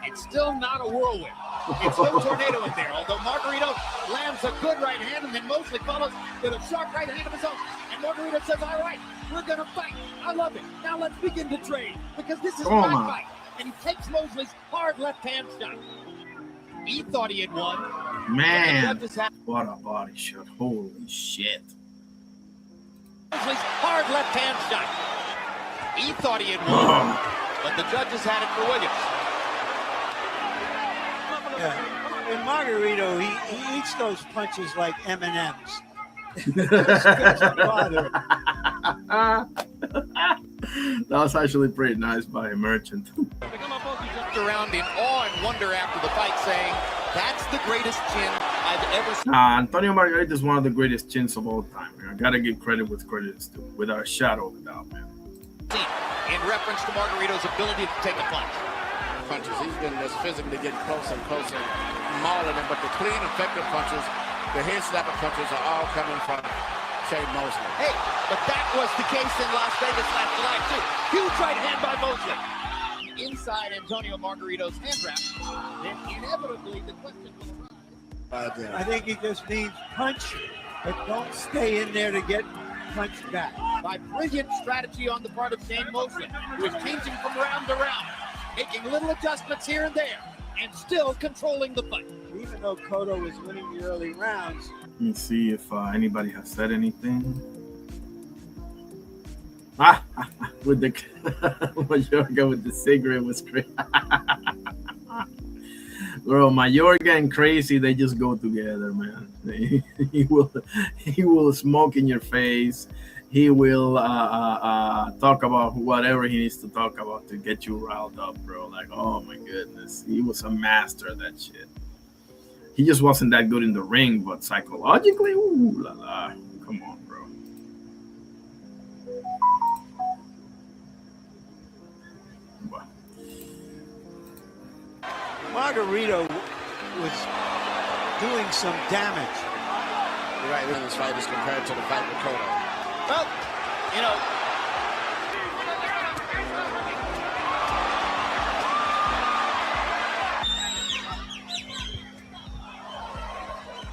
it's still not a whirlwind. It's no tornado in there, although Margarito lands a good right hand, and then Mosley follows with a sharp right hand of his own. And Margarito says, all right, we're going to fight. I love it. Now let's begin to trade, because this is my fight. And he takes Mosley's hard left hand shot. He thought he had won. Man, what a body shot. Holy shit. Mosley's hard left hand shot. He thought he had won, but the judges had it for Williams. Yeah. And Margarito, he eats those punches like M&Ms. That was actually pretty nice by a merchant. Jumped around in awe and wonder after the fight, saying, "That's the greatest chin I've ever seen." Antonio Margarito is one of the greatest chins of all time, man. I gotta give credit with credit is due, without a shadow of a doubt, man. In reference to Margarito's ability to take a punch. Punches, he's been just physically getting closer and closer, mauling him, but the clean, effective punches, the head slapping punches are all coming from Shane Mosley. Hey, but that was the case in Las Vegas last July, too. Huge right hand by Mosley. Inside Antonio Margarito's hand wrap, then inevitably the question will arise. I think he just needs punch, but don't stay in there to get punched back. By brilliant strategy on the part of Shane Mosley, who is changing from round to round, making little adjustments here and there, and still controlling the fight. Even though Cotto was winning the early rounds. Let me see if anybody has said anything. With the Mayorga with the cigarette was crazy. Bro, Mayorga and crazy, they just go together, man. He will smoke in your face. He will talk about whatever he needs to talk about to get you riled up, bro. Like, oh my goodness, he was a master of that shit. He just wasn't that good in the ring, but psychologically, ooh la la. Come on, bro. Margarito was doing some damage. You're right, in this fight is compared to the fight with Cotto. Well, you know,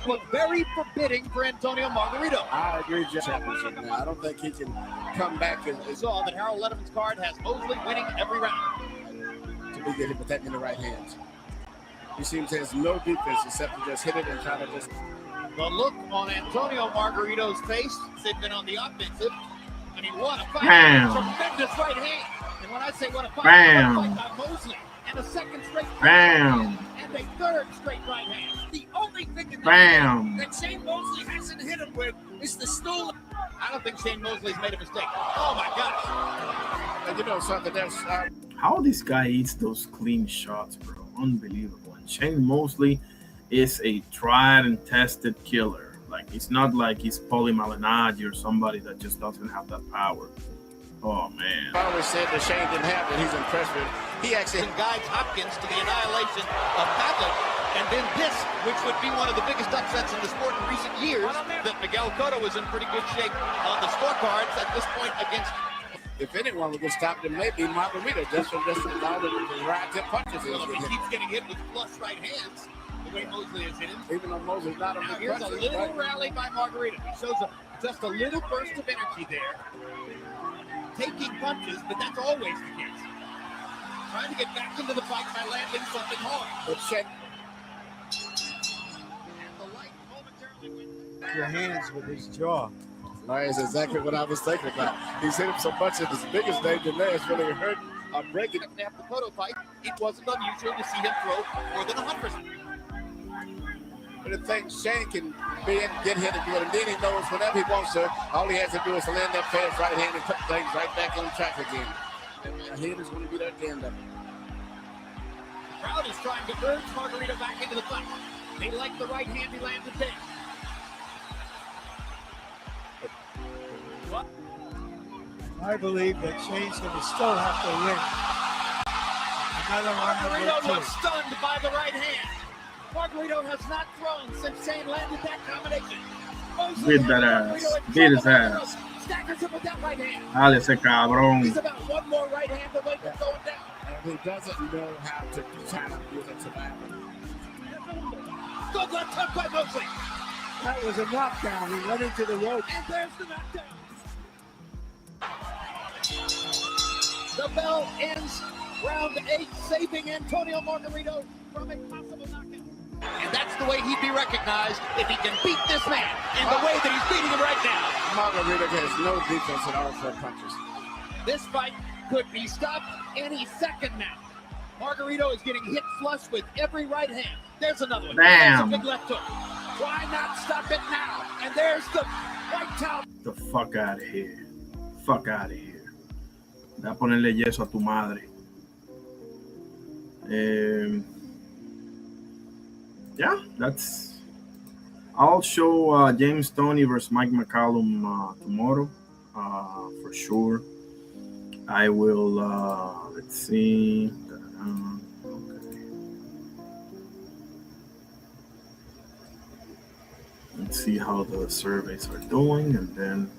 look very forbidding for Antonio Margarito. I agree, Jeff. Now, I don't think he can come back and saw that Harold Letterman's card has Mosley winning every round. to be getting with that in the right hands. He seems to have no defense except to just hit it and try to just. The look on Antonio Margarito's face, they've been on the offensive. I mean, what a fight. Bam. Tremendous right hand. And when I say what a fight, Bam. what a fight by Mosley. And a second straight right Bam. hand. And a third straight right hand. The only thing Bam. that Shane Mosley hasn't hit him with is the stool. I don't think Shane Mosley's made a mistake. Oh, my gosh. And you know something else? How this guy eats those clean shots, bro. Unbelievable. And Shane Mosley is a tried and tested killer. Like, it's not like he's Paulie Malignaggi or somebody that just doesn't have that power. Oh, man. I always said that Shane didn't have it. He's impressed with it. He actually guides Hopkins to the annihilation of Pavlik. And then this, which would be one of the biggest upsets in the sport in recent years, that Miguel Cotto was in pretty good shape on the scorecards at this point against. if anyone would get stopped, it may be Margarito just from all the right tip punches. Well, if he keeps getting hit with flush right hands, the way Mosley is hitting. Even though Mosley's not a Now big here's a puncher, little but- rally by Margarito. He shows just a little burst of energy there. Taking punches, but that's always the case. Trying to get back into the fight by landing something hard. But Shane. Your hands with his jaw. That's exactly what I was thinking about. He's hit him so much that his biggest danger there is really hurt or breaking. After the Cotto fight, it wasn't unusual to see him throw more than 100%. But the thing, Shane can be in, get hit and do it, and then he knows whenever he wants to, all he has to do is to land that fast right hand and put things right back on track again. And he is going to be there at the end of it. The crowd is trying to urge Margarito back into the fight. They like the right hand he landed there. What? I believe that Shane's going to still have to win. Another Margarito round looks stunned by the right hand. Margarito has not thrown since Shane landed that combination. Beat that ass. Beat his ass. Staggers him with that right hand. Dale ese cabrón. He's about one more right hand away from going down. And he doesn't know how to use it to back. Good left hook by Mosley. That was a knockdown. He went into the rope. And there's the knockdown. The bell ends round 8, saving Antonio Margarito from a possible knockout. And that's the way he'd be recognized if he can beat this man in the way that he's beating him right now. Margarito has no defense at all for punches. This fight could be stopped any second now. Margarito is getting hit flush with every right hand. There's another one. Bam. There's a big left hook. Why not stop it now? And there's the right towel. The fuck out of here. Fuck out of here. Voy a ponerle yeso a tu madre. Yeah, that's. I'll show James Toney versus Mike McCallum tomorrow, for sure. I will. Let's see. Okay. Let's see how the surveys are doing, and then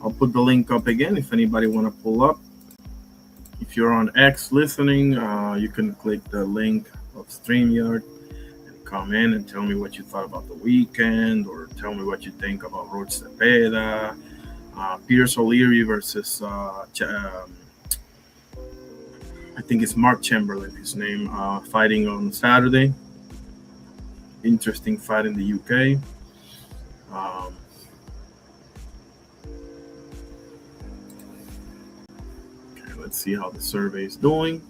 I'll put the link up again if anybody want to pull up. If you're on X listening, you can click the link of StreamYard and come in and tell me what you thought about the weekend, or tell me what you think about Roach Cepeda, Pierce O'Leary versus I think it's Mark Chamberlain, his name, fighting on Saturday. Interesting fight in the UK. Let's see how the survey is doing.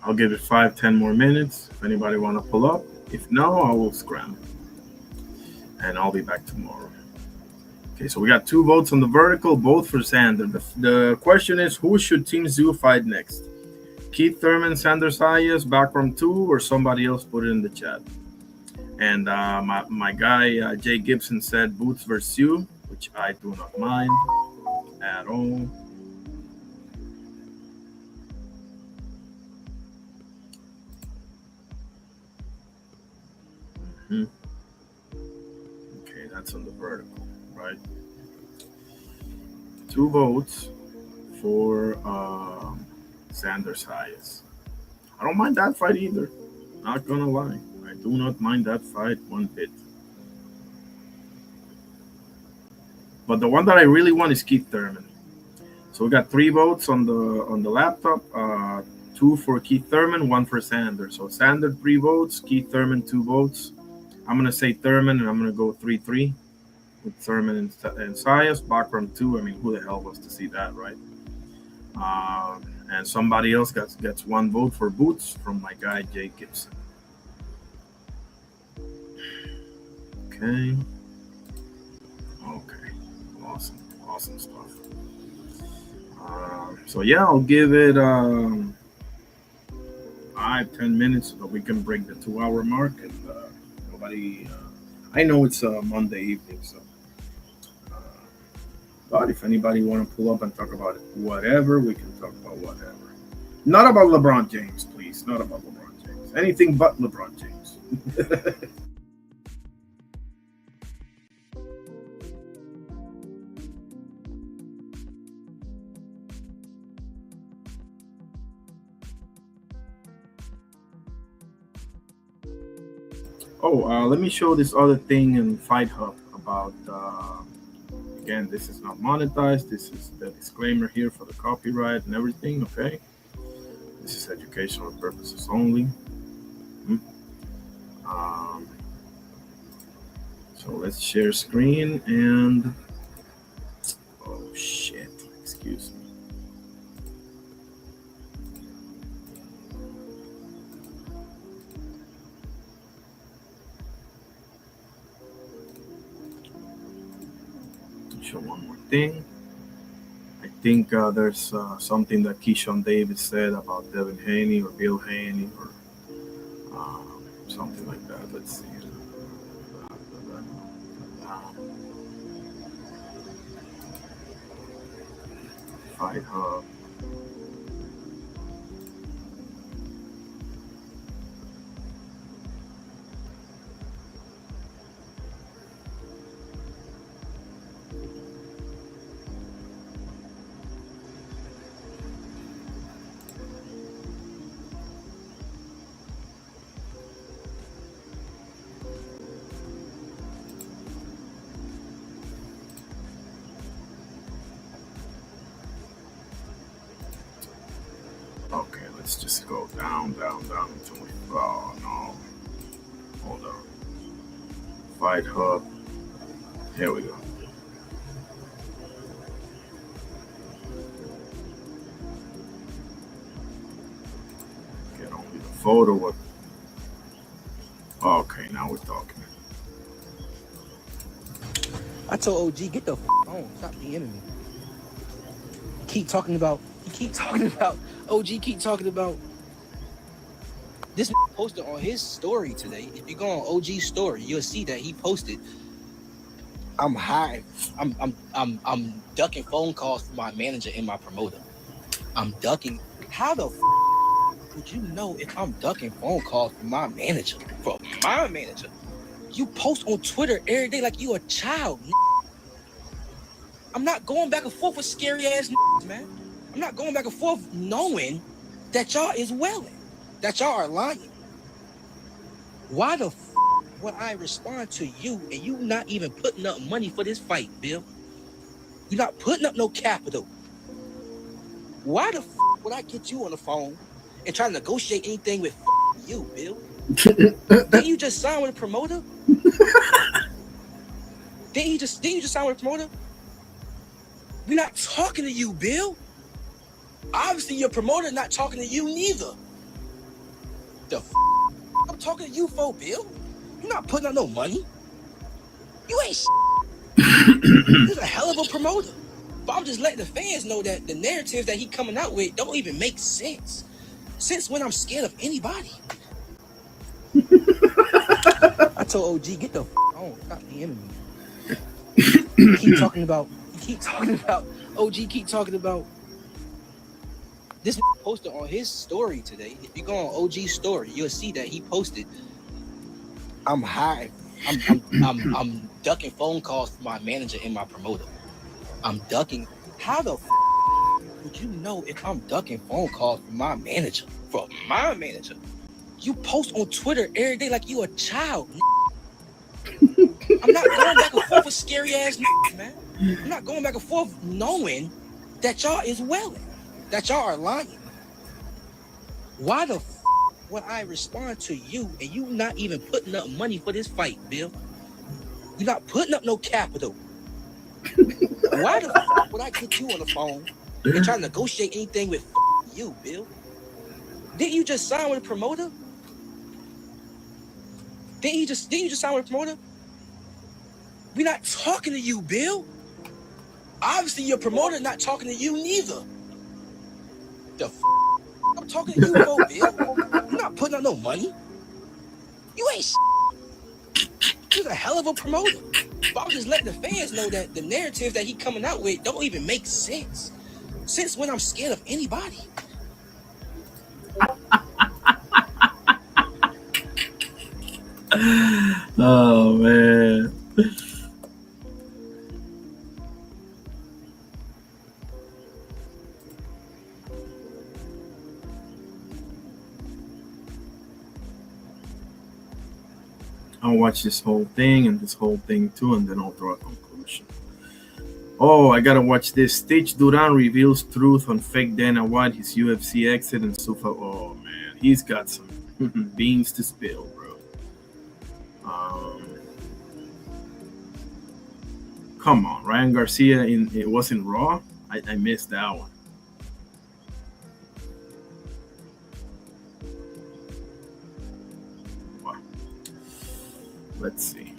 I'll give it 5-10 more minutes if anybody want to pull up. If no, I will scram. And I'll be back tomorrow. Okay, so we got 2 votes on the vertical, both for Sander. The question is, who should Team Zoo fight next? Keith Thurman, Sander Sayas, Backroom 2, or somebody else? Put it in the chat. And my guy, Jay Gibson, said Boots versus you, which I do not mind at all. Mm-hmm. Okay, that's on the vertical, right? 2 votes for Sanders Hayes. I don't mind that fight either. Not gonna lie, I do not mind that fight one bit. But the one that I really want is Keith Thurman. So we got 3 votes on the laptop. 2 for Keith Thurman, 1 for Sanders. So Sanders 3 votes, Keith Thurman 2 votes. I'm gonna say Thurman, and I'm gonna go 3-3 with Thurman and Sayas. Background 2. I mean, who the hell wants to see that, right? And somebody else gets 1 vote for Boots from my guy Jay Gibson. Okay. Awesome stuff. So yeah, I'll give it 5-10 minutes so that we can break the 2-hour mark, and nobody. I know it's a Monday evening, so. But if anybody want to pull up and talk about whatever, we can talk about whatever. Not about LeBron James, please. Not about LeBron James. Anything but LeBron James. Let me show this other thing in Fight Hub about. Again, this is not monetized. This is the disclaimer here for the copyright and everything. Okay, this is educational purposes only. So let's share screen and. Oh shit! Excuse me. Show one more thing. I think there's something that Keyshawn Davis said about Devin Haney or Bill Haney or something like that. Let's see. Fight Hub. Okay, let's just go down until we. Oh no. Hold on. Fight Hub. Here we go. Get only the photo. Okay, now we're talking. I told OG, get the on. Stop DMing me. Keep talking about. OG keep talking about. This posted on his story today. If you go on OG's story, you'll see that he posted. I'm high. I'm ducking phone calls from my manager and my promoter. I'm ducking. How the would you know if I'm ducking phone calls from my manager? From my manager. You post on Twitter every day like you a child. I'm not going back and forth with scary ass man. I'm not going back and forth knowing that y'all is welling, that y'all are lying. Why the would I respond to you and you not even putting up money for this fight, Bill? You're not putting up no capital. Why the would I get you on the phone and try to negotiate anything with you, Bill? Didn't you just sign with a promoter? Didn't you just sign with a promoter? We're not talking to you, Bill. Obviously, your promoter not talking to you neither. The I'm talking to you for, Bill. You're not putting up no money. You ain't You're a hell of a promoter. But I'm just letting the fans know that the narratives that he coming out with don't even make sense. Since when I'm scared of anybody. I told OG, get the on. Stop DMing me. Keep talking about. OG keep talking about. This posted on his story today. If you go on OG's story, you'll see that he posted. I'm high. I'm ducking phone calls from my manager and my promoter. I'm ducking. How the would you know if I'm ducking phone calls from my manager? From my manager. You post on Twitter every day like you a child. I'm not going back and forth with scary ass man. I'm not going back and forth knowing that y'all is welling, that y'all are lying. Why the would I respond to you and you not even putting up money for this fight, Bill? You're not putting up no capital. Why the would I get you on the phone and try to negotiate anything with you, Bill? Didn't you just sign with a promoter? Didn't you just sign with a promoter? We're not talking to you, Bill. Obviously, your promoter not talking to you neither. The I'm talking to you for, Bill. You're not putting up no money. You ain't You're a hell of a promoter. But I'm just letting the fans know that the narratives that he coming out with don't even make sense. Since when I'm scared of anybody. Oh man. I'll watch this whole thing and this whole thing too, and then I'll draw a conclusion. Oh, I gotta watch this. Stitch Duran reveals truth on fake Dana White, his UFC exit, and so far. Oh man, he's got some beans to spill, bro. Come on, Ryan Garcia it wasn't Raw. I missed that one. Wow. Let's see.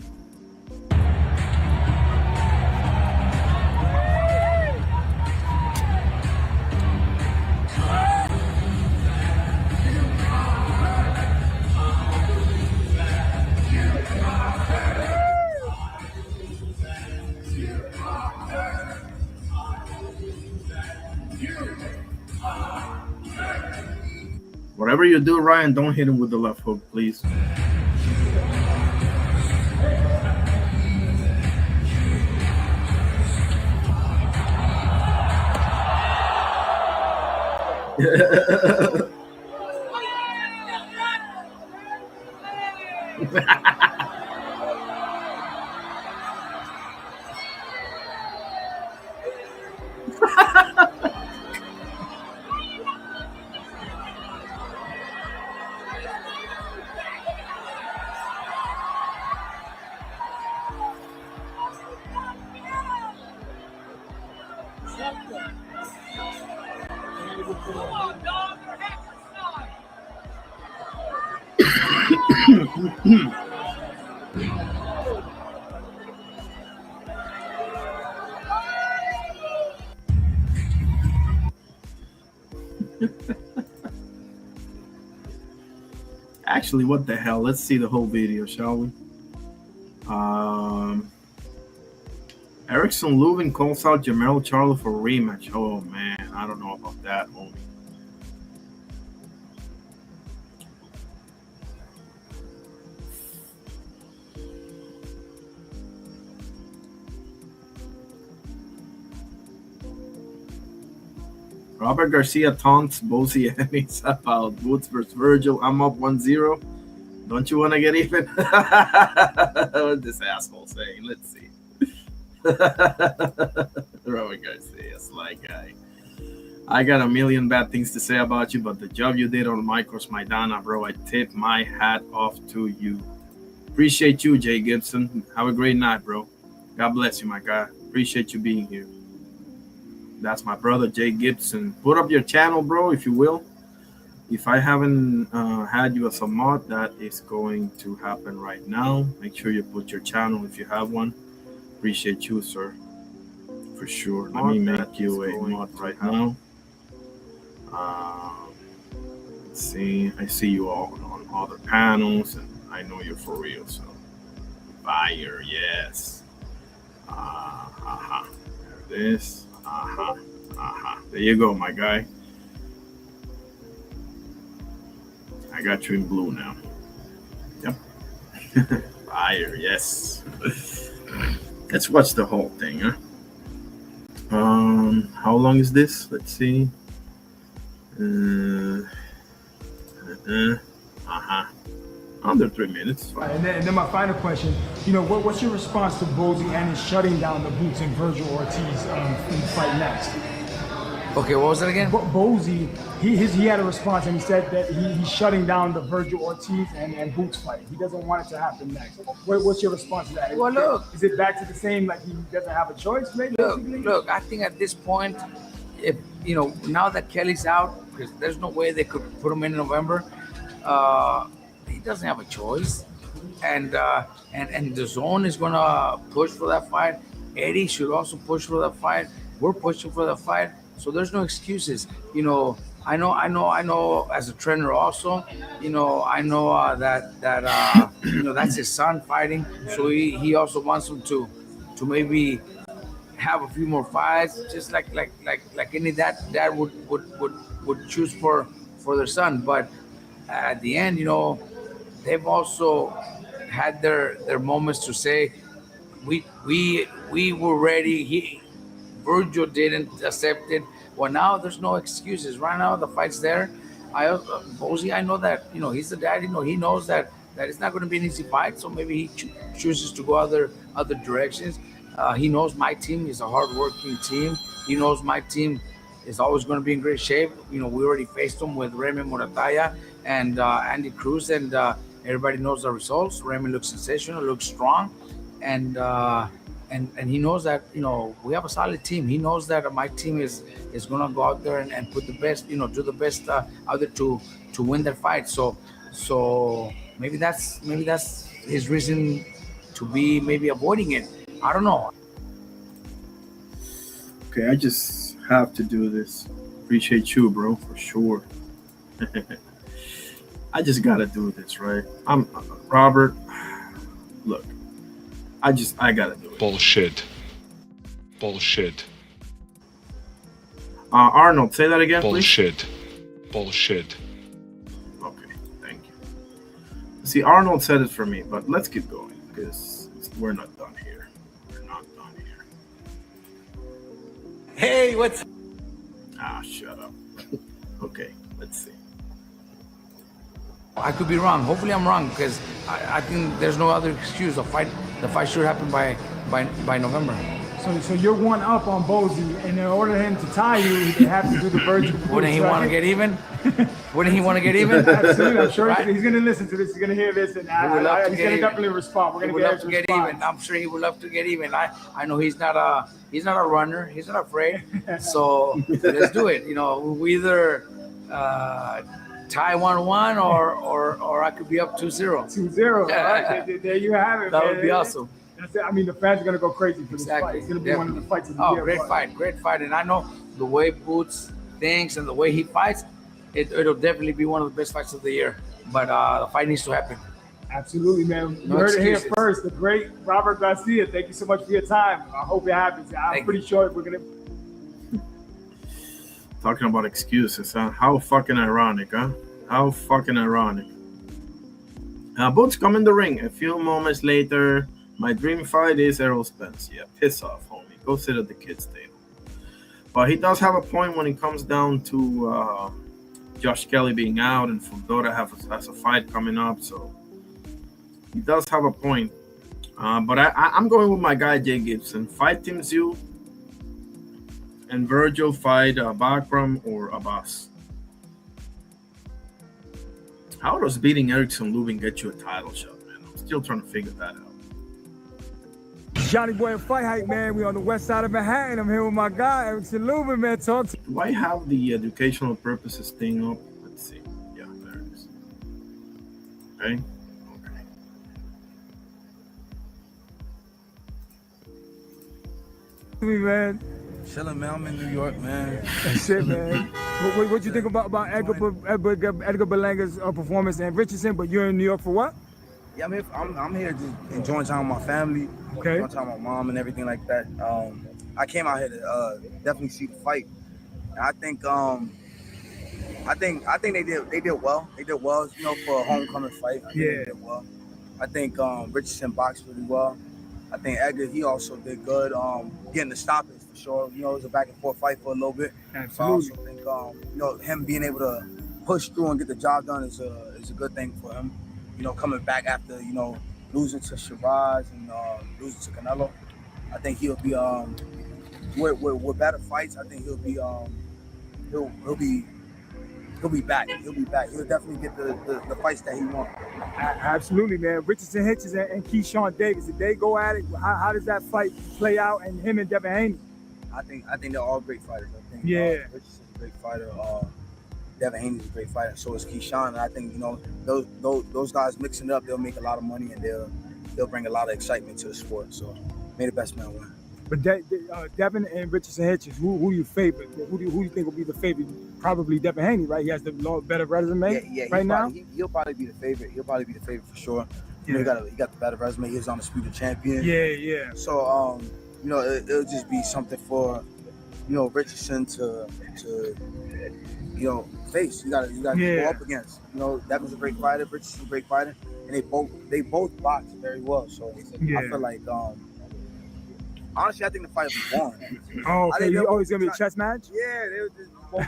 Whatever you do, Ryan, don't hit him with the left hook, please. Actually, what the hell? Let's see the whole video, shall we? Erickson Lubin calls out Jermell Charlo for a rematch. Oh man, I don't know about that, homie. Robert Garcia taunts Bozy enemies about Woods versus Virgil. I'm up 1-0. Don't you want to get even? What's this asshole saying? Let's see. Robert Garcia, sly guy. I got a million bad things to say about you, but the job you did on Micros Maidana, bro, I tip my hat off to you. Appreciate you, Jay Gibson. Have a great night, bro. God bless you, my guy. Appreciate you being here. That's my brother, Jay Gibson. Put up your channel, bro, if you will. If I haven't had you as a mod, that is going to happen right now. Make sure you put your channel if you have one. Appreciate you, sir. For sure. Let me make you a mod right now. Let's see. I see you all on other panels, and I know you're for real, so. Fire, yes. There it is. There you go, my guy. I got you in blue now. Yep. Fire, yes. Let's watch the whole thing, huh? How long is this? Let's see. Under 3 minutes. Fine. And then my final question, what's your response to Bozy and his shutting down the Boots and Virgil Ortiz in the fight next? Okay, what was that again? Bozy, he had a response and he said that he's shutting down the Virgil Ortiz and Boots fight. He doesn't want it to happen next. What's your response to that? Well, look. Is it back to the same, like he doesn't have a choice, maybe? Look, I think at this point, if now that Kelly's out, because there's no way they could put him in November, he doesn't have a choice. And the zone is gonna push for that fight. Eddie should also push for that fight. We're pushing for the fight. So there's no excuses. I know as a trainer also, I know that that's his son fighting. So he also wants him to maybe have a few more fights, just like any dad would choose for their son. But at the end, they've also had their moments to say we were ready. Virgil didn't accept it. Well, now there's no excuses. Right now the fight's there. Bozy, I know that he's the dad. He knows that it's not going to be an easy fight. So maybe he chooses to go other directions. He knows my team is a hardworking team. He knows my team is always going to be in great shape. We already faced them with Raymond Morataya and Andy Cruz, and everybody knows the results. Raymond looks sensational, looks strong, and he knows that we have a solid team. He knows that my team is going to go out there and put the best, do the best out there to win their fight. So maybe that's his reason to be maybe avoiding it. I don't know. Okay, I just have to do this. Appreciate you, bro, for sure. I just gotta do this, right? I'm Robert. Look, I gotta do it. Bullshit. Arnold, say that again, Bullshit. please. Bullshit. Okay, thank you. See, Arnold said it for me, but let's keep going because we're not done here. We're not done here. Hey, what's... Shut up. Okay, let's see. I could be wrong. Hopefully I'm wrong, because I think there's no other excuse. The fight should happen by November. So you're one up on Bozy, and in order for him to tie you, they have to do the Virgil. Wouldn't he want to get even? Wouldn't he want to get even? Absolutely. I'm sure Right? he's going to listen to this. He's going to hear this, and he's going to definitely respond. We're He going would to love to get even. I'm sure he would love to get even. I know he's not a runner. He's not afraid. So let's do it. We either tie 1-1 or I could be up 2-0. 2-0. Right? There you have it. That man. would be awesome. That's it. I mean, the fans are going to go crazy for this fight. It's going to be one of the fights of the year. Great fight. And I know the way Boots thinks and the way he fights, it'll definitely be one of the best fights of the year. But the fight needs to happen. Absolutely, man. You No heard it excuses. here first. The great Robert Garcia. Thank you so much for your time. I hope it happens. I'm pretty sure we're going to. Talking about excuses, huh? How fucking ironic, huh? How fucking ironic. Boots come in the ring. A few moments later, my dream fight is Errol Spence. Yeah, piss off, homie. Go sit at the kids' table. But he does have a point when it comes down to Josh Kelly being out and Fundora has a fight coming up. So he does have a point. But I'm going with my guy, Jay Gibson. Fight Tim Tszyu and Virgil fight Bakram or Abbas. How does beating Erickson Lubin get you a title shot, man? I'm still trying to figure that out. Johnny Boy and Fight Hype, man. We on the west side of Manhattan. I'm here with my guy, Erickson Lubin, man. Talk to Do I have the educational purposes thing up? Let's see. Yeah, there it is. Okay. me, man. Chilling, man. I'm in New York, man. That's it, man. What you think about Edgar Berlanga's performance and Richardson? But you're in New York for what? Yeah, I'm here just enjoying time with my family, enjoying time with my mom and everything like that. I came out here to definitely see the fight. And I think they did well. They did well, for a homecoming fight. I think they did well. I think Richardson boxed really well. I think Edgar, he also did good getting the stoppage for sure. You know, it was a back and forth fight for a little bit. Absolutely. So I also think you know, him being able to push through and get the job done is a good thing for him. You know, coming back after, you know, losing to Shiraz and losing to Canelo. I think he'll be with better fights. I think he'll be back. He'll be back. He'll definitely get the fights that he wants. Absolutely, man. Richardson Hitchens and Keyshawn Davis, did they go at it? How does that fight play out? And him and Devin Haney? I think they're all great fighters. I think Richardson's a great fighter. Devin Haney's a great fighter. So is Keyshawn. And I think, you know, those guys mixing it up, they'll make a lot of money and they'll bring a lot of excitement to the sport. So may the best man win. But Devin and Richardson Hitchens, who you favorite? Who do you think will be the favorite? Probably Devin Haney, right? He has the better resume right now. He'll probably be the favorite. He'll probably be the favorite for sure. You know, he got the better resume. He was undisputed champion. Yeah. So you know, it'll just be something for, you know, Richardson to you know, face. You gotta go up against. You know, Devin's a great fighter. Richardson's a great fighter, and they both box very well. So I feel like honestly, I think the fight will be won. Oh, okay. It's gonna be a chess match? Yeah, they were just both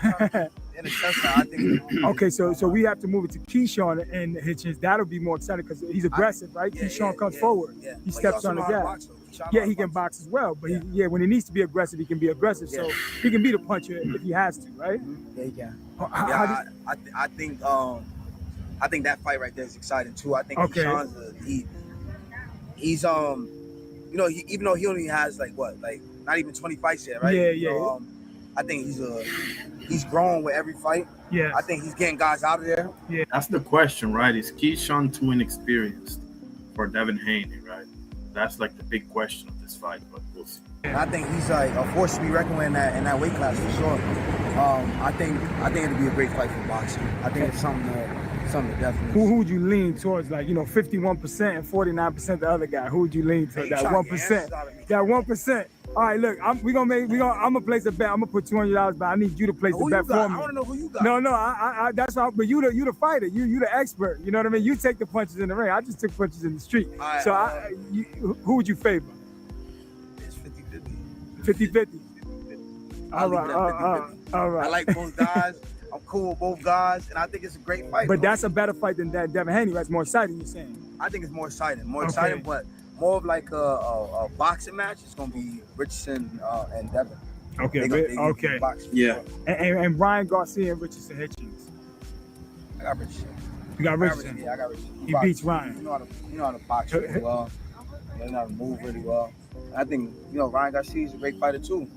in a chess match. I think. Okay, so we have to move it to Keyshawn and Hitchens. That'll be more exciting because he's aggressive, right? Keyshawn comes forward. He steps on the gas. Yeah, he can box as well. But when he needs to be aggressive, he can be aggressive. So he can beat a puncher if he has to, right? Yeah, he can. I think that fight right there is exciting too. I think Keyshawn's he's you know, even though he only has not even 20 fights yet, right? Yeah. I think he's growing with every fight. Yeah. I think he's getting guys out of there. Yeah. That's the question, right? Is Keyshawn too inexperienced for Devin Haney, right? That's like the big question of this fight, but we'll see. And I think he's like a force to be reckoned with in that weight class for sure. I think it'll be a great fight for boxing. I think it's something definitely. Who would you lean towards? Like, you know, 51% and 49% the other guy. Who would you lean towards? That 1%. That 1%. All right, look, I'm gonna place a bet. I'm gonna put $200, but I need you to place the bet for me. I want to know who you got. No, I that's why. But you the fighter. You the expert. You know what I mean? You take the punches in the ring. I just took punches in the street. Right, so who would you favor? It's 50-50. 50-50. All right. I like both guys. I'm cool with both guys, and I think it's a great fight. But that's a better fight than that Devin Haney. That's more exciting, you're saying? I think it's more exciting. But more of like a boxing match. It's gonna be Richardson and Devin. Okay. Yeah. And Ryan Garcia and Richardson Hitchens. I got Richardson. You got Richardson? Yeah, I got Richardson. He beats Ryan. You know how to box really well. You know how to move really well. And I think, you know, Ryan Garcia is a great fighter too.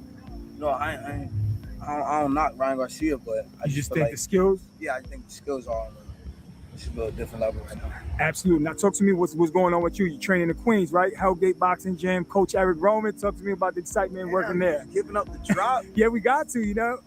You know, I don't knock Ryan Garcia, but I just think the skills? Yeah, I think the skills are on a different level right now. Absolutely. Now talk to me what's going on with you. You're training in Queens, right? Hellgate Boxing Gym. Coach Eric Roman. Talk to me about the excitement working there. Giving up the drop. Yeah, we got to, you know.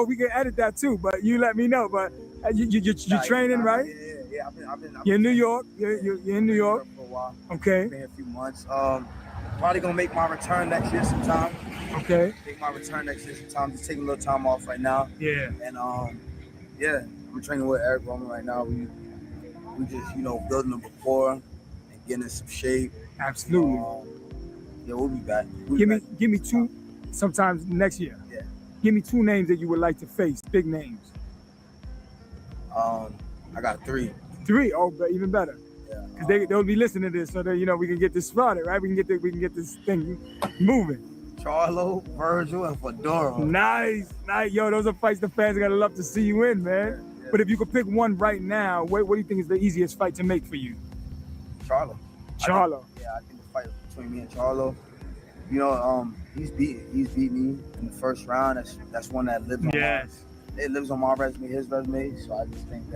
We can edit that too, but you let me know. But you're training, right? Yeah. I've been you're in New York. You're in New York for a while. Okay. Been here a few months. Probably gonna make my return next year sometime. Okay. Make my return next year sometime. Just taking a little time off right now. Yeah. And I'm training with Eric Roman right now. We just, you know, building a rapport and getting in some shape. Absolutely. Yeah, we'll be back. Give me two, sometimes next year. Yeah. Give me two names that you would like to face, big names. I got three. Three? Oh, but even better. Yeah. Because they'll be listening to this, so that, you know, we can get this started, right? We can get this thing moving. Charlo, Virgil, and Fedora. Nice. Yo, those are fights the fans are gonna love to see you in, man. Yeah. But if you could pick one right now, what do you think is the easiest fight to make for you? Charlo. I think the fight between me and Charlo. You know, he's beat me in the first round. That's one that lives on it lives on my resume, his resume. So I just think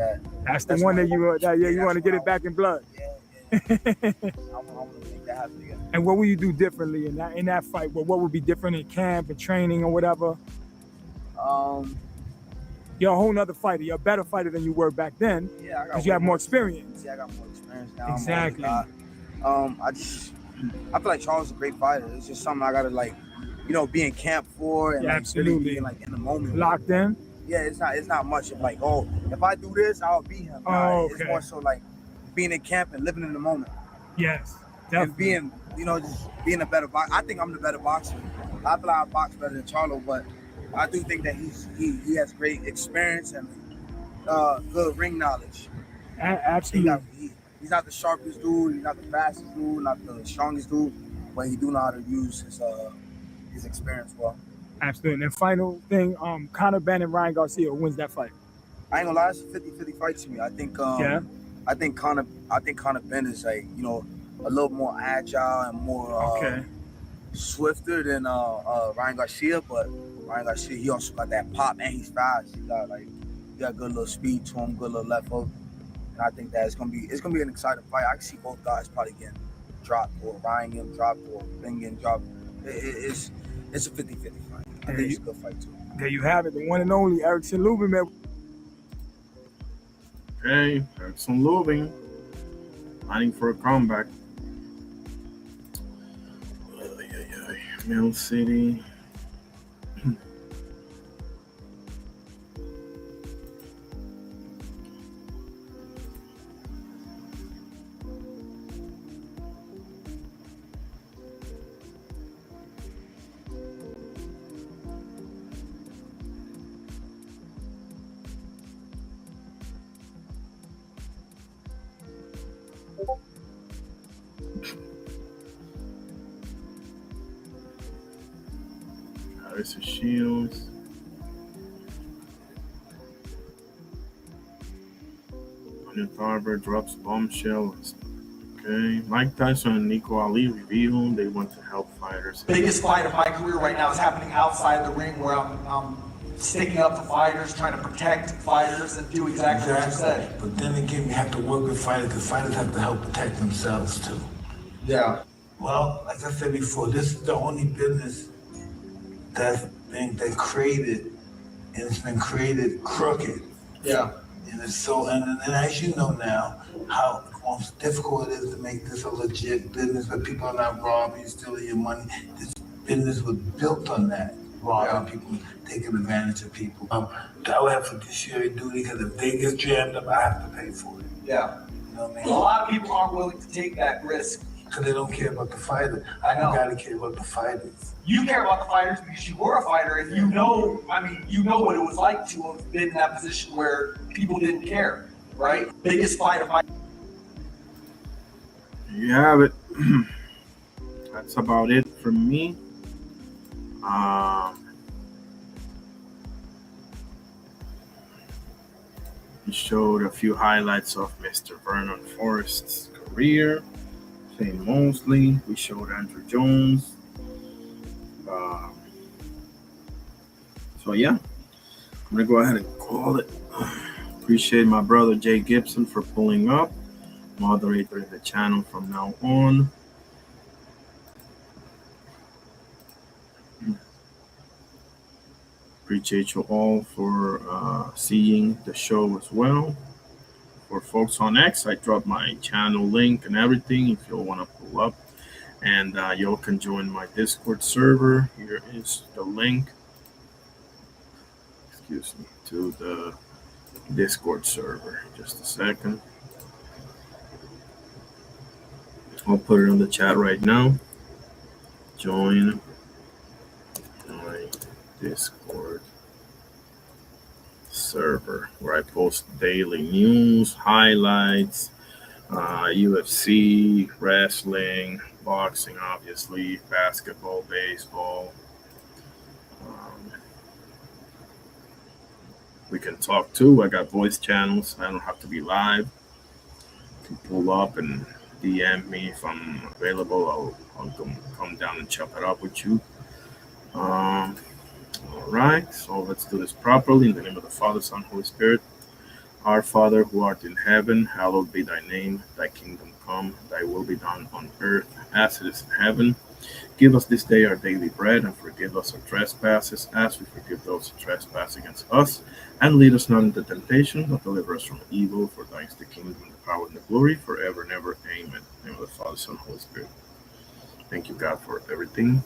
that's the one that you want to get it back in blood. I want to make that happen again. And what will you do differently in that fight? What would be different in camp and training or whatever? You're a whole nother fighter. You're a better fighter than you were back then. Yeah, because you have more experience. Yeah, I got more experience now. Exactly. I feel like Charles is a great fighter. It's just something I gotta, like, you know, be in camp for and absolutely really being, like, in the moment. Locked in. Yeah, it's not much of like, oh, if I do this, I'll beat him. Oh, okay. It's more so like being in camp and living in the moment. Yes, and definitely. being, just being a better boxer. I think I'm the better boxer. I feel like I box better than Charlo, but I do think that he has great experience and good ring knowledge. Absolutely. He's not the sharpest dude. He's not the fastest dude. Not the strongest dude, but he do know how to use his experience well. Absolutely. And final thing, Conor Ben and Ryan Garcia wins that fight. I ain't gonna lie, it's a 50-50 fight to me. I think I think Conor Ben is like, a little more agile and more swifter than Ryan Garcia, but Ryan Garcia, he also got that pop and he's fast. He got good little speed to him, good little left hook. And I think that it's gonna be an exciting fight. I can see both guys probably getting dropped, or Ryan getting dropped, or Ben getting dropped. It's a 50-50 fight. I think it's a good fight too. There you have it, the one and only Erickson Lubin, man. Okay, Erickson Lubin, planning for a comeback. Mill City. Clarissa Shields. Onion Tarver drops bombshell. Okay. Mike Tyson and Nico Ali reveal they want to help fighters. Biggest fight of my career right now is happening outside the ring, where I'm sticking up to fighters, trying to protect fighters, and do exactly what you said. But then again, you have to work with fighters, because fighters have to help protect themselves too. Yeah. Well, like I said before, this is the only business that's been created, and it's been created crooked. Yeah. And it's so, and as you know now, how most difficult it is to make this a legit business, where people are not robbing, stealing your money. This business was built on that, robbing people, taking advantage of people. I would have fiduciary duty, because if they get jammed up, I have to pay for it. Yeah. You know what I mean? A lot of people aren't willing to take that risk. Because they don't care about the fighter. I know. You gotta care about the fighters. You care about the fighters because you were a fighter, and you know what it was like to have been in that position where people didn't care, right? Biggest fight of my. You have it. That's about it for me. He showed a few highlights of Mr. Vernon Forrest's career. Shane Mosley. We showed Andrew Jones. So yeah, I'm gonna go ahead and call it. Appreciate my brother Jay Gibson for pulling up, moderating the channel from now on. Appreciate you all for seeing the show as well. For folks on X, I dropped my channel link and everything if you'll want to pull up. And y'all can join my Discord server. Here is the link. Excuse me, to the Discord server. Just a second. I'll put it on the chat right now. Join my Discord server, where I post daily news, highlights, UFC, wrestling, boxing, obviously, basketball, baseball. We can talk too. I got voice channels. I don't have to be live. You can pull up and DM me if I'm available. I'll come down and chop it up with you. All right, so let's do this properly. In the name of the Father, Son, Holy Spirit. Our Father, who art in heaven, hallowed be thy name. Thy kingdom come, thy will be done on earth as it is in heaven. Give us this day our daily bread, and forgive us our trespasses, as we forgive those who trespass against us. And lead us not into temptation, but deliver us from evil. For thine is the kingdom, and the power, and the glory, forever and ever. Amen. In the name of the Father, Son, Holy Spirit. Thank you, God, for everything.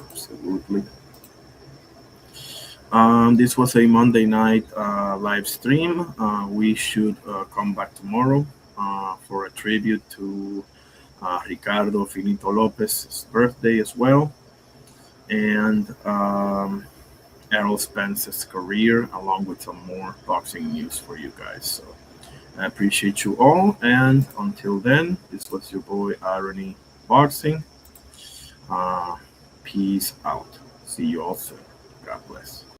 Absolutely. This was a Monday night live stream. We should come back tomorrow for a tribute to Ricardo Finito Lopez's birthday as well, and Errol Spence's career, along with some more boxing news for you guys. So I appreciate you all, and until then, this was your boy Irony Boxing. Peace out. See you all soon. God bless.